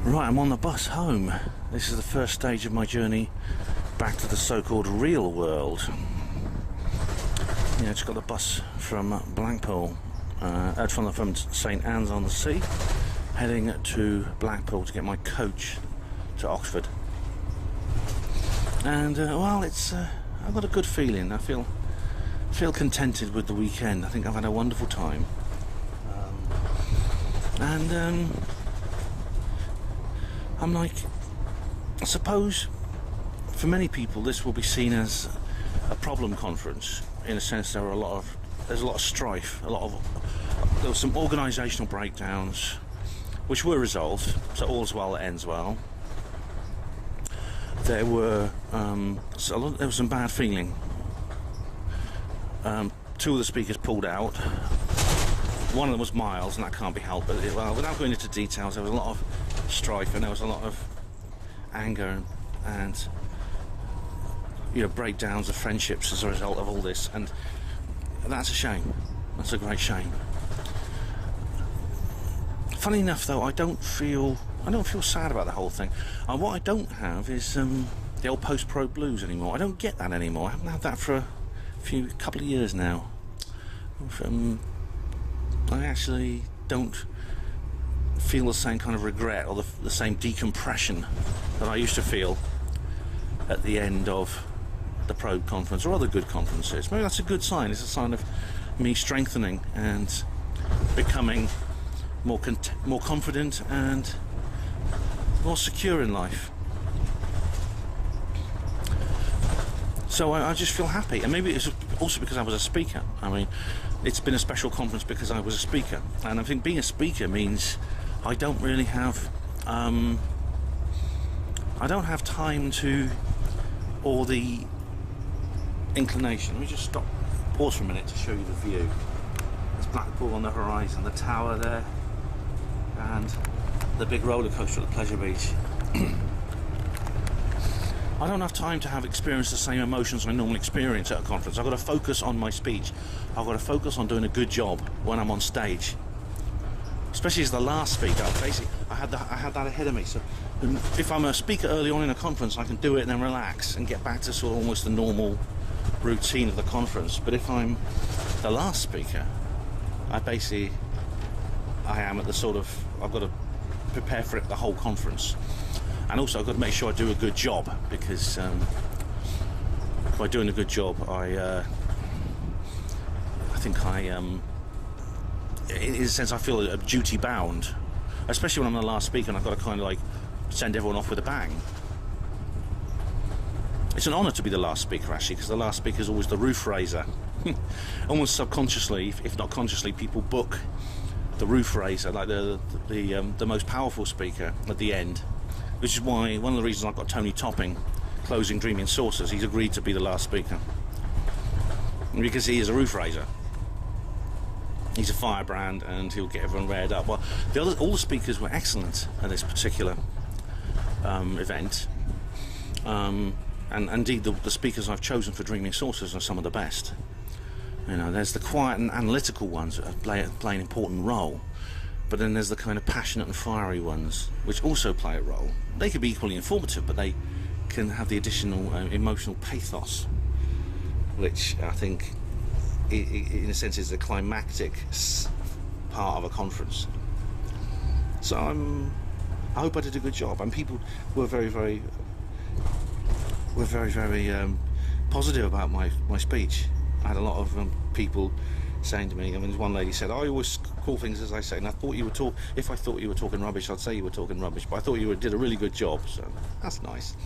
Speaker 1: Right, I'm on the bus home. This is the first stage of my journey back to the so-called real world. Yeah, I just got the bus from Blackpool, from St Anne's on the Sea, heading to Blackpool to get my coach to Oxford. And well, it's I've got a good feeling. I feel contented with the weekend. I think I've had a wonderful time. I'm like, I suppose for many people this will be seen as a problem conference, in a sense. There's a lot of strife, there were some organisational breakdowns which were resolved, so all's well that ends well. There was some bad feeling. Two of the speakers pulled out. One of them was Miles, and that can't be helped, but well, without going into details, there was a lot of strife and there was a lot of anger and you know, breakdowns of friendships as a result of all this, and that's a shame. That's a great shame. Funny enough, though, I don't feel sad about the whole thing. What I don't have is the old post-pro blues anymore. I don't get that anymore. I haven't had that for a couple of years now. I actually don't feel the same kind of regret or the same decompression that I used to feel at the end of the Probe conference or other good conferences. Maybe that's a good sign. It's a sign of me strengthening and becoming more confident and more secure in life. So I just feel happy, and maybe it's also because I was a speaker. I mean, it's been a special conference because I was a speaker, and I think being a speaker means I don't really have time to, or the inclination. Let me just pause for a minute to show you the view. There's Blackpool on the horizon, the tower there, and the big roller coaster at the Pleasure Beach. I don't have time to have experienced the same emotions I normally experience at a conference. I've got to focus on my speech. I've got to focus on doing a good job when I'm on stage. Especially as the last speaker. Basically, I had that ahead of me. So if I'm a speaker early on in a conference, I can do it and then relax and get back to sort of almost the normal routine of the conference. But if I'm the last speaker, I am at the sort of, I've got to prepare for it the whole conference. And also I've got to make sure I do a good job, because by doing a good job, I think in a sense I feel a duty bound, especially when I'm the last speaker and I've got to kind of like send everyone off with a bang. It's an honour to be the last speaker, actually, because the last speaker is always the roof raiser. Almost subconsciously, if not consciously, people book the roof raiser, like the most powerful speaker at the end. Which is why, one of the reasons I've got Tony Topping closing Dreaming Saucers. He's agreed to be the last speaker. Because he is a roof raiser. He's a firebrand and he'll get everyone reared up. Well, all the speakers were excellent at this particular event. And indeed, the speakers I've chosen for Dreaming Saucers are some of the best. You know, there's the quiet and analytical ones that play an important role. But then there's the kind of passionate and fiery ones, which also play a role. They could be equally informative, but they can have the additional emotional pathos, which I think, in a sense, is the climactic part of a conference. So I hope I did a good job, and people were very positive about my speech. I had a lot of people saying to me, I mean, one lady said, I always call things as I say, and I thought if I thought you were talking rubbish, I'd say you were talking rubbish, but I thought you did a really good job, so that's nice.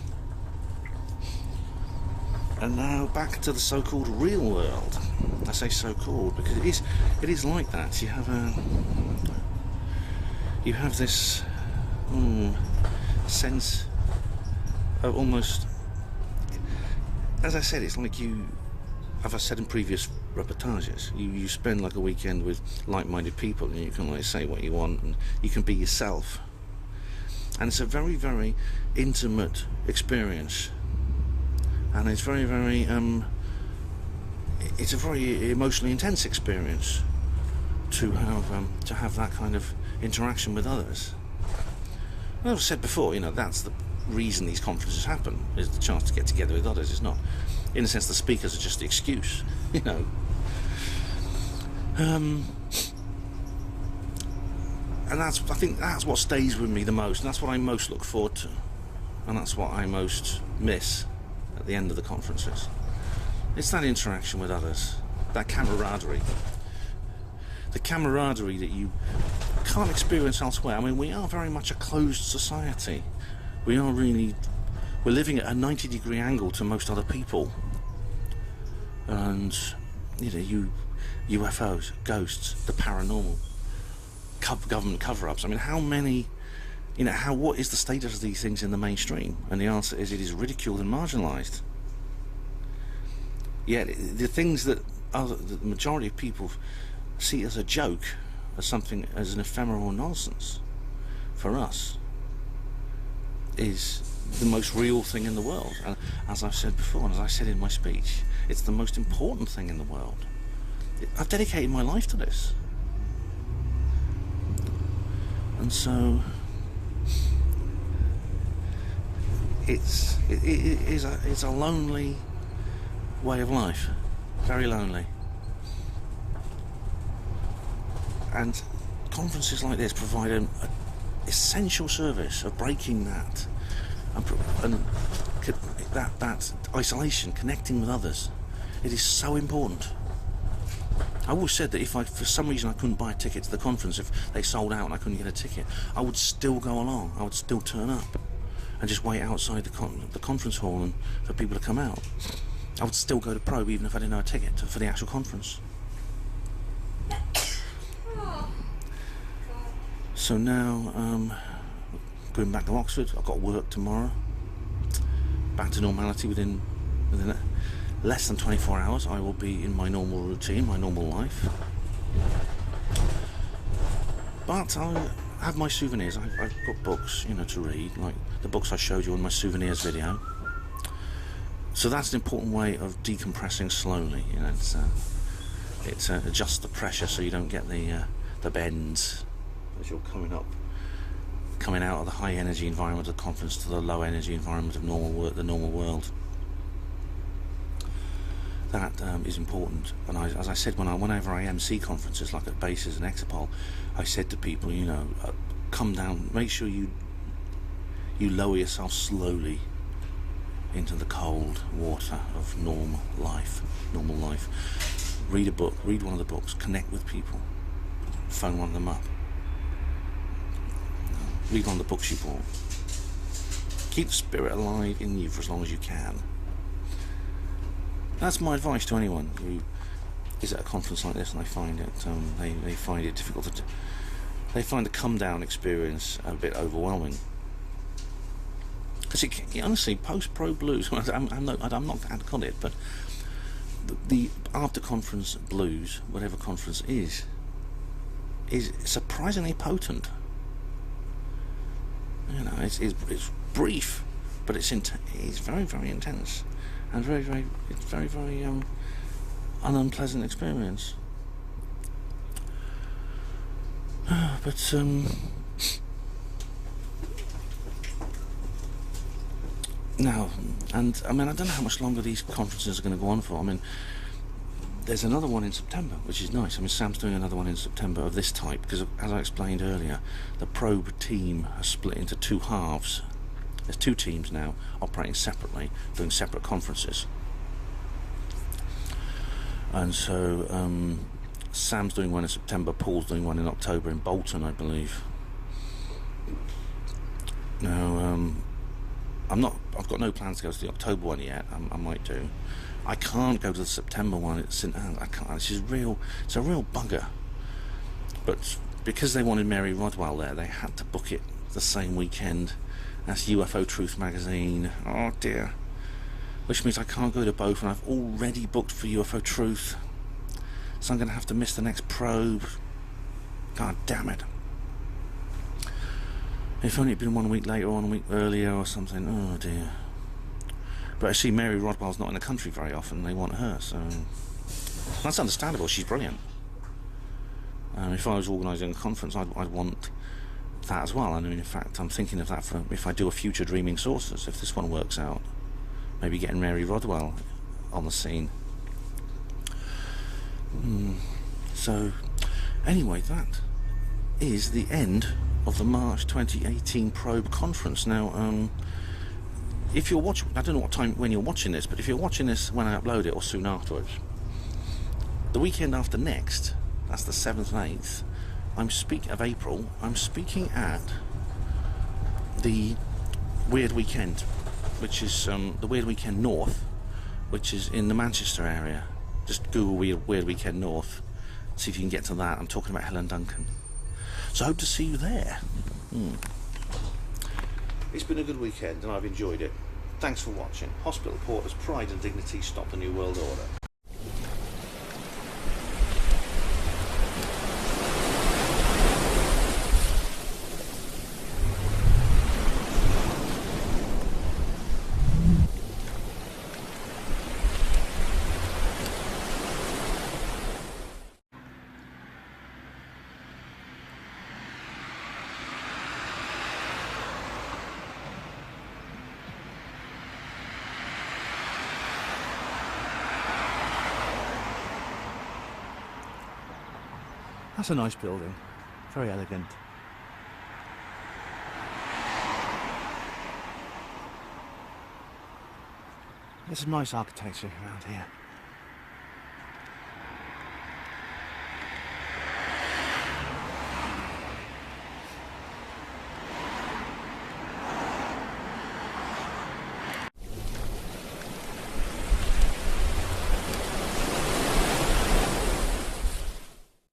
Speaker 1: And now back to the so-called real world. I say so-called because it is like that. You have this sense of almost, as I said, it's like as I said in previous reportages, you spend like a weekend with like-minded people and you can like say what you want and you can be yourself, and it's a very intimate experience, and it's it's a very emotionally intense experience to have that kind of interaction with others. And as I've said before, you know, that's the reason these conferences happen, is the chance to get together with others. It's not, in a sense, the speakers are just the excuse, you know. And I think that's what stays with me the most, and that's what I most look forward to, and that's what I most miss at the end of the conferences. It's that interaction with others, that camaraderie. The camaraderie that you can't experience elsewhere. I mean, we are very much a closed society. We're living at a 90-degree angle to most other people. And, you know, UFOs, ghosts, the paranormal, government cover-ups. I mean, how many, you know, what is the status of these things in the mainstream? And the answer is it is ridiculed and marginalised. Yet the things that the majority of people see as a joke, as something, as an ephemeral nonsense, for us, is the most real thing in the world. And as I've said before, and as I said in my speech, it's the most important thing in the world. I've dedicated my life to this. And so it's a lonely way of life, very lonely. And conferences like this provide an essential service of breaking that, and that isolation, connecting with others. It is so important. I always said that if for some reason I couldn't buy a ticket to the conference, if they sold out and I couldn't get a ticket, I would still go along. I would still turn up and just wait outside the conference hall and for people to come out. I would still go to Probe even if I didn't have a ticket for the actual conference. So now, going back to Oxford, I've got work tomorrow. Back to normality within less than 24 hours. I will be in my normal routine, my normal life. But I have my souvenirs. I've got books, to read, like the books I showed you in my souvenirs video. So that's an important way of decompressing slowly. It's adjust the pressure so you don't get the bends as you're coming out of the high energy environment of the conference to the low energy environment of the normal world. That is important. And as I said, whenever I MC conferences like at bases and Exopol, I said to people, come down, make sure you lower yourself slowly into the cold water of normal life. Read a book, read one of the books, connect with people, phone one of them up, read one of the books you bought. Keep the spirit alive in you for as long as you can. That's my advice to anyone who is at a conference like this and they find it difficult they find the come down experience a bit overwhelming. Because honestly, post-pro blues, I'm not got it, but the after conference blues, whatever conference is surprisingly potent. It's brief, but it's very, very intense and very, very unpleasant experience. But now, and I don't know how much longer these conferences are going to go on for. There's another one in September, which is nice. Sam's doing another one in September of this type, because as I explained earlier, the Probe team has split into two halves. There's two teams now operating separately, doing separate conferences. And so Sam's doing one in September, Paul's doing one in October in Bolton, I believe. Now, I've got no plans to go to the October one yet. I might do. I can't go to the September one at St Anne's. I can't. It's a real bugger. But because they wanted Mary Rodwell there, they had to book it the same weekend as UFO Truth magazine. Oh dear. Which means I can't go to both, and I've already booked for UFO Truth. So I'm going to have to miss the next Probe. God damn it. If only it'd been 1 week later or 1 week earlier or something. Oh dear. But I see Mary Rodwell's not in the country very often. They want her, so that's understandable. She's brilliant. If I was organising a conference, I'd want that as well. In fact, I'm thinking of that for if I do a future Dreaming Saucers. If this one works out, maybe getting Mary Rodwell on the scene. So, anyway, that is the end of the March 2018 Probe conference. Now, if you're watching, I don't know what time when you're watching this, but if you're watching this when I upload it or soon afterwards, the weekend after next, that's the 7th and 8th of April, I'm speaking at the Weird Weekend, which is the Weird Weekend North, which is in the Manchester area. Just Google Weird Weekend North, see if you can get to that. I'm talking about Helen Duncan. So I hope to see you there. It's been a good weekend and I've enjoyed it. Thanks for watching. Hospital Porters, Pride and Dignity, Stop the New World Order. That's a nice building, very elegant. There's some nice architecture around here.